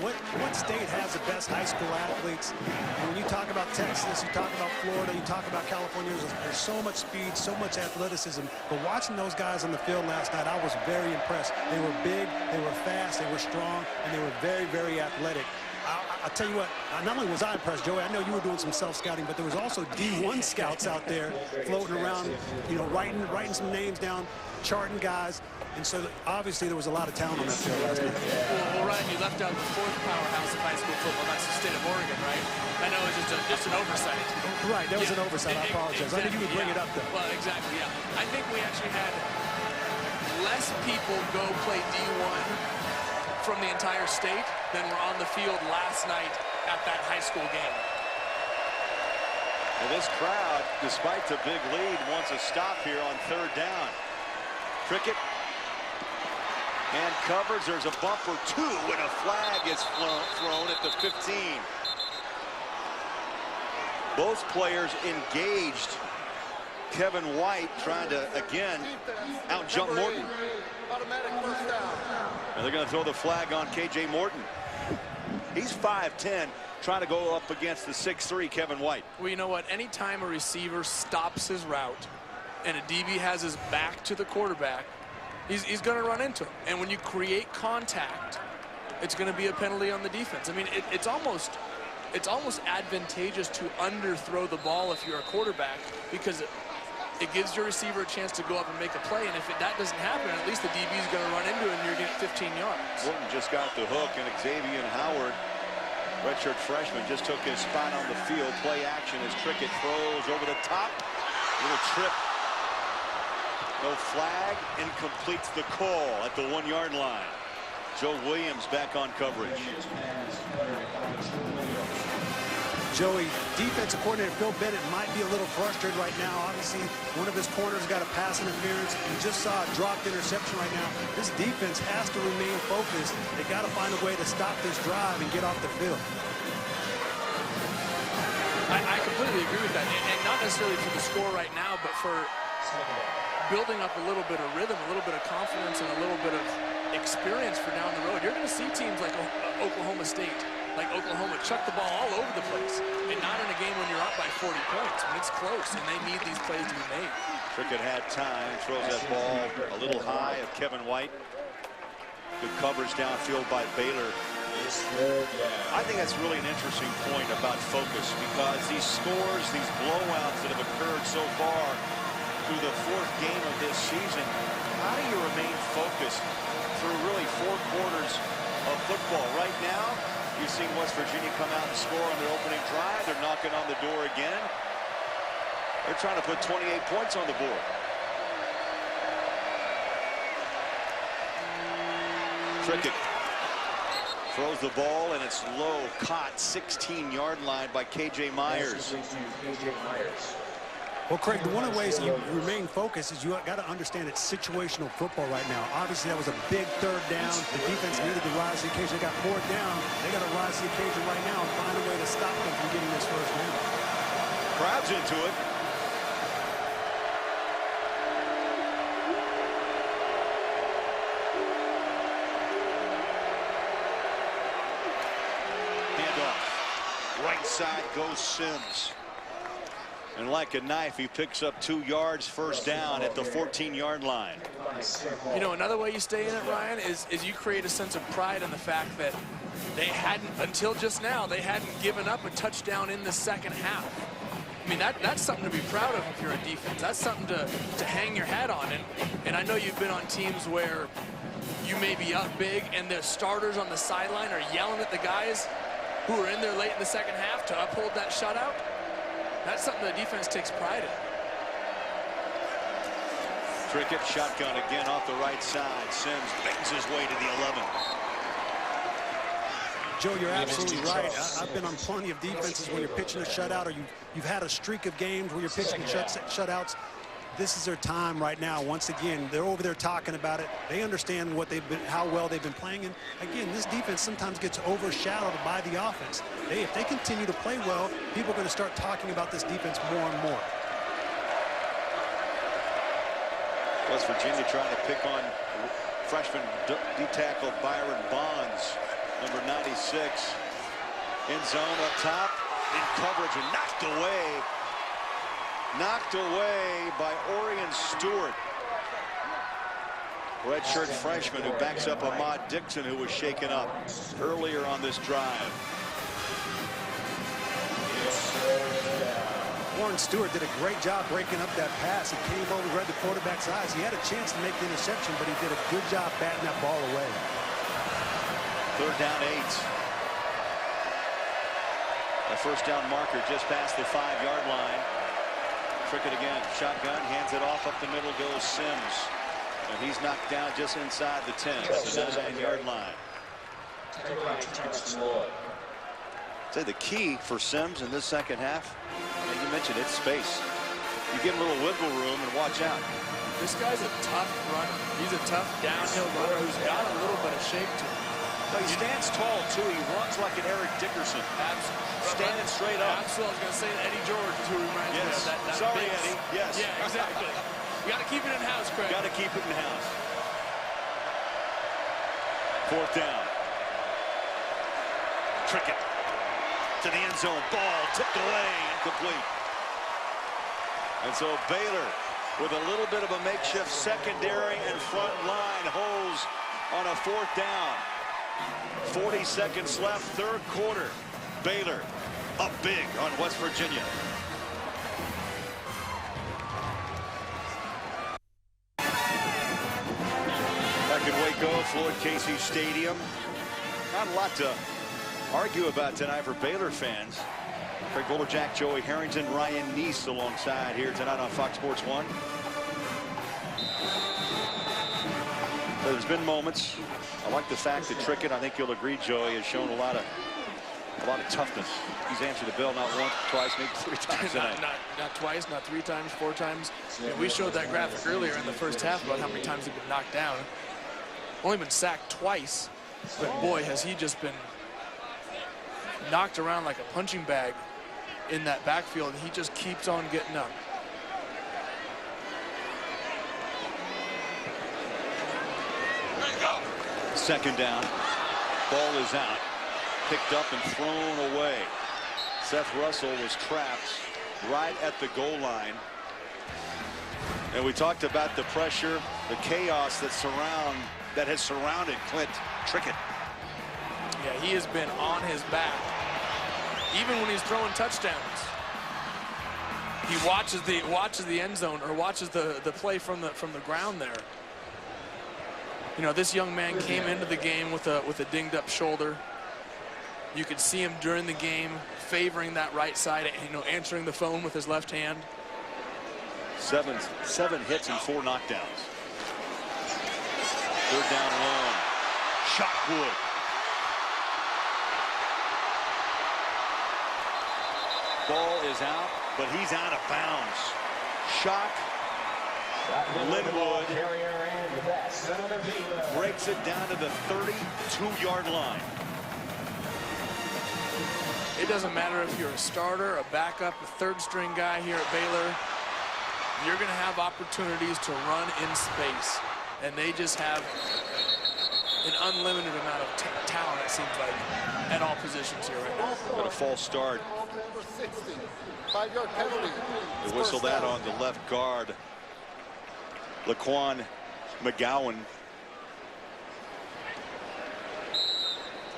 What state has the best high school athletes? And when you talk about Texas, you talk about Florida, you talk about California, there's so much speed, so much athleticism. But watching those guys on the field last night, I was very impressed. They were big, they were fast, they were strong, and they were very, very athletic. I'll tell you what, not only was I impressed, Joey, I know you were doing some self-scouting, but there was also D1 scouts out there floating around, you know, writing some names down, charting guys. And so obviously there was a lot of talent on that field last night. Well, Ryan, you left out the fourth powerhouse of high school football. That's the state of Oregon, right? I know it's just an oversight. Right, that was an oversight. I apologize. Exactly, I knew you would bring it up, though. Well, exactly, yeah. I think we actually had less people go play D1 from the entire state than were on the field last night at that high school game. Well, this crowd, despite the big lead, wants a stop here on third down. Cricket and covers. There's a bumper two, and a flag is thrown at the 15. Both players engaged. Kevin White trying to again out-jump Morton. Automatic first down. And they're going to throw the flag on KJ Morton. He's 5'10", trying to go up against the 6'3" Kevin White. Well, you know what? Anytime a receiver stops his route and a DB has his back to the quarterback, he's going to run into him. And when you create contact, it's going to be a penalty on the defense. I mean, it's almost advantageous to underthrow the ball if you're a quarterback, because it gives your receiver a chance to go up and make a play. And if that doesn't happen, at least the DB is going to run into it and you're getting 15 yards. Morton just got the hook, and Xavier Howard, redshirt freshman, just took his spot on the field. Play action as Cricket throws over the top. Little trip. No flag, and completes the call at the 1-yard line. Joe Williams back on coverage. Joey, defensive coordinator Phil Bennett might be a little frustrated right now. Obviously, one of his corners got a pass interference. We just saw a dropped interception right now. This defense has to remain focused. They got to find a way to stop this drive and get off the field. I completely agree with that, and not necessarily for the score right now, but for building up a little bit of rhythm, a little bit of confidence, and a little bit of experience for down the road. You're going to see teams like Oklahoma State, like Oklahoma, chuck the ball all over the place, and not in a game when you're up by 40 points. When it's close, and they need these plays to be made. Cricket had time, throws that ball a little high of Kevin White. Good coverage downfield by Baylor. I think that's really an interesting point about focus, because these scores, these blowouts that have occurred so far through the fourth game of this season, how do you remain focused through really 4 quarters of football? Right now, you've seen West Virginia come out and score on their opening drive. They're knocking on the door again. They're trying to put 28 points on the board. Cricket throws the ball, and it's low, caught 16-yard line by KJ Myers. Well, Craig, one of the ways you remain focused is you got to understand it's situational football right now. Obviously, that was a big third down. The defense needed to rise to the occasion. They got 4th down. They got to rise to the occasion right now and find a way to stop them from getting this first down. Crowd's into it. Handoff. Right side goes Sims. And like a knife, he picks up 2 yards, first down at the 14-yard line. You know, another way you stay in it, Ryan, is you create a sense of pride in the fact that they hadn't, until just now, they hadn't given up a touchdown in the second half. I mean, that's something to be proud of if you're a defense. That's something to hang your hat on. And I know you've been on teams where you may be up big and the starters on the sideline are yelling at the guys who are in there late in the second half to uphold that shutout. That's something the defense takes pride in. Trickett shotgun again off the right side. Sims bangs his way to the 11. Joe, you're absolutely right. I've been on plenty of defenses when you're pitching a shutout, or you've had a streak of games where you're pitching shutouts. This is their time right now. Once again, they're over there talking about it. They understand what how well they've been playing. And again, this defense sometimes gets overshadowed by the offense. If they continue to play well, people are going to start talking about this defense more and more. West Virginia trying to pick on freshman D-tackle Byron Bonds, number 96. In zone up top, in coverage, and knocked away. Knocked away by Orion Stewart. Redshirt freshman who backs up Ahmad Dixon, who was shaken up earlier on this drive. Warren Stewart did a great job breaking up that pass. He came over, read the quarterback's eyes. He had a chance to make the interception, but he did a good job batting that ball away. 3rd down 8. A first down marker just past the 5-yard line. Trickett again, shotgun, hands it off up the middle, goes Sims. And he's knocked down just inside the 10 at the 9-yard line. I'd say the key for Sims in this second half, and you mentioned it's space. You give him a little wiggle room and watch out. This guy's a tough runner. He's a tough downhill runner who's got a little bit of shape to him. No, he stands tall, too. He runs like an Eric Dickerson. Standing straight up. Absolutely. I was going to say that Eddie George is who reminds me of that. Sorry, big, Eddie. Yes. Yeah, exactly. You got to keep it in house, Craig. Got to keep it in house. 4th down. Trickett to the end zone. Ball tipped away, incomplete. And so Baylor, with a little bit of a makeshift secondary and front line, holds on a 4th down. 40 seconds left, 3rd quarter. Baylor up big on West Virginia. Back in Waco, Floyd Casey Stadium. Not a lot to argue about tonight for Baylor fans. Craig Bolerjack, Joey Harrington, Ryan Neese alongside here tonight on Fox Sports 1. There's been moments. I like the fact that Trickett, I think you'll agree, Joey, has shown a lot of toughness. He's answered the bell not once, twice, maybe 3 times tonight. Not twice, not 3 times, 4 times. I mean, we showed that graphic earlier in the first half about how many times he'd been knocked down. Only been sacked twice, but boy, has he just been knocked around like a punching bag in that backfield. He just keeps on getting up. Second down. Ball is out. Picked up and thrown away. Seth Russell was trapped right at the goal line. And we talked about the pressure, the chaos that has surrounded Clint Trickett. Yeah, he has been on his back. Even when he's throwing touchdowns, he watches the end zone, or watches the play from the ground there. You know, this young man came into the game with a dinged up shoulder. You could see him during the game favoring that right side, you know, answering the phone with his left hand. 7 hits and 4 knockdowns. 3rd down long. Shockwood. Ball is out, but he's out of bounds. Shock. Linwood breaks it down to the 32-yard line. It doesn't matter if you're a starter, a backup, a 3rd-string guy here at Baylor. You're going to have opportunities to run in space, and they just have an unlimited amount of talent, it seems like, at all positions here right now. Got a false start number 60. 5-yard penalty. They whistle that on the left guard, Laquan McGowan.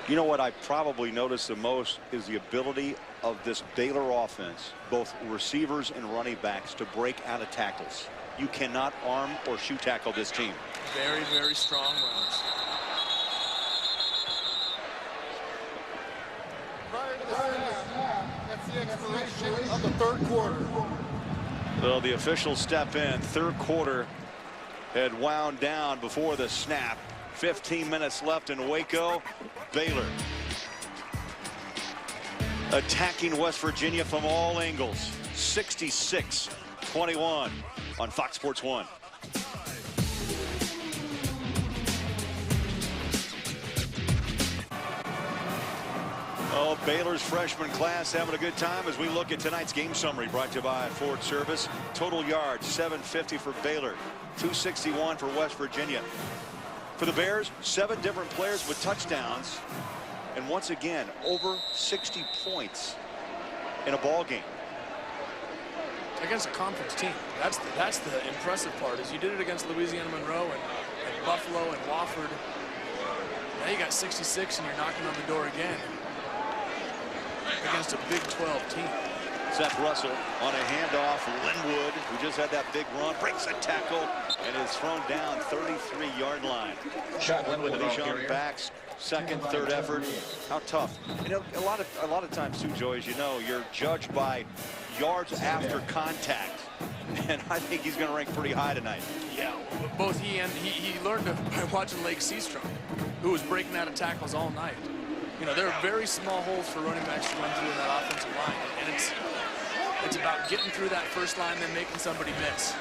You know what I probably noticed the most is the ability of this Baylor offense, both receivers and running backs, to break out of tackles. You cannot arm or shoe tackle this team. Very, very strong runners. Prior to the snap, that's the expiration of the third quarter. So the officials step in. Third quarter had wound down before the snap. 15 minutes left in Waco. Baylor attacking West Virginia from all angles. 66-21 on Fox Sports 1. Oh, Baylor's freshman class having a good time as we look at tonight's game summary, brought to you by Ford Service. Total yards 750 for Baylor, 261 for West Virginia. For the Bears, 7 different players with touchdowns, and once again over 60 points in a ball game against a conference team. That's the impressive part, is you did it against Louisiana Monroe and Buffalo and Wofford. Now you got 66 and you're knocking on the door again against a Big 12 team. Seth Russell on a handoff. Linwood, who just had that big run, breaks a tackle and is thrown down 33-yard line. Bijan backs, second, third effort. How tough. You know, a lot of times too, Joey, as you know, you're judged by yards after contact, and I think he's going to rank pretty high tonight. Yeah, both he learned by watching Lake Seastrunk, who was breaking out of tackles all night. You know, there are very small holes for running backs to run through in that offensive line, and it's about getting through that first line, then making somebody miss.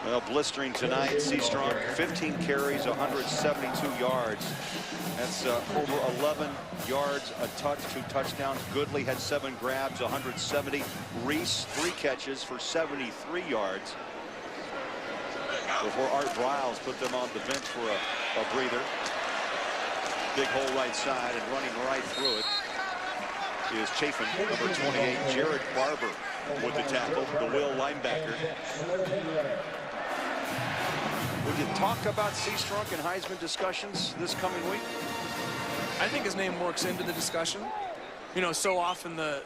Well, blistering tonight. Seastrunk, 15 carries, 172 yards. That's over 11 yards a touch, 2 touchdowns. Goodley had 7 grabs, 170. Reese, 3 catches for 73 yards. Before Art Briles put them on the bench for a breather. Big hole right side, and running right through it is Chafin, number 28. Jared Barber with the tackle, the Will linebacker. Would you talk about Seastrunk and Heisman discussions this coming week? I think his name works into the discussion. You know, so often the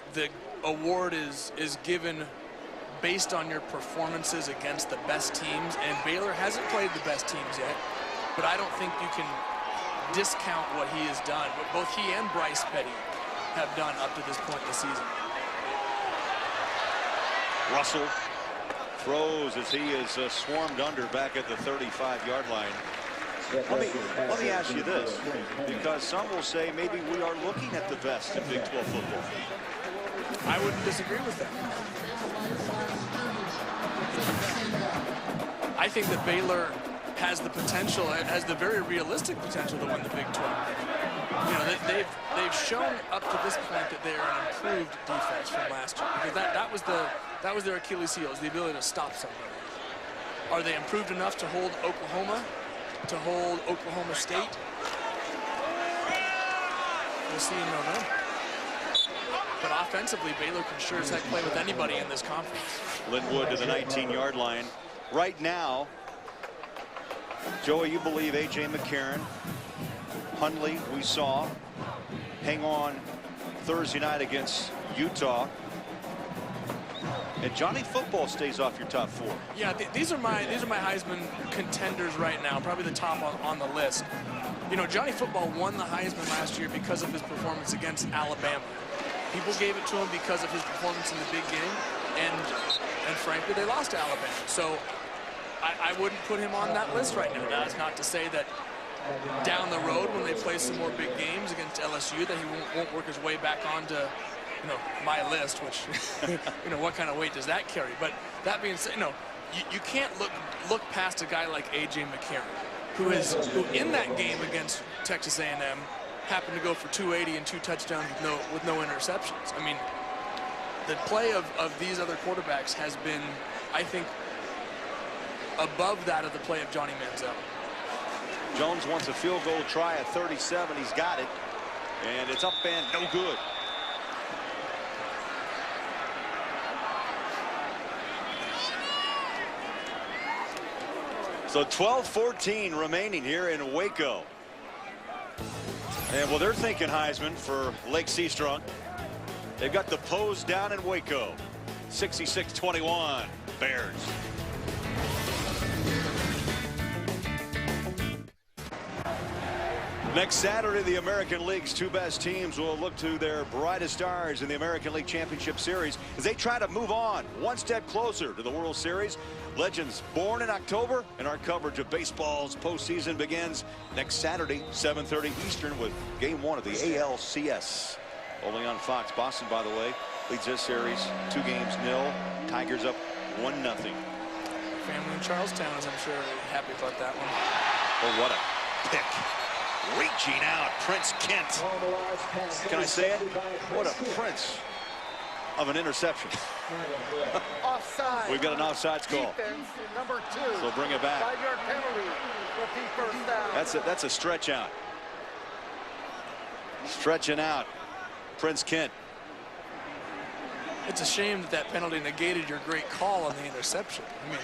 award is given based on your performances against the best teams, and Baylor hasn't played the best teams yet, but I don't think you can discount what he has done, what both he and Bryce Petty have done up to this point in the season. Russell throws as he is swarmed under back at the 35-yard line. Let me ask you this, because some will say maybe we are looking at the best in Big 12 football. I wouldn't disagree with that. I think that Baylor has the potential, has the very realistic potential to win the Big 12. You know, they've shown up to this point that they are an improved defense from last year, because that was their Achilles heel, is the ability to stop somebody. Are they improved enough to hold Oklahoma, to hold Oklahoma State? We'll see in November. But offensively, Baylor can sure as heck play with anybody in this conference. Linwood to the 19-yard line. Right now, Joey, you believe A.J. McCarron, Hundley, we saw, hang on Thursday night against Utah. And Johnny Football stays off your top 4. Yeah, these are my Heisman contenders right now, probably the top on the list. You know, Johnny Football won the Heisman last year because of his performance against Alabama. People gave it to him because of his performance in the big game, and frankly, they lost to Alabama. So I wouldn't put him on that list right now. That's not to say that down the road, when they play some more big games against LSU, that he won't work his way back onto, you know, my list, which, you know, what kind of weight does that carry? But that being said, you know, you can't look past a guy like A.J. McCarron, who in that game against Texas A&M happened to go for 280 and 2 touchdowns with no interceptions. I mean, the play of these other quarterbacks has been, I think, above that of the play of Johnny Manziel. Jones wants a field goal try at 37. He's got it, and it's up and no good. So 12-14 remaining here in Waco. And well, they're thinking Heisman for Lake Seastrunk. They've got the pose down in Waco. 66-21 Bears. Next Saturday, the American League's two best teams will look to their brightest stars in the American League Championship Series as they try to move on one step closer to the World Series. Legends born in October, and our coverage of baseball's postseason begins next Saturday, 7:30 Eastern, with Game 1 of the ALCS. Only on Fox. Boston, by the way, leads this series 2-0. Tigers up 1-0. Family in Charlestown is, I'm sure, happy about that one. Oh, what a pick. Reaching out, Prince Kent. Can I say it? What a prince of an interception. Offside. We've got an offsides call. Defense, number 2. So bring it back. 5-yard penalty. Repeat first down. That's a stretch out. Stretching out, Prince Kent. It's a shame that that penalty negated your great call on the interception. I mean,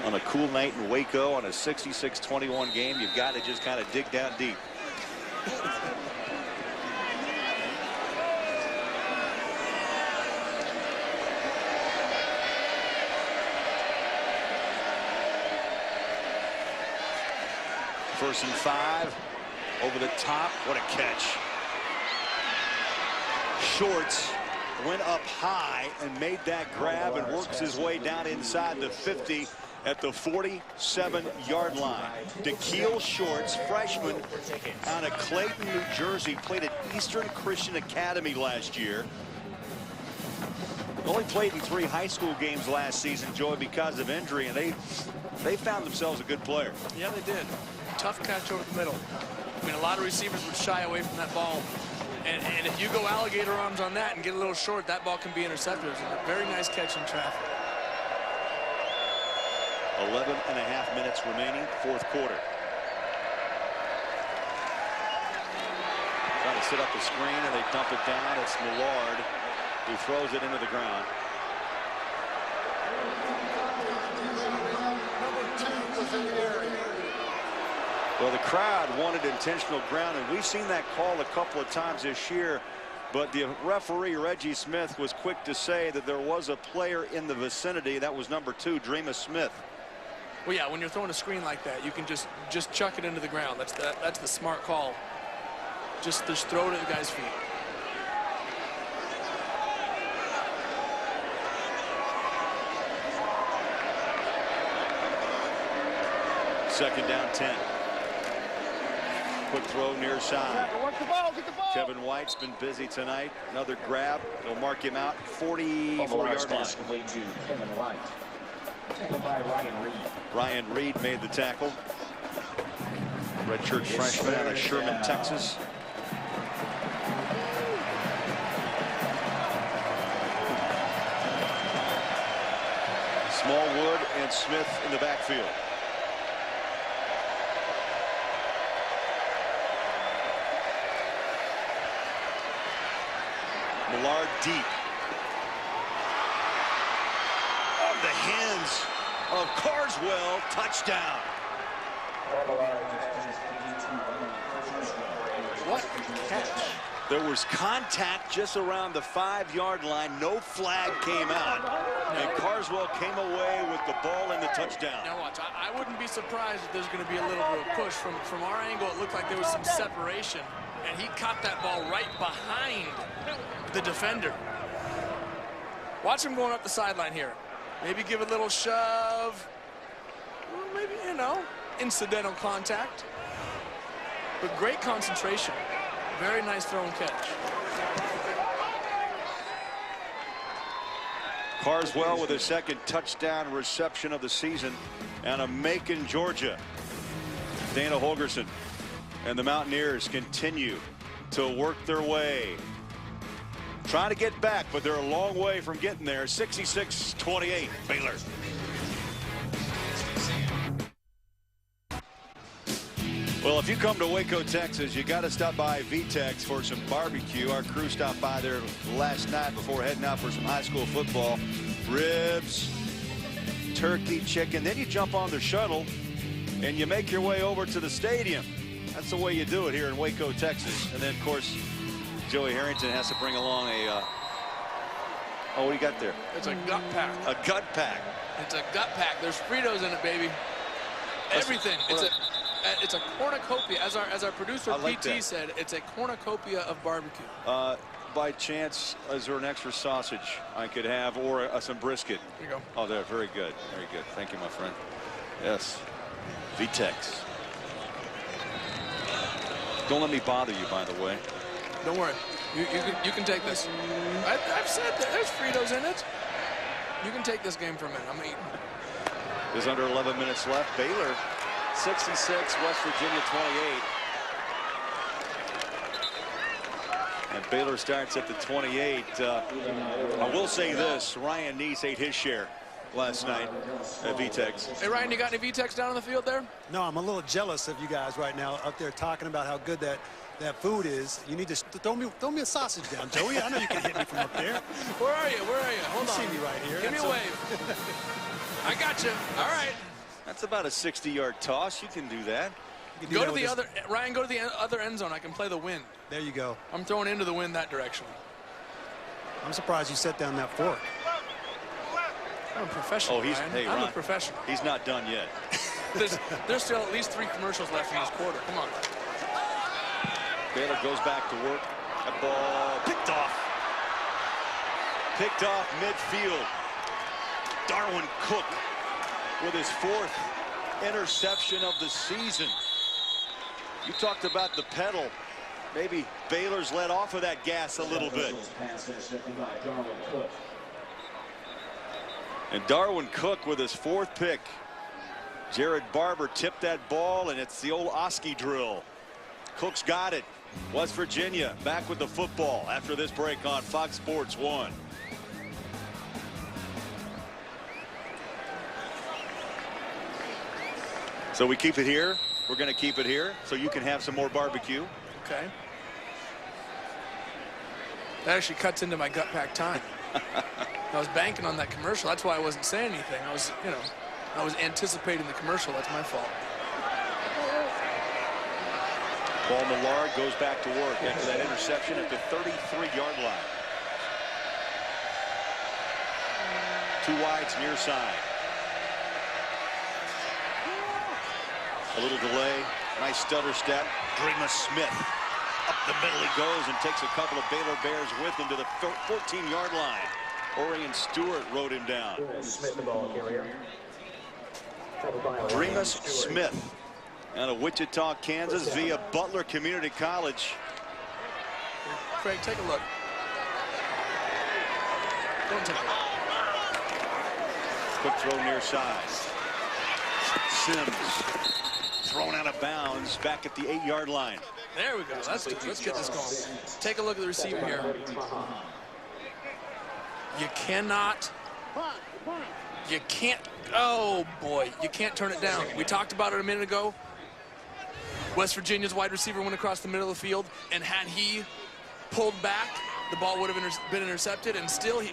on a cool night in Waco on a 66-21 game, you've got to just kind of dig down deep. First and 5. Over the top. What a catch. Shorts went up high and made that grab and works his way down inside the 50 at the 47-yard line. Dakeil Shorts, freshman out of Clayton, New Jersey, played at Eastern Christian Academy last year. Only played in 3 high school games last season, Joey, because of injury, and they found themselves a good player. yeah, they did. Tough catch over the middle. I mean, a lot of receivers would shy away from that ball. And if you go alligator arms on that and get a little short, that ball can be intercepted. It was a very nice catch in traffic. 11.5 minutes remaining, 4th quarter. Trying to set up the screen, and they dump it down. It's Millard who throws it into the ground. Number 2 was in the area. Well, the crowd wanted intentional ground, and we've seen that call a couple of times this year. But the referee, Reggie Smith, was quick to say that there was a player in the vicinity. That was number 2, Dreamus Smith. Well, yeah, when you're throwing a screen like that, you can just chuck it into the ground. That's the smart call. Just throw it at the guy's feet. Second down 10. Quick throw near side. Work the ball, get the ball. Kevin White's been busy tonight. Another grab. They'll mark him out. 44-yard line. Complete to Kevin White. Tackled by Ryan Reed. Ryan Reed made the tackle. Redshirt freshman out of Sherman, Texas. Smallwood and Smith in the backfield. Millard deep. On the hands of Carswell. Touchdown. What catch. There was contact just around the 5-yard line. No flag came out. And Carswell came away with the ball and the touchdown. Now watch, I wouldn't be surprised if there's going to be a little bit of push. From our angle, it looked like there was some separation. And he caught that ball right behind the defender. Watch him going up the sideline here. Maybe give a little shove. Well, maybe, you know, incidental contact. But great concentration. Very nice throw and catch. Carswell with his second touchdown reception of the season out of Macon, Georgia. Dana Holgerson and the Mountaineers continue to work their way. Trying to get back, but they're a long way from getting there. 66-28, Baylor. Well, if you come to Waco, Texas, you got to stop by VTEX for some barbecue. Our crew stopped by there last night before heading out for some high school football. Ribs, turkey, chicken. Then you jump on the shuttle and you make your way over to the stadium. That's the way you do it here in Waco, Texas. And then, of course, Joey Harrington has to bring along a oh, what do you got there? It's a gut pack. A gut pack. It's a gut pack. There's Fritos in it, baby. Everything. It's a cornucopia. As our producer PT said, it's a cornucopia of barbecue. By chance, is there an extra sausage I could have, or some brisket? Here you go. Oh, there. Very good. Very good. Thank you, my friend. Yes. VTEX. Don't let me bother you, by the way. Don't worry. You can take this. I've said that there's Fritos in it. You can take this game for a minute. I'm eating. There's under 11 minutes left. Baylor 66, West Virginia 28. And Baylor starts at the 28. I will say this, Ryan Neese ate his share last night at VTEX. Hey, Ryan, you got any VTEX down on the field there? No, I'm a little jealous of you guys right now up there talking about how good that food is. You need to throw me a sausage down, Joey. I know you can hit me from up there. Where are you? Hold on. You see me right here. Give me a wave. I got you. All right. That's about a 60-yard toss. You can do that. Go to the other, Ryan, go to the other end zone. I can play the wind. There you go. I'm throwing into the wind that direction. I'm surprised you set down that fork. I'm a professional, Ryan. Hey, I'm Ron, a professional. He's not done yet. There's still at least 3 commercials left in this quarter. Come on. Baylor goes back to work. That ball picked off. Picked off midfield. Darwin Cook with his 4th interception of the season. You talked about the pedal. Maybe Baylor's let off of that gas a little bit. And Darwin Cook with his 4th pick. Jared Barber tipped that ball, and it's the old Oski drill. Cook's got it. West Virginia back with the football after this break on Fox Sports 1. So we keep it here. We're going to keep it here so you can have some more barbecue. Okay. That actually cuts into my gut pack time. I was banking on that commercial. That's why I wasn't saying anything. I was, I was anticipating the commercial. That's my fault. Paul Millard goes back to work after that interception at the 33-yard line. 2 wides near side. A little delay. Nice stutter step. Dreamer Smith. Up the middle he goes and takes a couple of Baylor Bears with him to the 14-yard line. Orion Stewart rode him down. Smith, the ball carrier. Dreamus Smith out of Wichita, Kansas via Butler Community College. Craig, take a look. Don't take it. Quick throw near side. Sims thrown out of bounds back at the 8-yard line. There we go. Let's get this going. Take a look at the receiver here. You can't, oh boy, you can't turn it down. We talked about it a minute ago. West Virginia's wide receiver went across the middle of the field, and had he pulled back, the ball would have been intercepted, and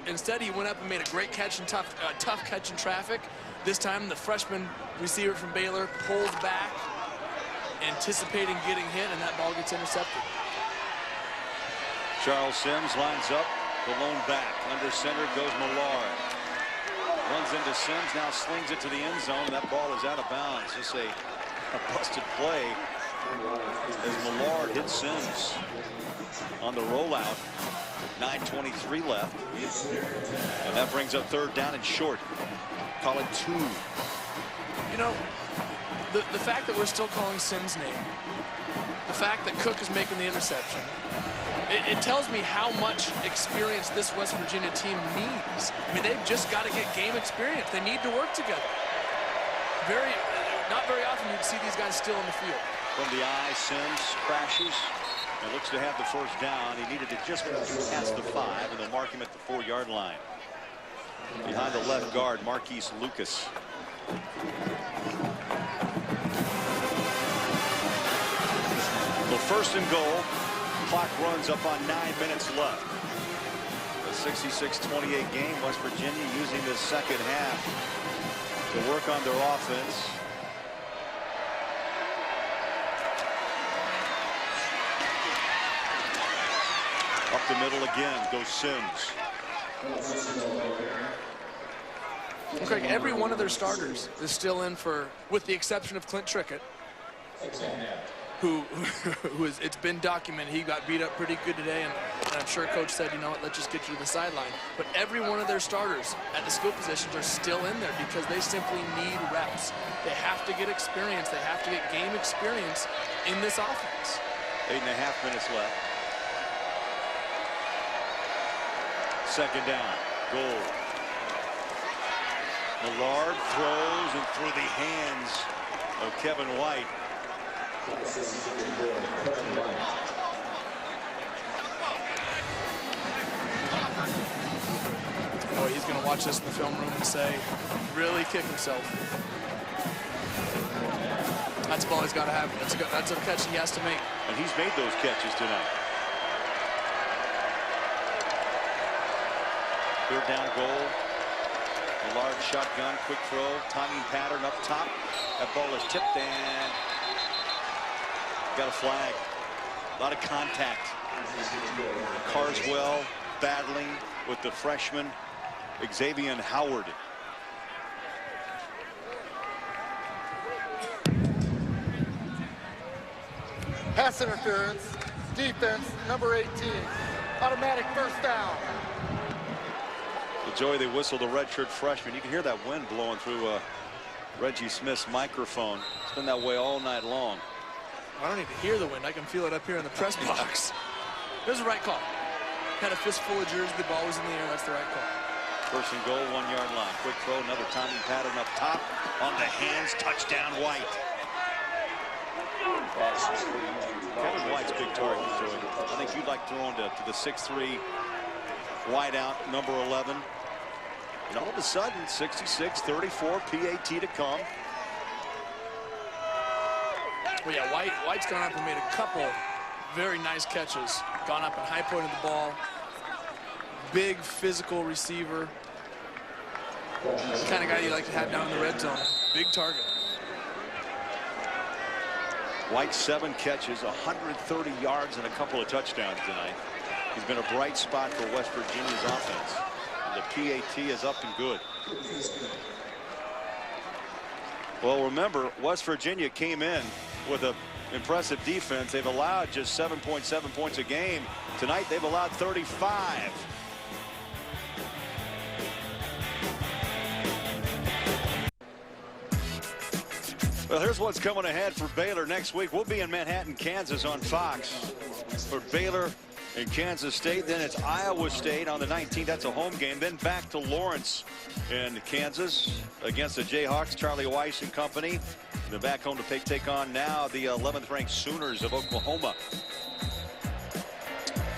instead he went up and made a great catch and tough catch in traffic. This time the freshman receiver from Baylor pulls back, anticipating getting hit, and that ball gets intercepted. Charles Sims lines up, the lone back. Under center goes Millard. Runs into Sims, now slings it to the end zone, and that ball is out of bounds. Just a busted play as Millard hits Sims on the rollout. 9:23 left. And that brings up 3rd down and short. Call it 2. You know, the fact that we're still calling Sims' name, the fact that Cook is making the interception, it tells me how much experience this West Virginia team needs. I mean, they've just got to get game experience. They need to work together. Not very often you'd see these guys still in the field. From the eye, Sims crashes and looks to have the 1st down. He needed to just pass the 5, and they'll mark him at the 4-yard line. Behind the left guard, Marquise Lucas. First and goal. Clock runs up on 9 minutes left. A 66-28 game. West Virginia using the second half to work on their offense. Up the middle again goes Sims. Craig, every one of their starters is still in for, with the exception of Clint Trickett, who is, it's been documented, he got beat up pretty good today, and I'm sure coach said, you know what, let's just get you to the sideline. But every one of their starters at the skill positions are still in there because they simply need reps. They have to get experience. They have to get game experience in this offense. 8.5 minutes left. Second down. Goal. Millard throws and through the hands of Kevin White. Oh, he's going to watch this in the film room and say, really kick himself. That's a ball he's got to have. That's a catch he has to make. And he's made those catches tonight. Third down goal. A large shotgun, quick throw, timing pattern up top. That ball is tipped and got a flag. A lot of contact. Carswell battling with the freshman Xavier Howard. Pass interference, defense, number 18. Automatic first down. So Joey, they whistled a redshirt freshman. You can hear that wind blowing through Reggie Smith's microphone. It's been that way all night long. I don't need to hear the wind. I can feel it up here in the press box. It was the right call. Had a fistful of jerseys. The ball was in the air. That's the right call. First and goal, 1 yard line. Quick throw, another timing pattern up top. On the hands, touchdown White. Kevin White's big target, Joey. I think you'd like throwing to the 6'3" wide out, number 11. And all of a sudden, 66-34, PAT to come. Well, yeah, White's gone up and made a couple very nice catches. Gone up and high pointed the ball. Big physical receiver. The kind of guy you like to have down in the red zone. Big target. White 7 catches, 130 yards and a couple of touchdowns tonight. He's been a bright spot for West Virginia's offense. And the PAT is up and good. Well, remember, West Virginia came in with an impressive defense. They've allowed just 7.7 points a game. Tonight, they've allowed 35. Well, here's what's coming ahead for Baylor next week. We'll be in Manhattan, Kansas on Fox for Baylor and Kansas State. Then it's Iowa State on the 19th. That's a home game. Then back to Lawrence in Kansas against the Jayhawks, Charlie Weiss and company. Then back home to take on now the 11th ranked Sooners of Oklahoma.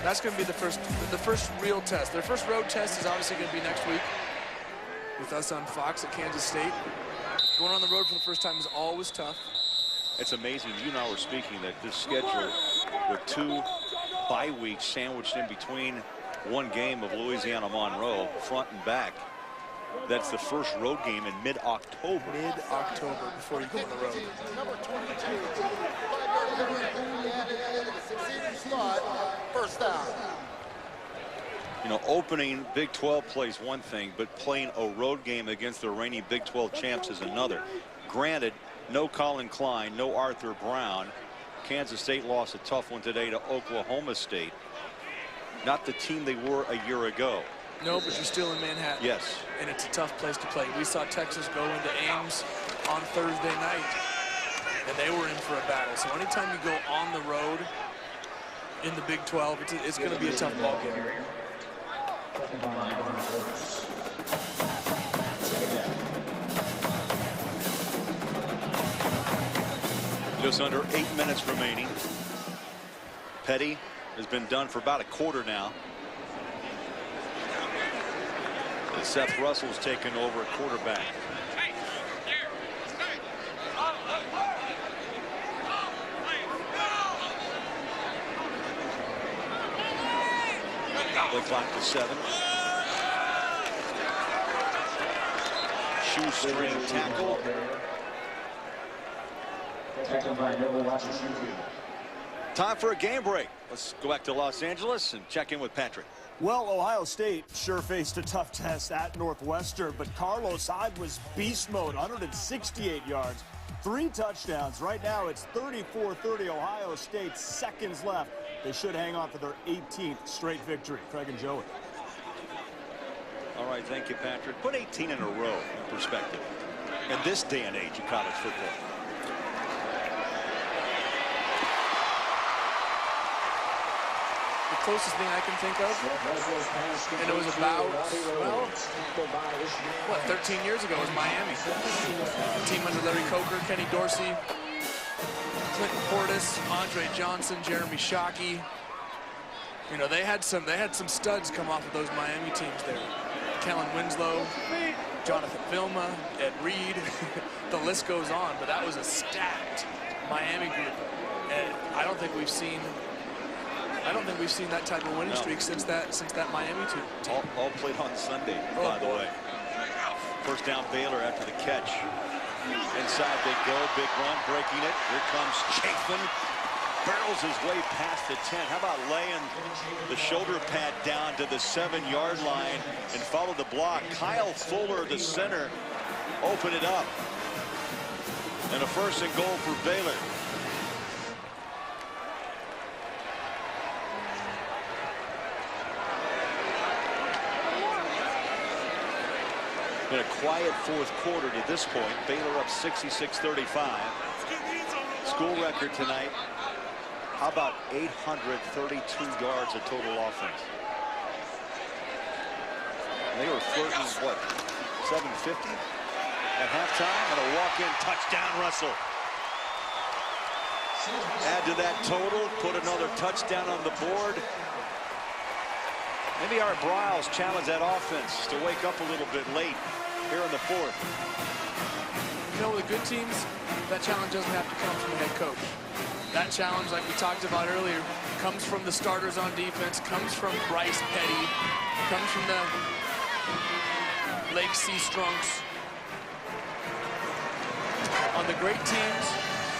That's going to be the first real test. Their first road test is obviously going to be next week with us on Fox at Kansas State. Going on the road for the first time is always tough. It's amazing. You and I were speaking that this schedule with 2 bye weeks sandwiched in between one game of Louisiana Monroe, front and back. That's the first road game in mid-October. Mid-October before you go on the road. Number 22. Succeeding slot. First down. You know, opening Big 12 plays one thing, but playing a road game against the reigning Big 12 champs is another. Granted, no Colin Klein, no Arthur Brown. Kansas State lost a tough one today to Oklahoma State. Not the team they were a year ago. No, but you're still in Manhattan. Yes. And it's a tough place to play. We saw Texas go into Ames on Thursday night, and they were in for a battle. So anytime you go on the road in the Big 12, it's going to be a tough ball game. Just under 8 minutes remaining. Petty has been done for about a quarter now. And Seth Russell's taken over at quarterback. Play clock to 7. Shoestring tackle. Time for a game break. Let's go back to Los Angeles and check in with Patrick. Well, Ohio State sure faced a tough test at Northwestern, but Carlos Hyde was beast mode, 168 yards, 3 touchdowns. Right now it's 34-30 Ohio State, seconds left. They should hang on for their 18th straight victory. Craig and Joey. All right, thank you, Patrick. Put 18 in a row in perspective in this day and age of college football. The closest thing I can think of, and it was about, well, what, 13 years ago, was Miami. Team under Larry Coker, Kenny Dorsey, Clinton Portis, Andre Johnson, Jeremy Shockey. You know, they had some studs come off of those Miami teams there. Kellen Winslow, Jonathan Vilma, Ed Reed. The list goes on, but that was a stacked Miami group. And I don't think we've seen that type of winning streak since that Miami team. All played on Sunday, by the way. First down Baylor after the catch. Inside they go, big run, breaking it. Here comes Chafin. Barrels his way past the 10. How about laying the shoulder pad down to the 7-yard line and follow the block? Kyle Fuller, the center, open it up. And a 1st and goal for Baylor. Been a quiet 4th quarter to this point. Baylor up 66-35. School record tonight. How about 832 yards of total offense? They were flirting, what, 750 at halftime? And a walk-in touchdown, Russell. Add to that total, put another touchdown on the board. Maybe Art Briles challenge that offense to wake up a little bit late here in the 4th. You know, with good teams, that challenge doesn't have to come from the head coach. That challenge, like we talked about earlier, comes from the starters on defense, comes from Bryce Petty, comes from the Lake C. Strunks. On the great teams,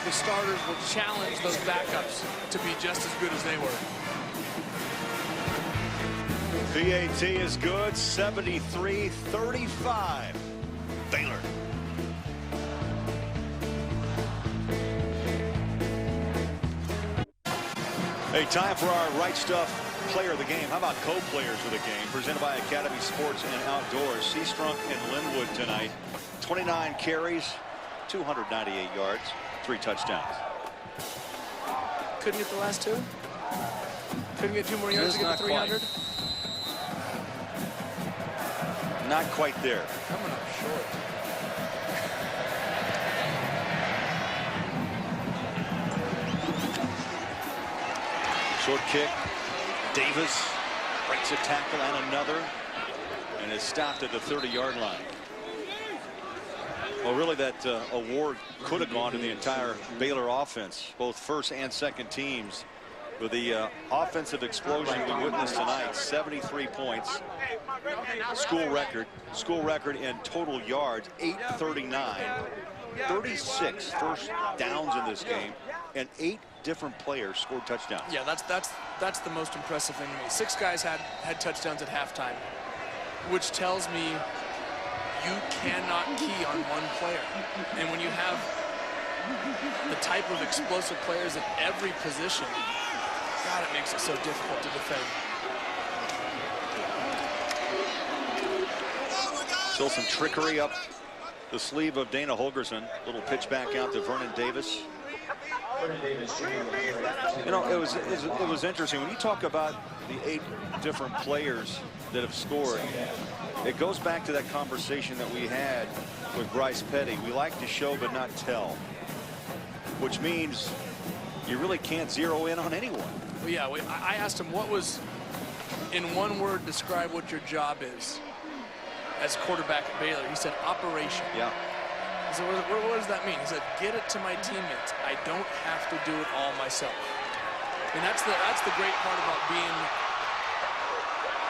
the starters will challenge those backups to be just as good as they were. PAT is good, 73-35. Baylor. Hey, time for our Right Stuff player of the game. How about co-players of the game? Presented by Academy Sports and Outdoors. Seastrunk and Linwood tonight. 29 carries, 298 yards, 3 touchdowns. Couldn't get the last 2? Couldn't get 2 more yards to get to 300? Not quite there. Coming up short. Short kick. Davis breaks a tackle and another, and is stopped at the 30-yard line. Well, really, that award could have gone to the entire Baylor offense, both first and second teams. With the offensive explosion we witnessed tonight, 73 points, school record in total yards, 839, 36 first downs in this game, and 8 different players scored touchdowns. Yeah, that's the most impressive thing to me. 6 guys had touchdowns at halftime, which tells me you cannot key on one player. And when you have the type of explosive players at every position, God, it makes it so difficult to defend. Still some trickery up the sleeve of Dana Holgerson. Little pitch back out to Vernon Davis. You know, it was interesting when you talk about the 8 different players that have scored. It goes back to that conversation that we had with Bryce Petty. We like to show but not tell, which means you really can't zero in on anyone. Well, yeah, I asked him what was, in one word, describe what your job is as quarterback at Baylor. He said operation. Yeah. I said, what does that mean? He said, get it to my teammates. I don't have to do it all myself. And that's the great part about being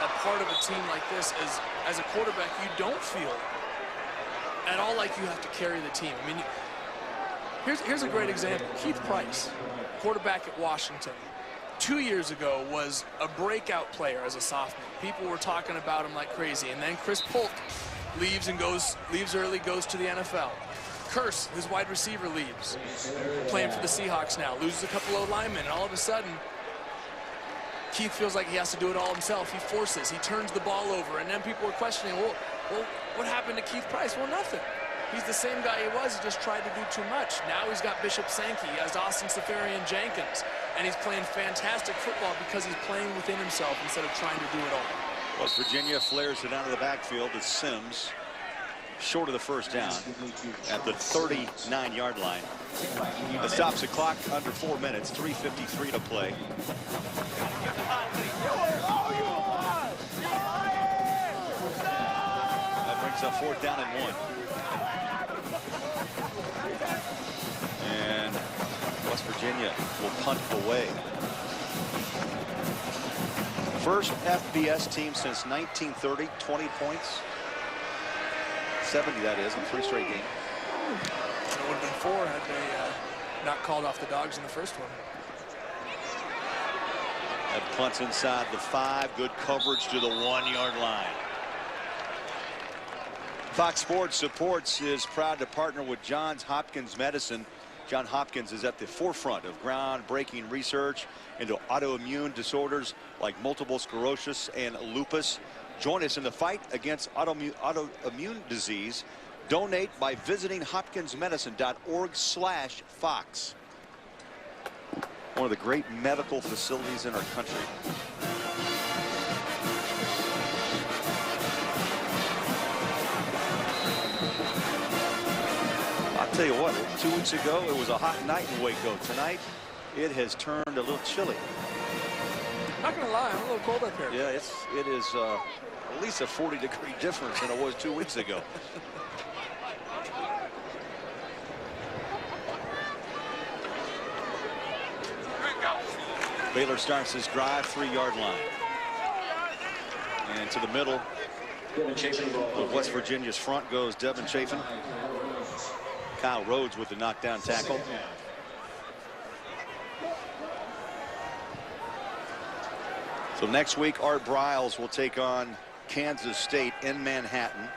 a part of a team like this is, as a quarterback, you don't feel at all like you have to carry the team. I mean, here's a great example. Keith Price, quarterback at Washington, 2 years ago was a breakout player as a sophomore. People were talking about him like crazy. And then Chris Polk leaves early, goes to the NFL. Curse, his wide receiver, leaves, playing for the Seahawks now, loses a couple of linemen, and all of a sudden, Keith feels like he has to do it all himself. He forces, he turns the ball over, and then people were questioning, well, what happened to Keith Price? Well, nothing. He's the same guy he was. He just tried to do too much. Now he's got Bishop Sankey, he has Austin Safarian-Jenkins, and he's playing fantastic football because he's playing within himself instead of trying to do it all. West Virginia flares it out of the backfield to Sims, short of the first down at the 39-yard line. It stops the clock under 4 minutes, 3:53 to play. That brings up 4th down and 1. And West Virginia will punt away. First FBS team since 1930, 20 points. 70, that is, in 3 straight games. It would have been 4 had they not called off the Dogs in the first one. That punts inside the 5. Good coverage to the 1-yard line. Fox Sports Supports is proud to partner with Johns Hopkins Medicine. Johns Hopkins is at the forefront of groundbreaking research into autoimmune disorders like multiple sclerosis and lupus. Join us in the fight against autoimmune disease. Donate by visiting hopkinsmedicine.org/Fox. One of the great medical facilities in our country. I'll tell you what, 2 weeks ago it was a hot night in Waco. Tonight it has turned a little chilly. Not gonna lie, I'm a little cold up here. Yeah, it is at least a 40-degree difference than it was 2 weeks ago. Baylor starts his drive, 3-yard line. And to the middle of West Virginia's front goes Devin Chafin. Kyle Rhodes with the knockdown tackle. So next week, Art Briles will take on Kansas State in Manhattan.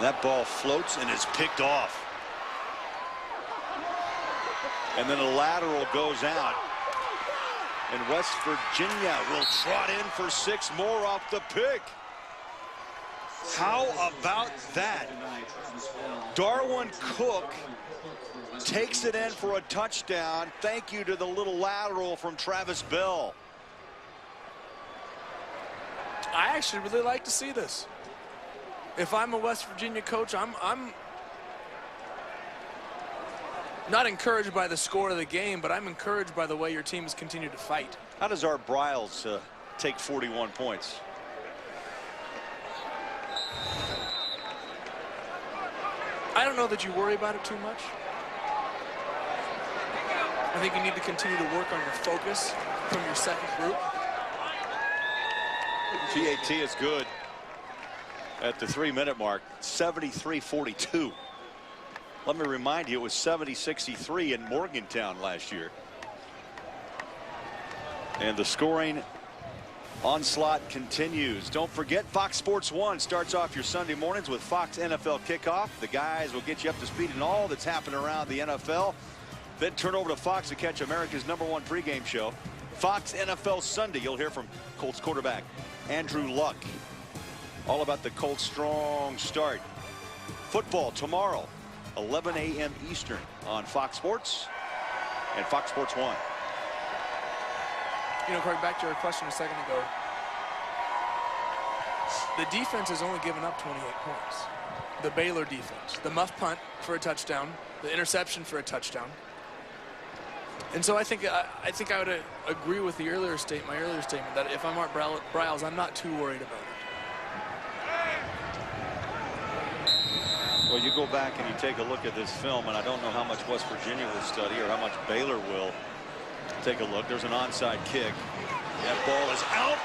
That ball floats and is picked off. And then a lateral goes out. And West Virginia will trot in for 6 more off the pick. How about that? Darwin Cook takes it in for a touchdown. Thank you to the little lateral from Travis Bell. I actually really like to see this. If I'm a West Virginia coach, I'm not encouraged by the score of the game, but I'm encouraged by the way your team has continued to fight. How does Art Briles take 41 points? I don't know that you worry about it too much. I think you need to continue to work on your focus from your second group. GAT is good at the 3-minute mark, 73-42. Let me remind you, it was 70-63 in Morgantown last year. And the scoring onslaught continues. Don't forget, Fox Sports 1 starts off your Sunday mornings with Fox NFL Kickoff. The guys will get you up to speed in all that's happening around the NFL. Then turn over to Fox to catch America's #1 pregame show. Fox NFL Sunday, you'll hear from Colts quarterback Andrew Luck. All about the Colts' strong start. Football tomorrow, 11 a.m. Eastern on Fox Sports and Fox Sports 1. You know, Craig, back to your question a second ago. The defense has only given up 28 points. The Baylor defense. The muff punt for a touchdown. The interception for a touchdown. And so I think I would agree with my earlier statement that if I'm Art Briles, I'm not too worried about it. Well, you go back and you take a look at this film, and I don't know how much West Virginia will study or how much Baylor will take a look. There's an onside kick. That ball is out.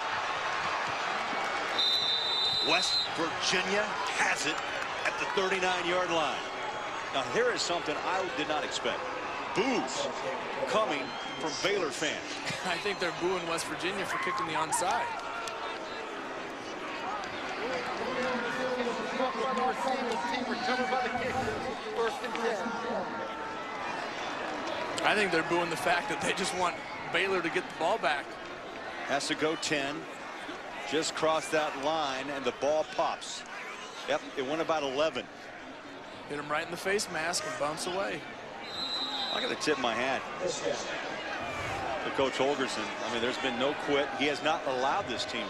West Virginia has it at the 39-yard line. Now here is something I did not expect. Boos coming from Baylor fans. I think they're booing West Virginia for kicking the onside. I think they're booing the fact that they just want Baylor to get the ball back. Has to go 10. Just crossed that line, and the ball pops. Yep, it went about 11. Hit him right in the face mask and bounce away. I got to tip my hat to Coach Holgerson. I mean, there's been no quit. He has not allowed this team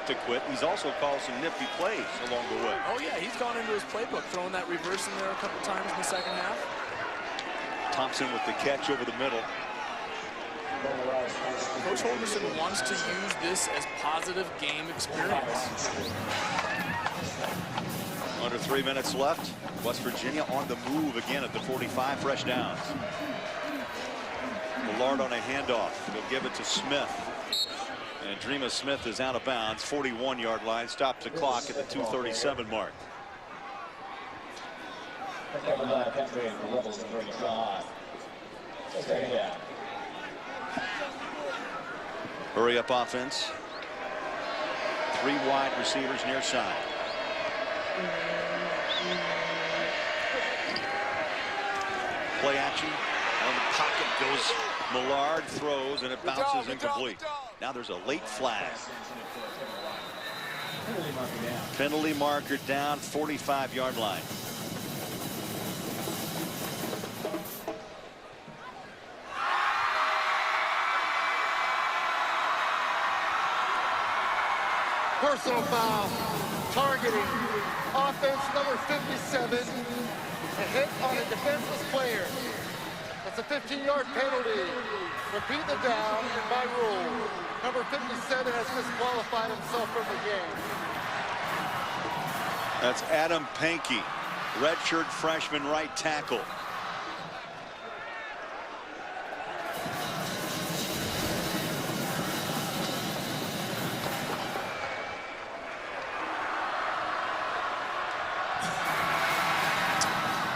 to quit. He's also called some nifty plays along the way. Oh, yeah, he's gone into his playbook, throwing that reverse in there a couple times in the second half. Thompson with the catch over the middle. Coach Holgerson wants to use this as positive game experience. Under 3 minutes left. West Virginia on the move again at the 45, fresh downs. Millard on a handoff. He'll give it to Smith. And Dreama Smith is out of bounds. 41-yard line. Stops the clock at the 2:37 mark. Hurry up offense. 3 wide receivers near side. Play action. On the pocket goes Millard, throws, and it bounces incomplete. Now there's a late flag. Penalty marker down, 45-yard line. Personal foul, targeting, offense number 57, a hit on a defenseless player. That's a 15-yard penalty. Repeat the down, and by rule, number 57 has disqualified himself from the game. That's Adam Pankey, redshirt freshman right tackle.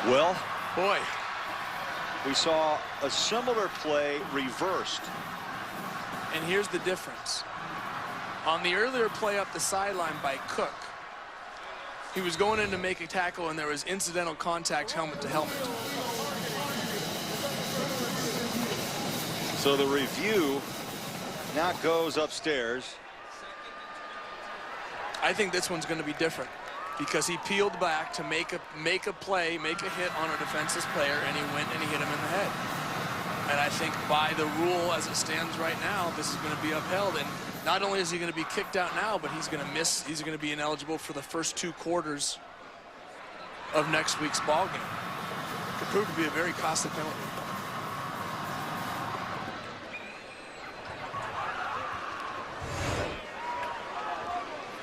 Well, boy, we saw a similar play reversed. And here's the difference. On the earlier play up the sideline by Cook, he was going in to make a tackle, and there was incidental contact helmet to helmet. So the review now goes upstairs. I think this one's going to be different, because he peeled back to make a play, make a hit on a defenseless player, and he went and he hit him in the head. And I think by the rule as it stands right now, this is going to be upheld. And not only is he going to be kicked out now, but he's going to miss. He's going to be ineligible for the first 2 quarters of next week's ball game. Could prove to be a very costly penalty.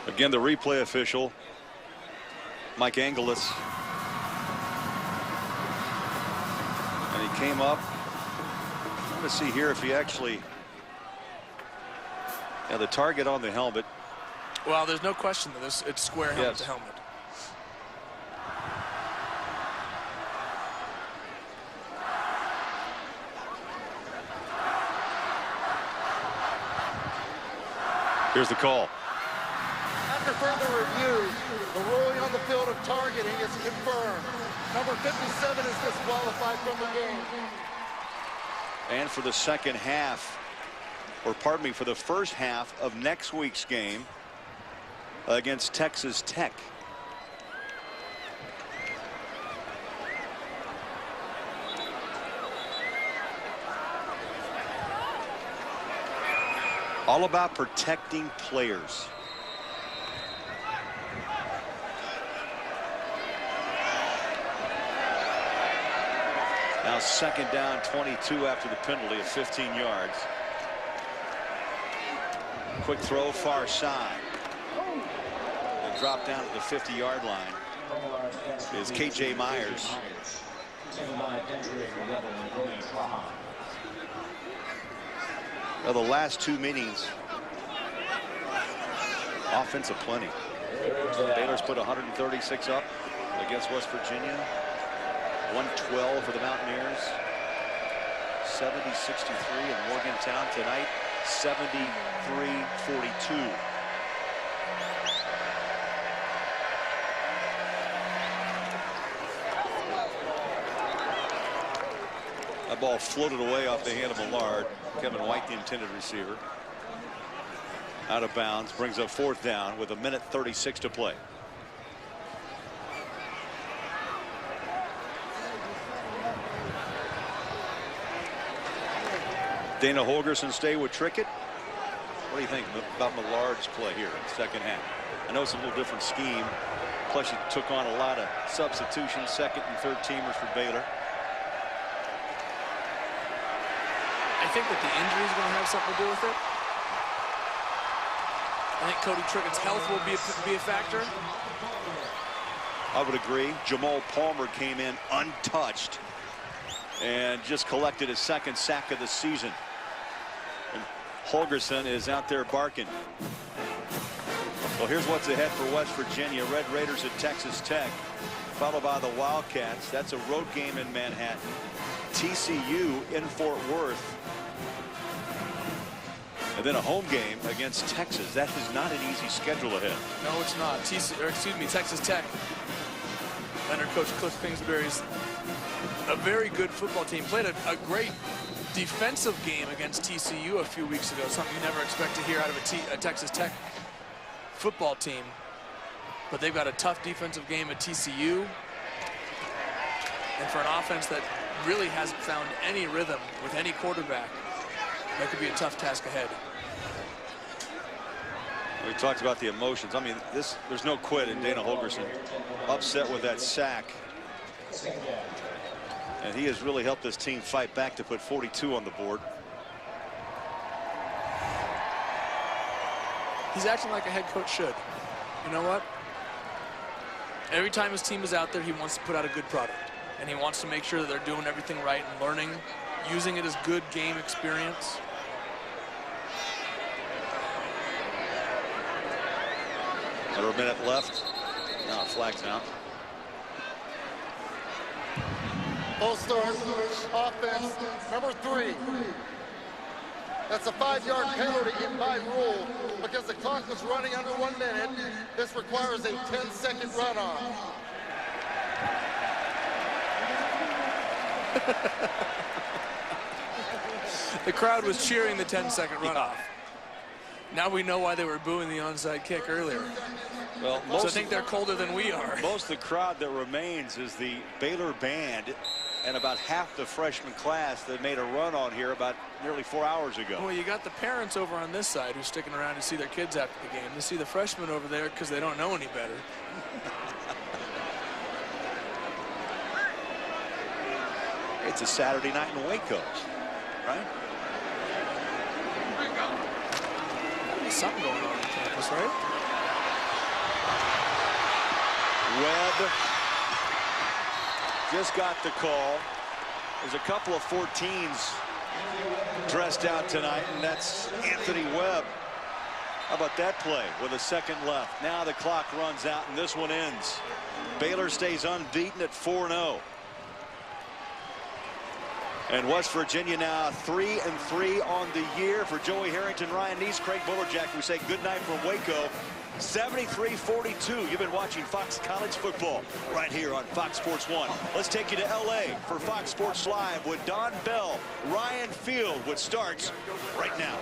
Again, the replay official, Mike Angelis. And he came up. I'm going to see here if he actually, yeah, the target on the helmet. Well, there's no question that it's square helmet Yes. to helmet. Here's the call. After further review, the ruling on the field of targeting is confirmed. Number 57 is disqualified from the game. And for the second half, or pardon me, for the first half of next week's game against Texas Tech. All about protecting players. Now second down, 22 after the penalty of 15 yards. Quick throw far side. And drop down to the 50-yard line is K.J. Myers. Well, the last 2 meetings Offensive plenty. Baylor's put 136 up against West Virginia. 112 for the Mountaineers. 70-63 in Morgantown tonight. 73-42. That ball floated away off the hand of Millard. Kevin White, the intended receiver. Out of bounds, brings up 4th down with 1:36 to play. Dana Holgerson stay with Trickett. What do you think about Millard's play here in the second half? I know it's a little different scheme. Plus, you took on a lot of substitutions, second and third teamers for Baylor. I think that the injury is going to have something to do with it. I think Cody Trickett's health will be a factor. I would agree. Jamal Palmer came in untouched and just collected his 2nd sack of the season. And Holgerson is out there barking. Well, here's what's ahead for West Virginia. Red Raiders at Texas Tech, followed by the Wildcats. That's a road game in Manhattan. TCU in Fort Worth. And then a home game against Texas. That is not an easy schedule ahead. No, it's not. Texas Tech. Under Coach Cliff Kingsbury's a very good football team. Played a great defensive game against TCU a few weeks ago. Something you never expect to hear out of a Texas Tech football team. But they've got a tough defensive game at TCU. And for an offense that really hasn't found any rhythm with any quarterback, that could be a tough task ahead. We talked about the emotions. I mean, there's no quit in Dana Holgerson. Upset with that sack. And he has really helped this team fight back to put 42 on the board. He's acting like a head coach should. You know what? Every time his team is out there, he wants to put out a good product. And he wants to make sure that they're doing everything right and learning, using it as good game experience. Another minute left. Now flag's out. Full start, offense, number 3. That's a 5-yard penalty by rule because the clock was running under 1 minute. This requires a 10-second runoff. The crowd was cheering the 10-second runoff. Now we know why they were booing the onside kick earlier. Well, so I think they're colder than we are. Most of the crowd that remains is the Baylor band and about half the freshman class that made a run on here about nearly 4 hours ago. Well, you got the parents over on this side who's sticking around to see their kids after the game. They see the freshmen over there because they don't know any better. It's a Saturday night in Waco, right? There's something going on campus, right? Webb just got the call. There's a couple of 14s dressed out tonight, and that's Anthony Webb. How about that play with a second left? Now the clock runs out, and this one ends. Baylor stays unbeaten at 4-0. And West Virginia now 3-3 on the year. For Joey Harrington, Ryan Neese, Craig Bullerjack, we say goodnight from Waco. 73-42. You've been watching Fox College football right here on Fox Sports 1. Let's take you to LA for Fox Sports Live with Don Bell, Ryan Field, which starts right now.